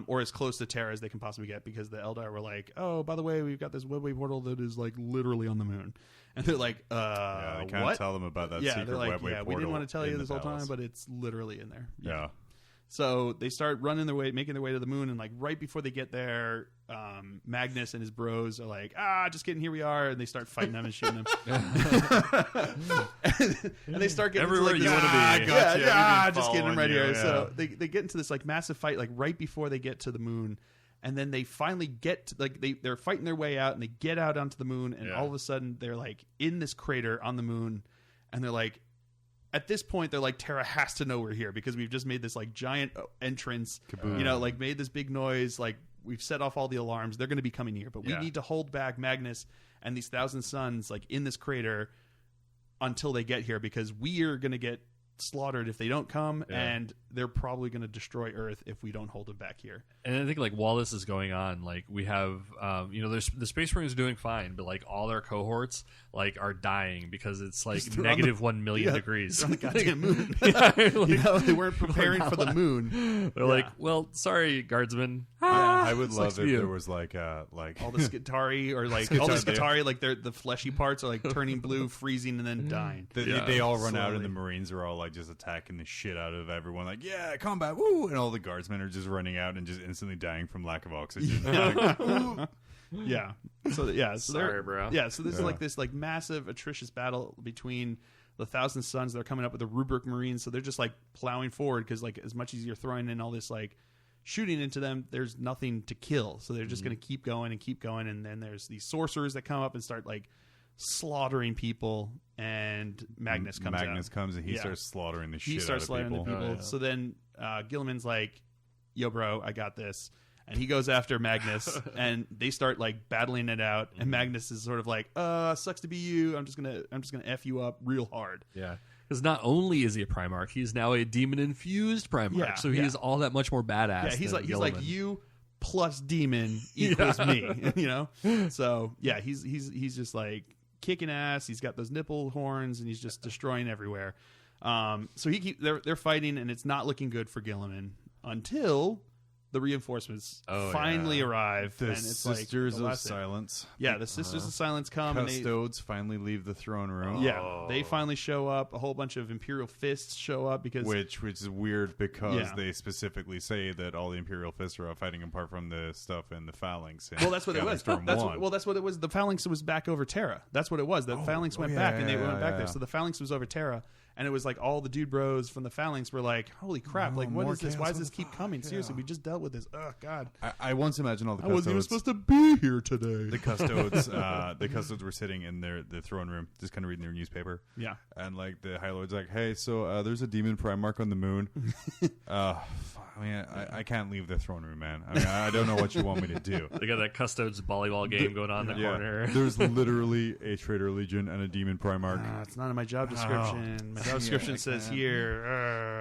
C: or as close to Terra as they can possibly get, because the Eldar were like, "Oh, by the way, we've got this Webway portal that is like literally on the moon," and they're like,
A: yeah, they kind of tell them about that secret
C: they're like,
A: Webway portal.
C: We didn't want to tell you this whole time, but it's literally in there. Yeah. So they start making their way to the moon, and like right before they get there, Magnus and his bros are like, just kidding, here we are, and they start fighting them and shooting them. and they start getting
B: everywhere
C: into, like,
B: you want to be.
C: Just kidding, I'm right here. Yeah. So they get into this like massive fight like right before they get to the moon, and then they finally get to, they're fighting their way out, and they get out onto the moon, and all of a sudden they're like in this crater on the moon, and they're like, at this point, they're like, Terra has to know we're here because we've just made this like giant entrance,
A: Kaboom.
C: Like made this big noise, like we've set off all the alarms. They're going to be coming here, but we need to hold back Magnus and these 1,000 suns like in this crater until they get here, because we are going to get slaughtered if they don't come, and they're probably going to destroy Earth if we don't hold them back here.
B: And I think like while this is going on, like we have there's the Space Marines are doing fine, but like all their cohorts like are dying because it's like negative 1 million degrees
C: on the goddamn moon. They weren't preparing for the moon.
B: They're like, well, sorry, guardsmen.
A: I would love if there was like
C: all the Skitarii, or like all the Skitarii, like the fleshy parts are like turning blue, freezing, and then dying.
A: They all run out, and the Marines are all like just attacking the shit out of everyone. Like, combat, woo! And all the guardsmen are just running out and just instantly dying from lack of oxygen.
B: Sorry, bro.
C: Yeah, so this is like this like massive atrocious battle between the 1,000 Suns. They're coming up with the Rubric Marines, so they're just like plowing forward, because like as much as you're throwing in all this like shooting into them, there's nothing to kill, so they're just going to keep going, and then there's these sorcerers that come up and start like slaughtering people, and Magnus comes
A: and he starts slaughtering the shit out of people.
C: So then Gilliman's like, yo bro, I got this, and he goes after Magnus and they start like battling it out, and Magnus is sort of like, sucks to be you, I'm just gonna F you up real hard.
B: Because not only is he a Primarch, he's now a demon-infused Primarch, so he's all that much more badass.
C: He's like you plus demon equals me, So he's just like kicking ass. He's got those nipple horns, and he's just destroying everywhere. So they're fighting, and it's not looking good for Gilliman until the reinforcements finally arrive.
A: The Sisters of Silence.
C: Yeah, the Sisters of Silence come.
A: Custodes finally leave the throne room.
C: Yeah, they finally show up. A whole bunch of Imperial Fists show up, because
A: which is weird, because they specifically say that all the Imperial Fists are out fighting apart from the stuff in the Phalanx.
C: Well, that's what it was. That's what it was. The Phalanx was back over Terra. That's what it was. The Phalanx went back, and they went back there. So the Phalanx was over Terra. And it was like all the dude bros from the Phalanx were like, holy crap, like what is this? Why does this keep coming? Seriously, we just dealt with this. Oh, God.
A: I once imagined all the Custodes.
C: I wasn't even supposed to be here today.
A: The Custodes were sitting in the throne room, just kind of reading their newspaper.
C: Yeah.
A: And like the High Lord's like, hey, so there's a demon Primarch on the moon. I can't leave the throne room, man. I mean, I don't know what you want me to do.
B: They got that Custodes volleyball game going on in the corner.
A: There's literally a Traitor Legion and a demon Primarch.
C: It's not in my job description. My job description says here,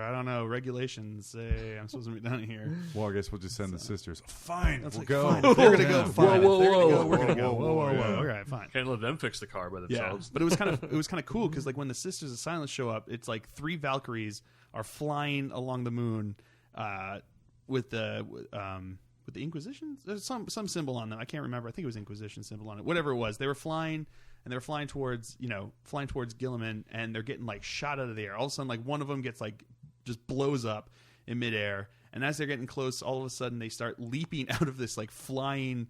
C: I don't know, regulations say I'm supposed to be down here.
A: Well, I guess we'll just send the sisters. Fine, we'll
C: like,
A: go.
C: Fine. They're going to go. Fine.
B: Whoa.
C: We're going to go. Whoa. All right, fine.
B: Can't let them fix the car by themselves.
C: Yeah. But it was kind of cool, because like when the Sisters of Silence show up, it's like 3 Valkyries are flying along the moon with the Inquisition. There's some symbol on them. I can't remember. I think it was Inquisition symbol on it. Whatever it was, they were flying. And they're flying towards Gilliman, and they're getting like shot out of the air. All of a sudden, like one of them gets like just blows up in midair, and as they're getting close, all of a sudden they start leaping out of this like flying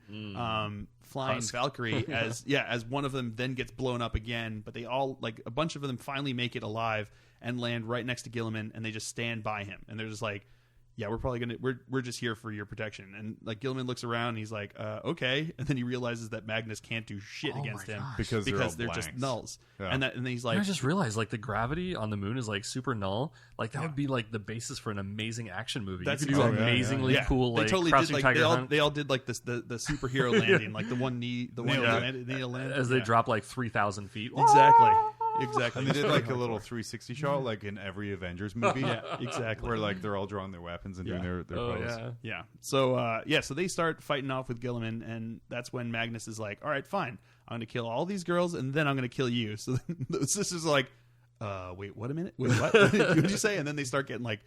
C: Valkyrie as one of them then gets blown up again. But they all, like a bunch of them, finally make it alive and land right next to Gilliman, and they just stand by him, and they're just like, yeah, we're just here for your protection. And like Gilliman looks around, and he's like, okay. And then he realizes that Magnus can't do shit against him
A: because they're
C: just nulls.
A: Yeah.
C: And then he's like,
B: I just realized like the gravity on the moon is like super null. Like that would be like the basis for an amazing action movie.
C: That's
B: you could do amazingly cool. Like,
C: they totally
B: Crouching
C: did like
B: Tiger Hunt.
C: they all did like this the superhero landing, like the one knee landing
B: as they drop like 3,000 feet.
C: Exactly. exactly.
A: And they did like a little 360 shot, like in every Avengers movie.
C: Yeah, exactly.
A: Where like they're all drawing their weapons and doing their pose.
C: Yeah. So so they start fighting off with Gilliman, and that's when Magnus is like, all right, fine, I'm gonna kill all these girls, and then I'm gonna kill you. So the sisters are like, wait, what a minute, wait, what? What did you say? And then they start getting like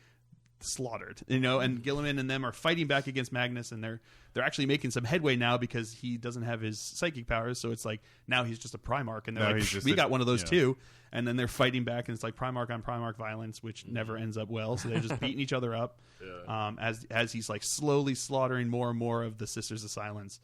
C: slaughtered, and Gilliman and them are fighting back against Magnus, and they're actually making some headway now because he doesn't have his psychic powers, so it's like now he's just a Primarch, and they're like, we got one of those too, and then they're fighting back, and it's like Primarch on Primarch violence, which never ends up well, so they're just beating each other up as he's like slowly slaughtering more and more of the Sisters of Silence,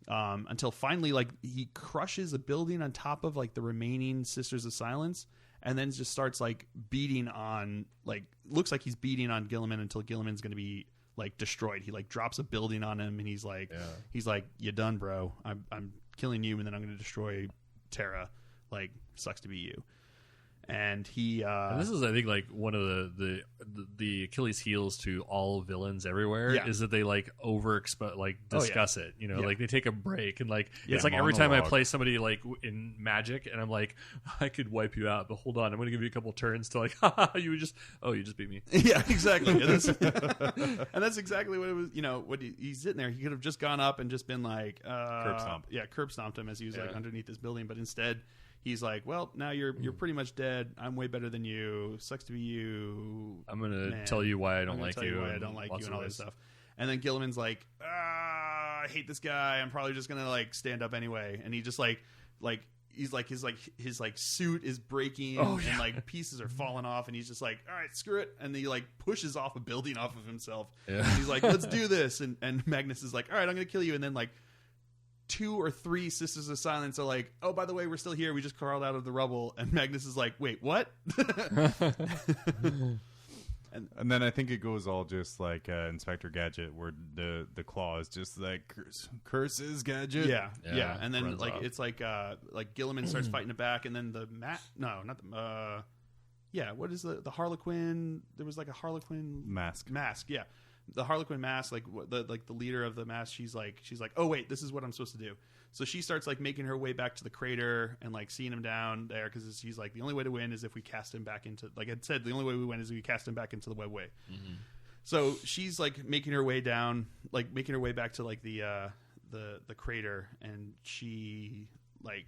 C: until finally like he crushes a building on top of like the remaining Sisters of Silence, and then just starts like beating on, like, looks like he's beating on Gilliman until Gilliman's going to be like destroyed. He like drops a building on him, and he's like, you done, bro. I'm killing you, and then I'm going to destroy Terra. Like, sucks to be you. And he
B: and this is, I think, like one of the Achilles heels to all villains everywhere is that they like discuss it. Like they take a break, and like it's like every time I play somebody like in Magic, and I'm like, I could wipe you out, but hold on, I'm going to give you a couple turns to like, you just beat me.
C: Yeah, exactly. And that's exactly what it was. What he's sitting there, he could have just gone up and just been like,
A: curb stomp.
C: Yeah, curb stomped him as he was like underneath this building, but instead, he's like, well, now you're pretty much dead. I'm way better than you. Sucks to be you.
B: I'm gonna tell you why I don't like you.
C: Why I don't like you and all this stuff. And then Gilliman's like, I hate this guy. I'm probably just gonna like stand up anyway. And he just like he's like his suit is breaking and like pieces are falling off, and he's just like, all right, screw it. And he like pushes off a building off of himself. Yeah. And he's like, let's do this. And Magnus is like, all right, I'm gonna kill you. And then like 2 or 3 Sisters of Silence are like, oh, by the way, we're still here. We just crawled out of the rubble. And Magnus is like, wait, what?
A: and then I think it goes all just like Inspector Gadget, where the claw is just like curses Gadget.
C: Yeah. And then like off. It's like Gilliman starts fighting it back, and then what is the Harlequin? There was like a Harlequin mask. Yeah. The Harlequin mask, like the leader of the mask, she's like, oh wait, this is what I'm supposed to do. So she starts like making her way back to the crater and like seeing him down there, because she's like, the only way to win is if we cast him back into, like I said, the only way we win is if we cast him back into the webway. Mm-hmm. So she's like making her way down, like making her way back to like the crater, and she like,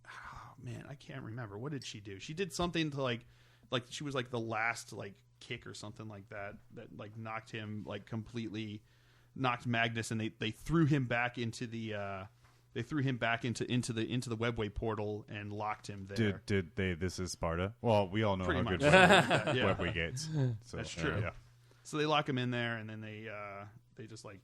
C: oh man, I can't remember, what did she do? She did something to like she was like the last like kick or something like that like knocked him, like completely knocked Magnus, and they threw him back into the into the webway portal and locked him there.
A: Did they? This is Sparta. Well, we all know
C: pretty
A: how
C: much.
A: Good webway gates. So,
C: that's true. Yeah. So they lock him in there, and then they just like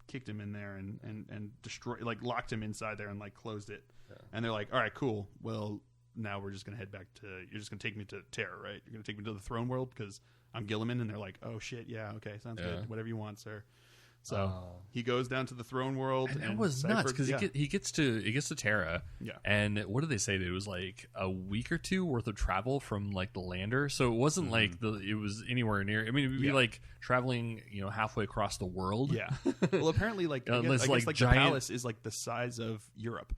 C: kicked him in there and destroyed, like locked him inside there and like closed it. Yeah. And they're like, all right, cool. Well, now we're just gonna head back to. You're just gonna take me to Terra, right? You're gonna take me to the throne world because I'm Gilliman. And they're like, oh shit, yeah, okay, sounds good. Whatever you want, sir. So he goes down to the throne world,
B: and that was nuts because he gets to Terra.
C: Yeah.
B: And what did they say? It was like a week or 2 worth of travel from like the lander. So it wasn't like it was anywhere near. I mean, it would be like traveling, halfway across the world.
C: Yeah. Well, apparently, like I guess like the palace is like the size of Europe.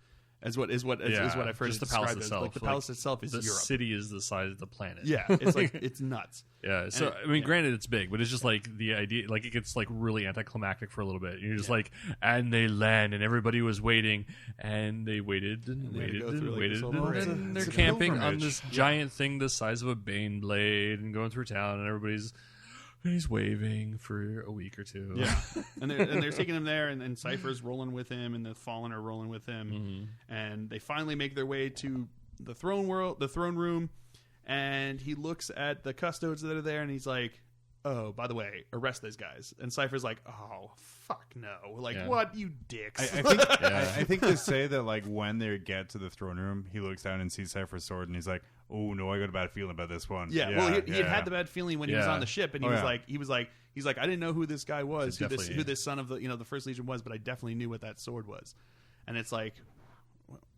C: Is what I've heard.
B: Just the palace itself.
C: Like the palace itself is
B: the
C: Europe.
B: The city is the size of the planet.
C: Yeah, it's like it's nuts.
B: Yeah. So granted, it's big, but it's just like the idea. Like it gets like really anticlimactic for a little bit. You're just like, and they land, and everybody was waiting, and they waited and waited and waited, and they're camping on this giant thing the size of a Bane blade, and going through town, and he's waving for a week or 2.
C: Yeah, and they're taking him there, and Cypher's rolling with him, and the Fallen are rolling with him, and they finally make their way to the throne room, and he looks at the custodes that are there, and he's like, oh, by the way, arrest those guys. And Cypher's like, oh, fuck no. Like, what, you dicks?
A: I think they say that, like, when they get to the throne room, he looks down and sees Cypher's sword, and he's like, oh, no, I got a bad feeling about this one.
C: Yeah, well, he had the bad feeling when he was on the ship, and he was like, I didn't know who this guy was, who this son of the First Legion was, but I definitely knew what that sword was. And it's like,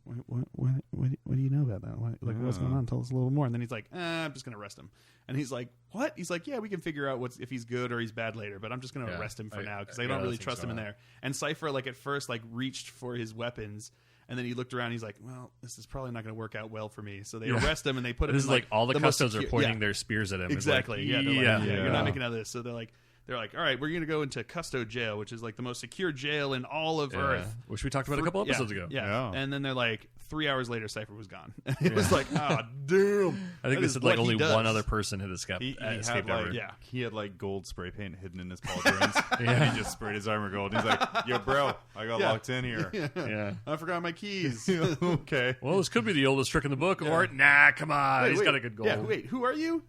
C: what do you know about that? What's going on? Tell us a little more. And then he's like, I'm just going to arrest him. And he's like, what? He's like, yeah, we can figure out if he's good or he's bad later, but I'm just going to arrest him for now because I don't really trust him in there. And Cypher, like at first, like reached for his weapons, And then he looked around. He's like, "Well, this is probably not going to work out well for me." So they arrest him and they put him.
B: This
C: in,
B: is like all the
C: most
B: custodes are pointing their spears at him.
C: Exactly.
B: Like,
C: You're not making out of this. So they're like, all right, we're going to go into Custode Jail, which is like the most secure jail in all of Earth.
B: Which we talked about a couple episodes ago.
C: Yeah. And then they're like, 3 hours later, Cypher was gone. It was like, damn.
B: I think they said like only one other person had escaped.
A: He had like gold spray paint hidden in his pauldrons. And he just sprayed his armor gold. He's like, yo, bro, I got locked in here.
C: Yeah. I forgot my keys.
A: Okay.
B: Well, this could be the oldest trick in the book. Or, nah, come on. He's got a good goal.
C: Yeah, wait, who are you?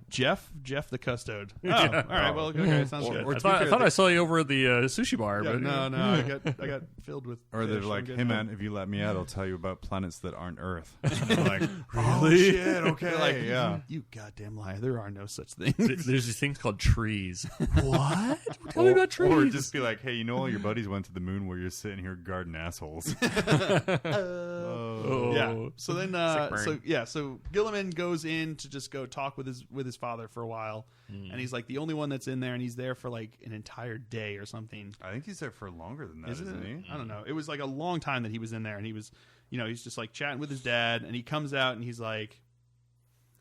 C: Jeff the Custode. Oh, all right. Well, okay, sounds good.
B: I thought I saw you over at the sushi bar.
C: Yeah,
B: but
C: no, I got filled with.
A: Or they're like, hey man, if you let me out, I'll tell you about planets that aren't Earth.
C: Like,
A: really?
C: Oh, shit, okay. Like, you goddamn liar. There are no such things.
B: There's these things called trees. What? Tell me about trees.
A: Or just be like, hey, all your buddies went to the moon where you're sitting here guarding assholes.
C: Yeah. So then, so Gilliman goes in to just go talk with his father for a while, and he's like the only one that's in there, and he's there for like an entire day or something.
A: I think he's there for longer than that, isn't he?
C: I don't know. It was like a long time that he was in there, and he was, he's just like chatting with his dad, and he comes out and he's like,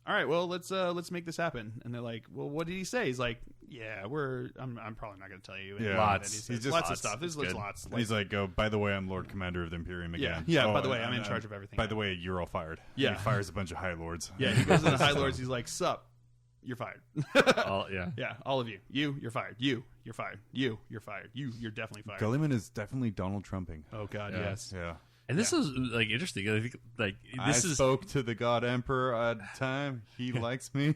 C: all right, well, let's make this happen. And they're like, well, what did he say? He's like, yeah, I'm probably not going to tell you.
A: Lots.
C: He's just lots of stuff. There's lots.
A: He's like, oh, by the way, I'm Lord Commander of the Imperium again.
C: Yeah. By the way, I'm in charge of everything.
A: By the way, you're all fired.
C: Yeah.
A: And he fires a bunch of High Lords.
C: Yeah, he goes to the High Lords. He's like, sup, you're fired.
B: Yeah,
C: all of you. You're fired. You're fired. You're fired. You're definitely fired.
A: Gulliman is definitely Donald Trumping.
C: Oh God, yes.
A: Yeah.
B: And this is like interesting. I think like
A: I spoke to the God Emperor at the time. He likes me.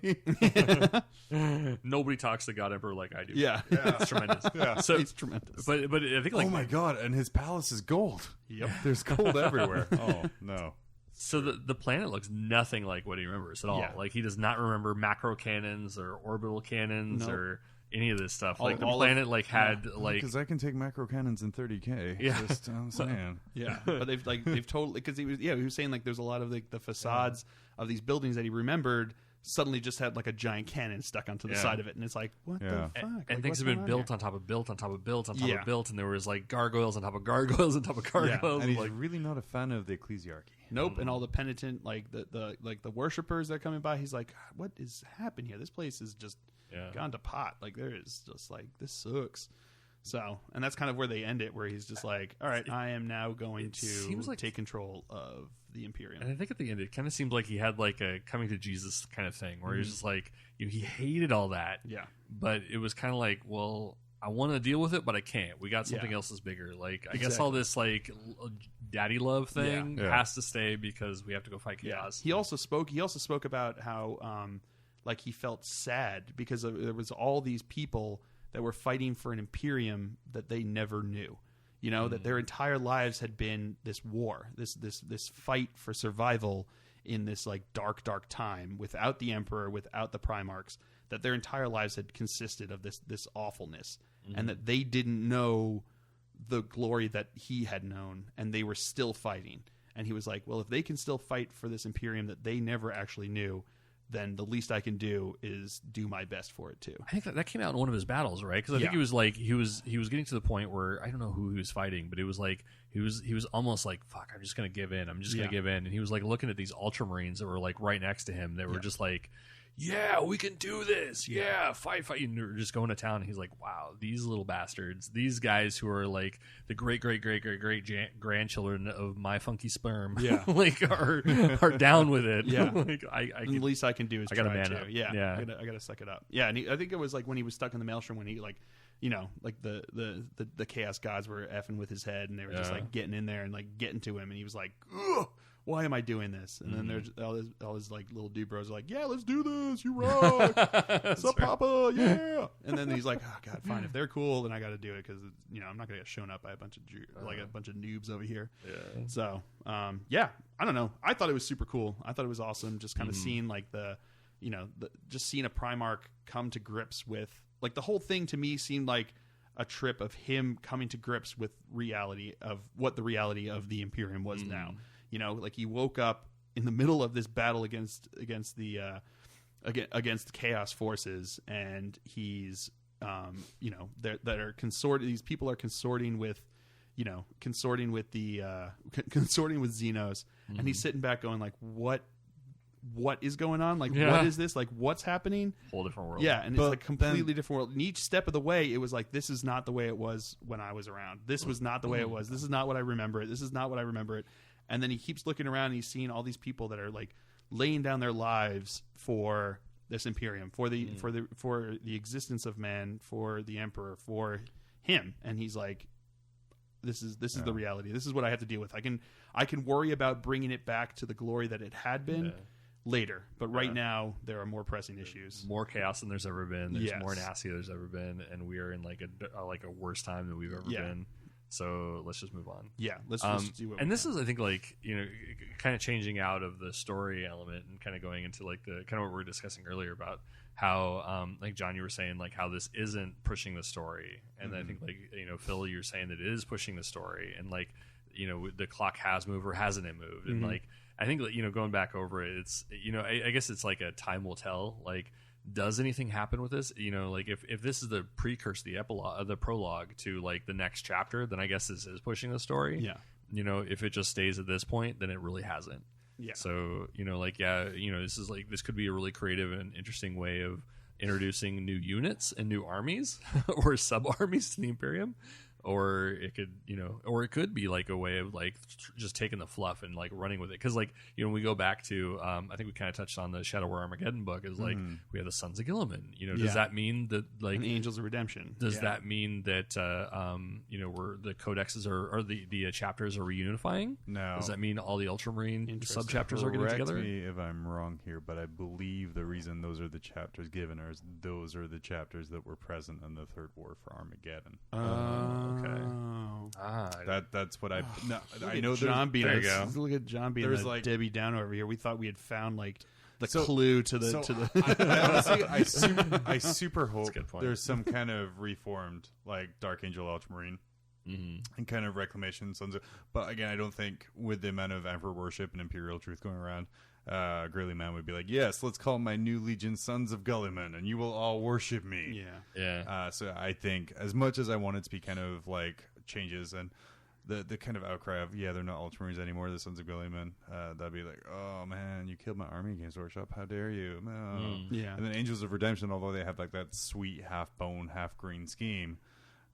B: Nobody talks to God Emperor like I do.
C: Yeah.
B: It's tremendous.
A: Yeah.
B: So
C: it's tremendous.
B: But I think like,
A: oh my God, and his palace is gold.
C: Yep.
A: There's gold everywhere. Oh no.
B: So the planet looks nothing like what he remembers at all.
C: Yeah.
B: Like he does not remember macro cannons or orbital cannons or any of this stuff. Like the planet had like
A: because I can take macro cannons in 30K.
B: Yeah,
A: just, I'm saying.
C: Yeah, but they've totally because he was saying like there's a lot of the facades of these buildings that he remembered suddenly just had like a giant cannon stuck onto the side of it, and it's like what the fuck?
B: And things have been built on top of built on top of built on top of built, and there was like gargoyles on top of gargoyles on top of gargoyles.
A: And he's really not a fan of the ecclesiarchy.
C: Nope, and all the penitent like the worshippers that are coming by, he's like, what is happening here? This place is just gone to pot. Like there is just like this sucks. So, and that's kind of where they end it, where he's just like, all right, I am now going to take control of the Imperium.
B: And I think at the end, it kind of seemed like he had like a coming to Jesus kind of thing, where he's just like, he hated all that.
C: Yeah.
B: But it was kind of like, well, I want to deal with it, but I can't. We got something else that's bigger. Like, I guess all this like daddy love thing has to stay because we have to go fight chaos.
C: He also spoke about how, like he felt sad because there was all these people that were fighting for an Imperium that they never knew. That their entire lives had been this war, this fight for survival in this like dark time without the Emperor, without the Primarchs, that their entire lives had consisted of this awfulness, and that they didn't know the glory that he had known, and they were still fighting. And he was like, well, if they can still fight for this Imperium that they never actually knew, then the least I can do is do my best for it too.
B: I think that came out in one of his battles, right? Because I think he was like he was getting to the point where I don't know who he was fighting, but it was like he was almost like, fuck, I'm just gonna give in. I'm just gonna give in. And he was like looking at these Ultramarines that were like right next to him. That were just like, yeah, we can do this. Yeah, fight. And they're just going to town. And he's like, wow, these little bastards, these guys who are like the great grandchildren of my funky sperm, like are down with it.
C: Yeah,
B: like
C: the least I can do is
B: I gotta
C: try
B: man
C: to.
B: up.
C: Yeah, I gotta suck it up. Yeah, and I think it was like when he was stuck in the maelstrom when he like, like the chaos gods were effing with his head and they were just like getting in there and like getting to him, and he was like, ugh, why am I doing this? And then there's all his like little dude bros are like, yeah, let's do this. You rock. Sup, Papa? Yeah. And then he's like, oh God, fine. If they're cool, then I got to do it because I'm not gonna get shown up by a bunch of noobs over here. Yeah. So I don't know. I thought it was super cool. I thought it was awesome. Just kind of seeing like just seeing a Primarch come to grips with like the whole thing to me seemed like a trip of him coming to grips with reality of what the reality of the Imperium was now. Like he woke up in the middle of this battle against the chaos forces, and he's that are consorting. These people are consorting with consorting with the consorting with Xenos, and he's sitting back going like, what is going on? Like, what is this? Like, what's happening?
B: Whole different world.
C: Yeah, and it's like completely different world. And each step of the way, it was like, this is not the way it was when I was around. This was not the way it was. This is not what I remember it. This is not what I remember it. And then he keeps looking around and he's seeing all these people that are like laying down their lives for this Imperium, for the existence of man, for the Emperor, for him. And he's like, this is the reality. This is what I have to deal with. I can worry about bringing it back to the glory that it had been later, but right now there are more pressing issues.
B: More chaos than there's ever been. There's more nasty than there's ever been, and we are in like a worse time than we've ever been. So let's just move on.
C: Yeah, let's just do what.
B: And this is, I think, like, kind of changing out of the story element and kind of going into like the kind of what we were discussing earlier about how, like John, you were saying like how this isn't pushing the story, and I think like Phil, you're saying that it is pushing the story, and like the clock has moved or hasn't it moved, and like. I think going back over it, it's I guess it's like a time will tell. Like, does anything happen with this? Like if this is the precursor, the epilogue, the prologue to like the next chapter, then I guess this is pushing the story.
C: Yeah.
B: If it just stays at this point, then it really hasn't.
C: Yeah.
B: So this could be a really creative and interesting way of introducing new units and new armies or sub armies to the Imperium. Or it could be like a way of like just taking the fluff and like running with it. Because like when we go back to I think we kind of touched on the Shadow War Armageddon book is like we have the Sons of Gilliman. Does that mean that like
C: and Angels of Redemption?
B: Does that mean that we're the codexes or the chapters are reunifying?
A: No.
B: Does that mean all the Ultramarine sub chapters are getting together?
A: Correct me if I'm wrong here, but I believe the reason those are the chapters given is those are the chapters that were present in the Third War for Armageddon.
B: Okay.
A: That's what I
C: I
A: know.
C: John being
B: there you go.
C: Look at John being
A: There's
C: the
A: like
C: Debbie Downer over here. We thought we had found like the clue to the.
A: Honestly, I super hope
B: good point.
A: there's some kind of reformed like Dark Angel Ultramarine and kind of reclamation Sons of. But again, I don't think with the amount of Emperor worship and Imperial truth going around. Gurley Man would be like, yes, let's call my new legion Sons of Gulliman, and you will all worship me.
B: Yeah.
A: So I think as much as I want it to be kind of like changes and the kind of outcry of they're not Ultramarines anymore, the Sons of Gulliman, that'd be like, oh man, you killed my army against Workshop, how dare you? No.
C: Yeah.
A: And then Angels of Redemption, although they have like that sweet half bone half green scheme,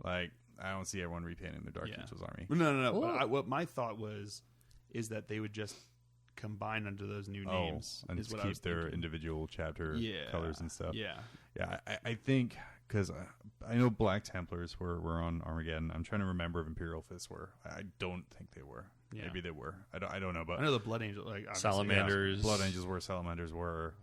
A: like I don't see everyone repainting their Dark Angels army.
C: No. But what my thought is that they would just combine under those new names
A: and
C: is
A: just
C: what I was
A: keep their
C: thinking.
A: individual chapter colors and stuff.
C: Yeah.
A: I think because I know Black Templars were on Armageddon. I'm trying to remember if Imperial Fists were. I don't think they were.
C: Yeah.
A: Maybe they were. I don't know, but
C: I know the Blood Angel, like
B: Salamanders.
A: Blood Angels were. Salamanders were.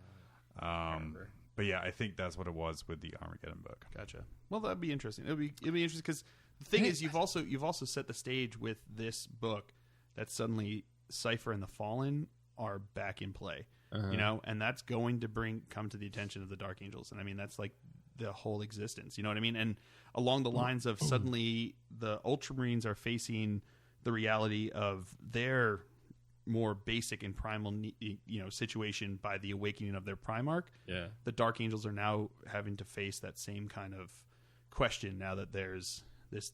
A: But yeah, I think that's what it was with the Armageddon book.
C: Gotcha. Well, that'd be interesting. It'd be interesting because the thing is, you've also set the stage with this book that suddenly Cypher and the Fallen are back in play, and that's going to come to the attention of the Dark Angels, and I mean that's like the whole existence, you know what I mean? And along the lines of suddenly the Ultramarines are facing the reality of their more basic and primal situation by the awakening of their Primarch.
B: Yeah,
C: the Dark Angels are now having to face that same kind of question now that there's this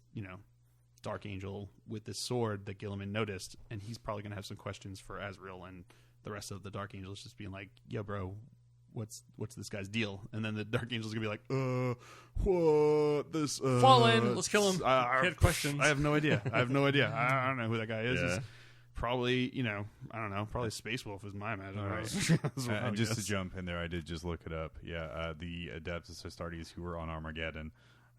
C: Dark Angel with this sword that Gilliman noticed, and he's probably going to have some questions for Azrael and the rest of the Dark Angels, just being like, "Yo, bro, what's this guy's deal?" And then the Dark Angel's going to be like, what this
B: Fallen, let's kill him. He had questions.
C: I have no idea. I don't know who that guy is.
B: Yeah.
C: He's probably I don't know. Probably Space Wolf is my imagination.
A: Right. And just to jump in there, I did just look it up. Yeah, the Adeptus Astartes who were on Armageddon.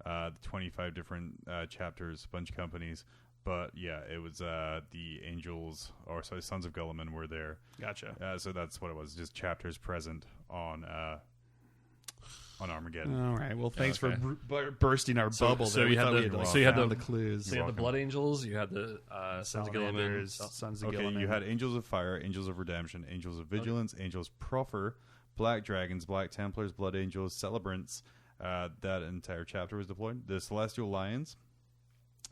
A: The 25 different chapters, bunch of companies, but yeah, it was the Angels, or sorry, Sons of Gulliman were there.
C: Gotcha.
A: So that's what it was, just chapters present on Armageddon.
C: All right. Well, thanks for bursting our bubble.
B: So
C: there.
B: you had
C: the clues.
B: So you had the Blood Angels. You had the Sons of Gilliman.
C: Sons of Gilliman.
A: You had Angels of Fire, Angels of Redemption, Angels of Vigilance, Angels Proffer, Black Dragons, Black Templars, Blood Angels, Celebrants. That entire chapter was deployed. The Celestial Lions,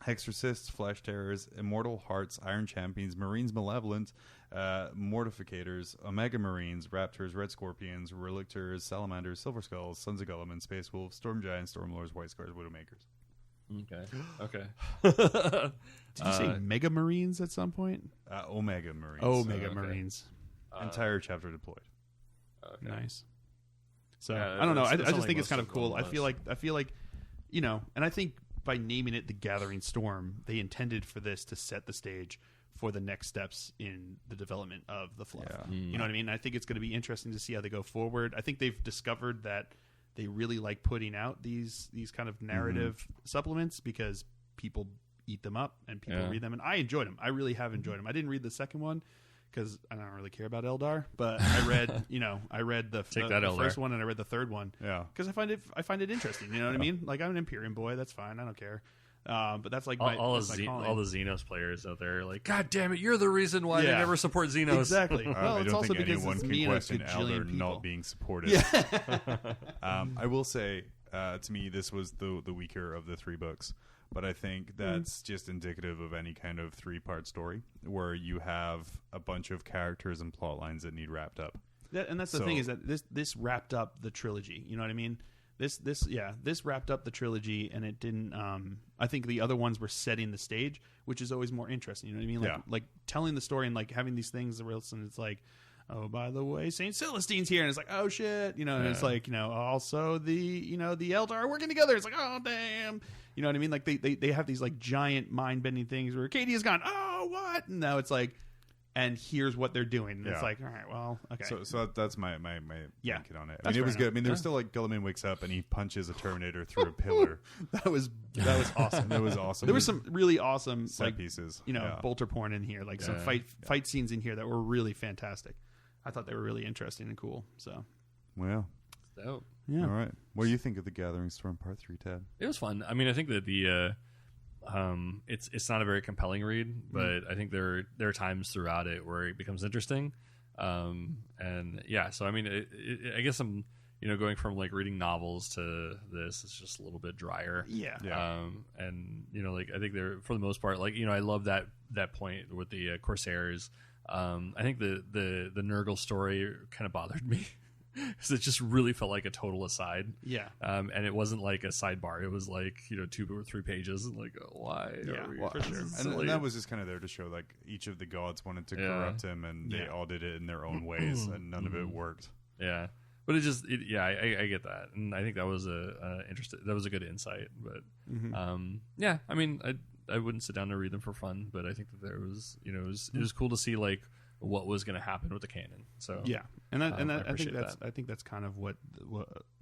A: Exorcists, Flesh Terrors, Immortal Hearts, Iron Champions, Marines Malevolent, Mortificators, Omega Marines, Raptors, Red Scorpions, Relictors, Salamanders, Silver Skulls, Sons of Gulliman, Space Wolves, Storm Giants, Storm Lords, White Scars, Widowmakers.
B: Okay.
C: Did you say Mega Marines at some point?
A: Omega Marines.
C: Omega Marines.
A: Entire chapter deployed.
C: Okay. Nice. So I don't know. I just think it's kind of cool. I feel like and I think by naming it the Gathering Storm, they intended for this to set the stage for the next steps in the development of the fluff. Yeah. You know what I mean? I think it's going to be interesting to see how they go forward. I think they've discovered that they really like putting out these kind of narrative supplements because people eat them up and people read them, and I enjoyed them. I really have enjoyed them. I didn't read the second one because I don't really care about Eldar, but I read the first one and I read the third one. Yeah, because I find it interesting. You know what I mean? Like, I'm an Imperium boy. That's fine. I don't care. But that's like
B: all the Xenos players out there are like, God damn it, you're the reason why they never support Xenos.
C: Exactly. Well, it's also because
A: anyone
C: it's
A: can
C: me and a
A: question
C: gajillion
A: Eldar
C: people
A: not being supported. Yeah. I will say, to me, this was the weaker of the 3 books. But I think that's just indicative of any kind of 3-part story where you have a bunch of characters and plot lines that need wrapped up.
C: And that's the thing, is that this wrapped up the trilogy. You know what I mean? This wrapped up the trilogy, and it didn't. I think the other ones were setting the stage, which is always more interesting. You know what I mean? Like telling the story and like having these things where it's like, oh, by the way, Saint Celestine's here, and it's like, oh shit, and it's like, also the Eldar are working together. It's like, oh damn, you know what I mean? Like they have these like giant mind bending things where Katie has gone, oh what? And now it's like, and here's what they're doing. And it's like, all right, well, okay.
A: So that's my take on it. I mean, it was good. I mean, there was still like Guilliman wakes up and he punches a Terminator through a pillar.
C: That was awesome.
A: That was awesome.
C: There were some really awesome
A: set pieces.
C: bolter porn in here, like some fight scenes in here that were really fantastic. I thought they were really interesting and cool. So,
A: well,
B: dope.
C: Yeah.
A: All right. What do you think of the Gathering Storm Part 3, Ted?
B: It was fun. I mean, I think that the it's not a very compelling read, but I think there are times throughout it where it becomes interesting. And yeah, so I mean, I guess I'm going from like reading novels to this, it's just a little bit drier.
C: Yeah.
B: And like I think they're, for the most part, like I love that point with the Corsairs. I think the Nurgle story kind of bothered me because it just really felt like a total aside.
C: Yeah.
B: And it wasn't like a sidebar. It was like 2 or 3 pages. And like, why?
C: Yeah, for sure.
A: And that was just kind of there to show like each of the gods wanted to corrupt him, and they all did it in their own ways, and none of it worked.
B: Yeah. But I get that, and I think that was a good insight. But yeah, I mean, I wouldn't sit down to read them for fun, but I think that there was, it was cool to see like what was going to happen with the canon. So
C: yeah, and I think that's kind of what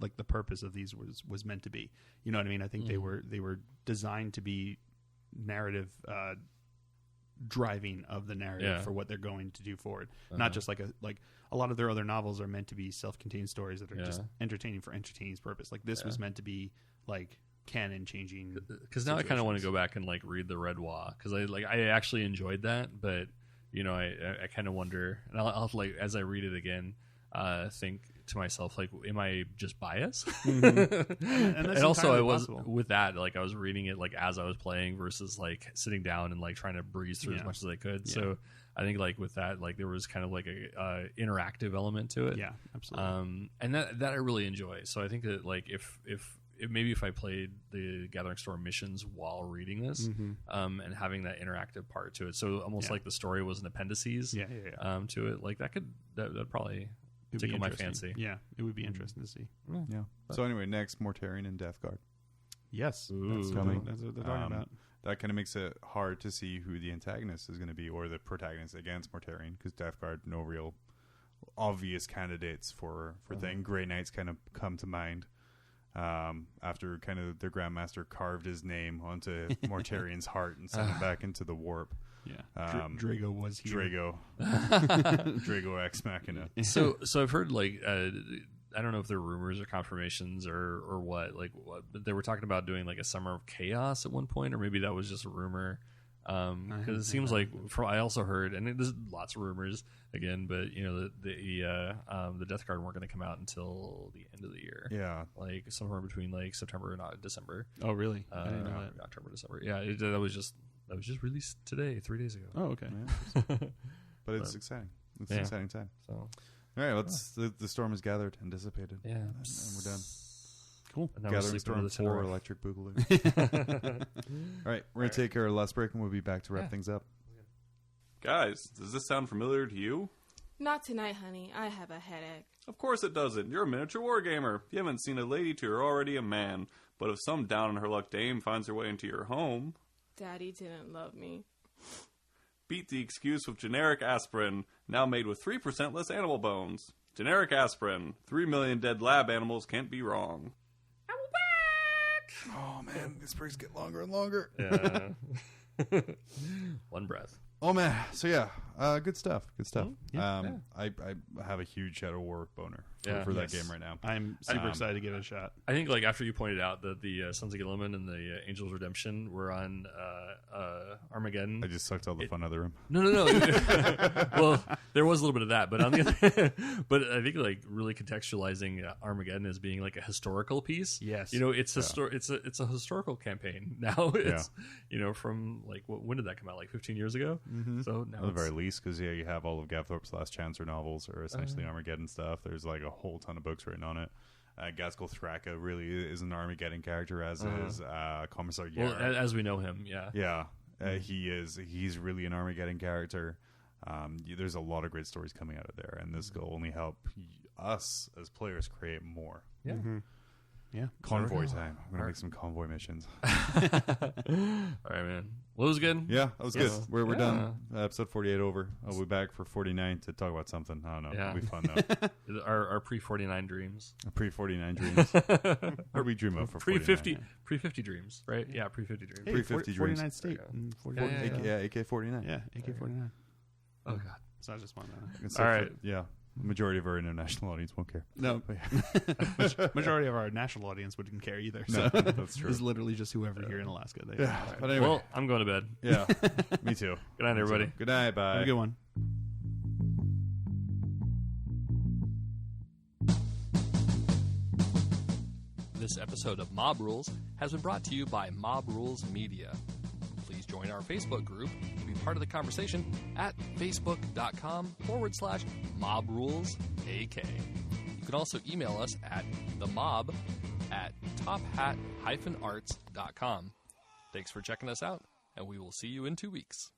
C: like the purpose of these was meant to be. You know what I mean? I think they were designed to be narrative driving of the narrative for what they're going to do forward. Not just like a lot of their other novels are meant to be self-contained stories that are just entertaining for entertaining's purpose. Like this was meant to be like canon changing.
B: Because now I kind of want to go back and like read the Red Wa, because I actually enjoyed that, but I kind of wonder, and I'll like as I read it again, think to myself like, am I just biased? And also I was possible. With that, like I was reading it like as I was playing versus like sitting down and like trying to breeze through as much as I could. So I think like with that, like there was kind of like a interactive element to it.
C: Yeah, absolutely.
B: And that I really enjoy. So I think that like if maybe if I played the Gathering Storm missions while reading this, and having that interactive part to it, so almost like the story was an appendices to it, like that probably tickle my fancy.
C: Yeah, it would be interesting to see.
A: Yeah. So anyway, next, Mortarion and Death Guard.
C: Yes,
A: that's coming.
C: That's what they're talking about.
A: That kind of makes it hard to see who the antagonist is going to be, or the protagonist against Mortarion, because Death Guard, no real obvious candidates for thing. Grey Knights kind of come to mind. After kind of their Grandmaster carved his name onto Mortarion's heart and sent him back into the warp.
C: Yeah, Drago was here.
A: Drago Ex Machina.
B: So I've heard like I don't know if they're rumors or confirmations or what. Like they were talking about doing like a Summer of Chaos at one point, or maybe that was just a rumor. Because it seems like I also heard, and there's lots of rumors again, but the Death Guard weren't going to come out until the end of the year.
A: Yeah,
B: like somewhere between like September and December.
C: Oh, really? I didn't know that.
B: October, December. Yeah, that was just released today, 3 days ago.
C: Oh, okay.
A: Yeah, but it's exciting. It's an exciting time.
B: So,
A: all right, the storm is gathered and dissipated.
B: Yeah,
A: and we're done.
C: Cool.
B: And now we're
A: Gathering
B: sleeping
A: Storm
B: with
A: 4
B: the
A: Electric Boogaloo. All right, we're going to take our last break and we'll be back to wrap things up.
E: Guys, does this sound familiar to you?
F: Not tonight, honey. I have a headache.
E: Of course it doesn't. You're a miniature wargamer. You haven't seen a lady till you're already a man. But if some down-on-her-luck dame finds her way into your home...
F: Daddy didn't love me.
E: Beat the excuse with generic aspirin, now made with 3% less animal bones. Generic aspirin. 3 million dead lab animals can't be wrong.
F: I'm back!
A: Oh, man, these breaks get longer and longer.
B: Yeah. One breath.
A: Oh, man. So, yeah, good stuff. Good stuff.
C: Yeah.
A: I have a huge Shadow War boner for that game right now.
C: I'm super excited to give it a shot.
B: I think, like, after you pointed out that the Sons of Gilliman and the Angels Redemption were on Armageddon.
A: I just sucked all the fun out of the room.
B: No. Well, there was a little bit of that, but on the other, but I think like really contextualizing Armageddon as being like a historical piece.
C: Yes.
B: You know, it's it's a historical campaign now. It's you know, from like when did that come out? Like 15 years ago. Mm-hmm. So now
A: at the very least, because you have all of Gavthorpe's Last Chancer novels, or essentially Armageddon stuff. There's like a whole ton of books written on it. Gaskell Thraka really is an Armageddon character, as is Commissar Yarrow.
B: Well, as we know him, yeah.
A: He's really an Armageddon character. There's a lot of great stories coming out of there, and this will only help us as players create more.
B: Yeah.
C: Mm-hmm. Yeah.
A: Convoy time. I'm gonna make some convoy missions.
B: All right, man. Well, it was good.
A: Yeah, that was good. We're done. Episode 48 over. I'll be back for 49 to talk about something. I don't know.
B: Yeah.
A: It'll be fun though.
B: Our pre-49 dreams.
A: Pre-49 dreams. What do we dream of for
B: Pre-50 dreams, right? Yeah, pre-50 dreams.
C: Hey,
A: Pre-50 dreams.
C: 49 state.
A: AK-49.
C: Yeah, AK-49.
B: Oh, God.
C: It's not just one.
B: All right.
A: Yeah. Majority of our international audience won't care.
C: No. Majority of our national audience wouldn't care either.
A: No,
C: So
A: that's true.
C: It's literally just whoever here in Alaska.
A: Yeah. But anyway.
B: Well, I'm going to bed.
A: Yeah. Me too.
B: Good night, everybody.
A: Good night. Bye.
C: Have a good one.
D: This episode of Mob Rules has been brought to you by Mob Rules Media. Please join our Facebook group and be part of the conversation at facebook.com/MobRulesAK. You can also email us at themob@tophat-arts.com. Thanks for checking us out, and we will see you in 2 weeks.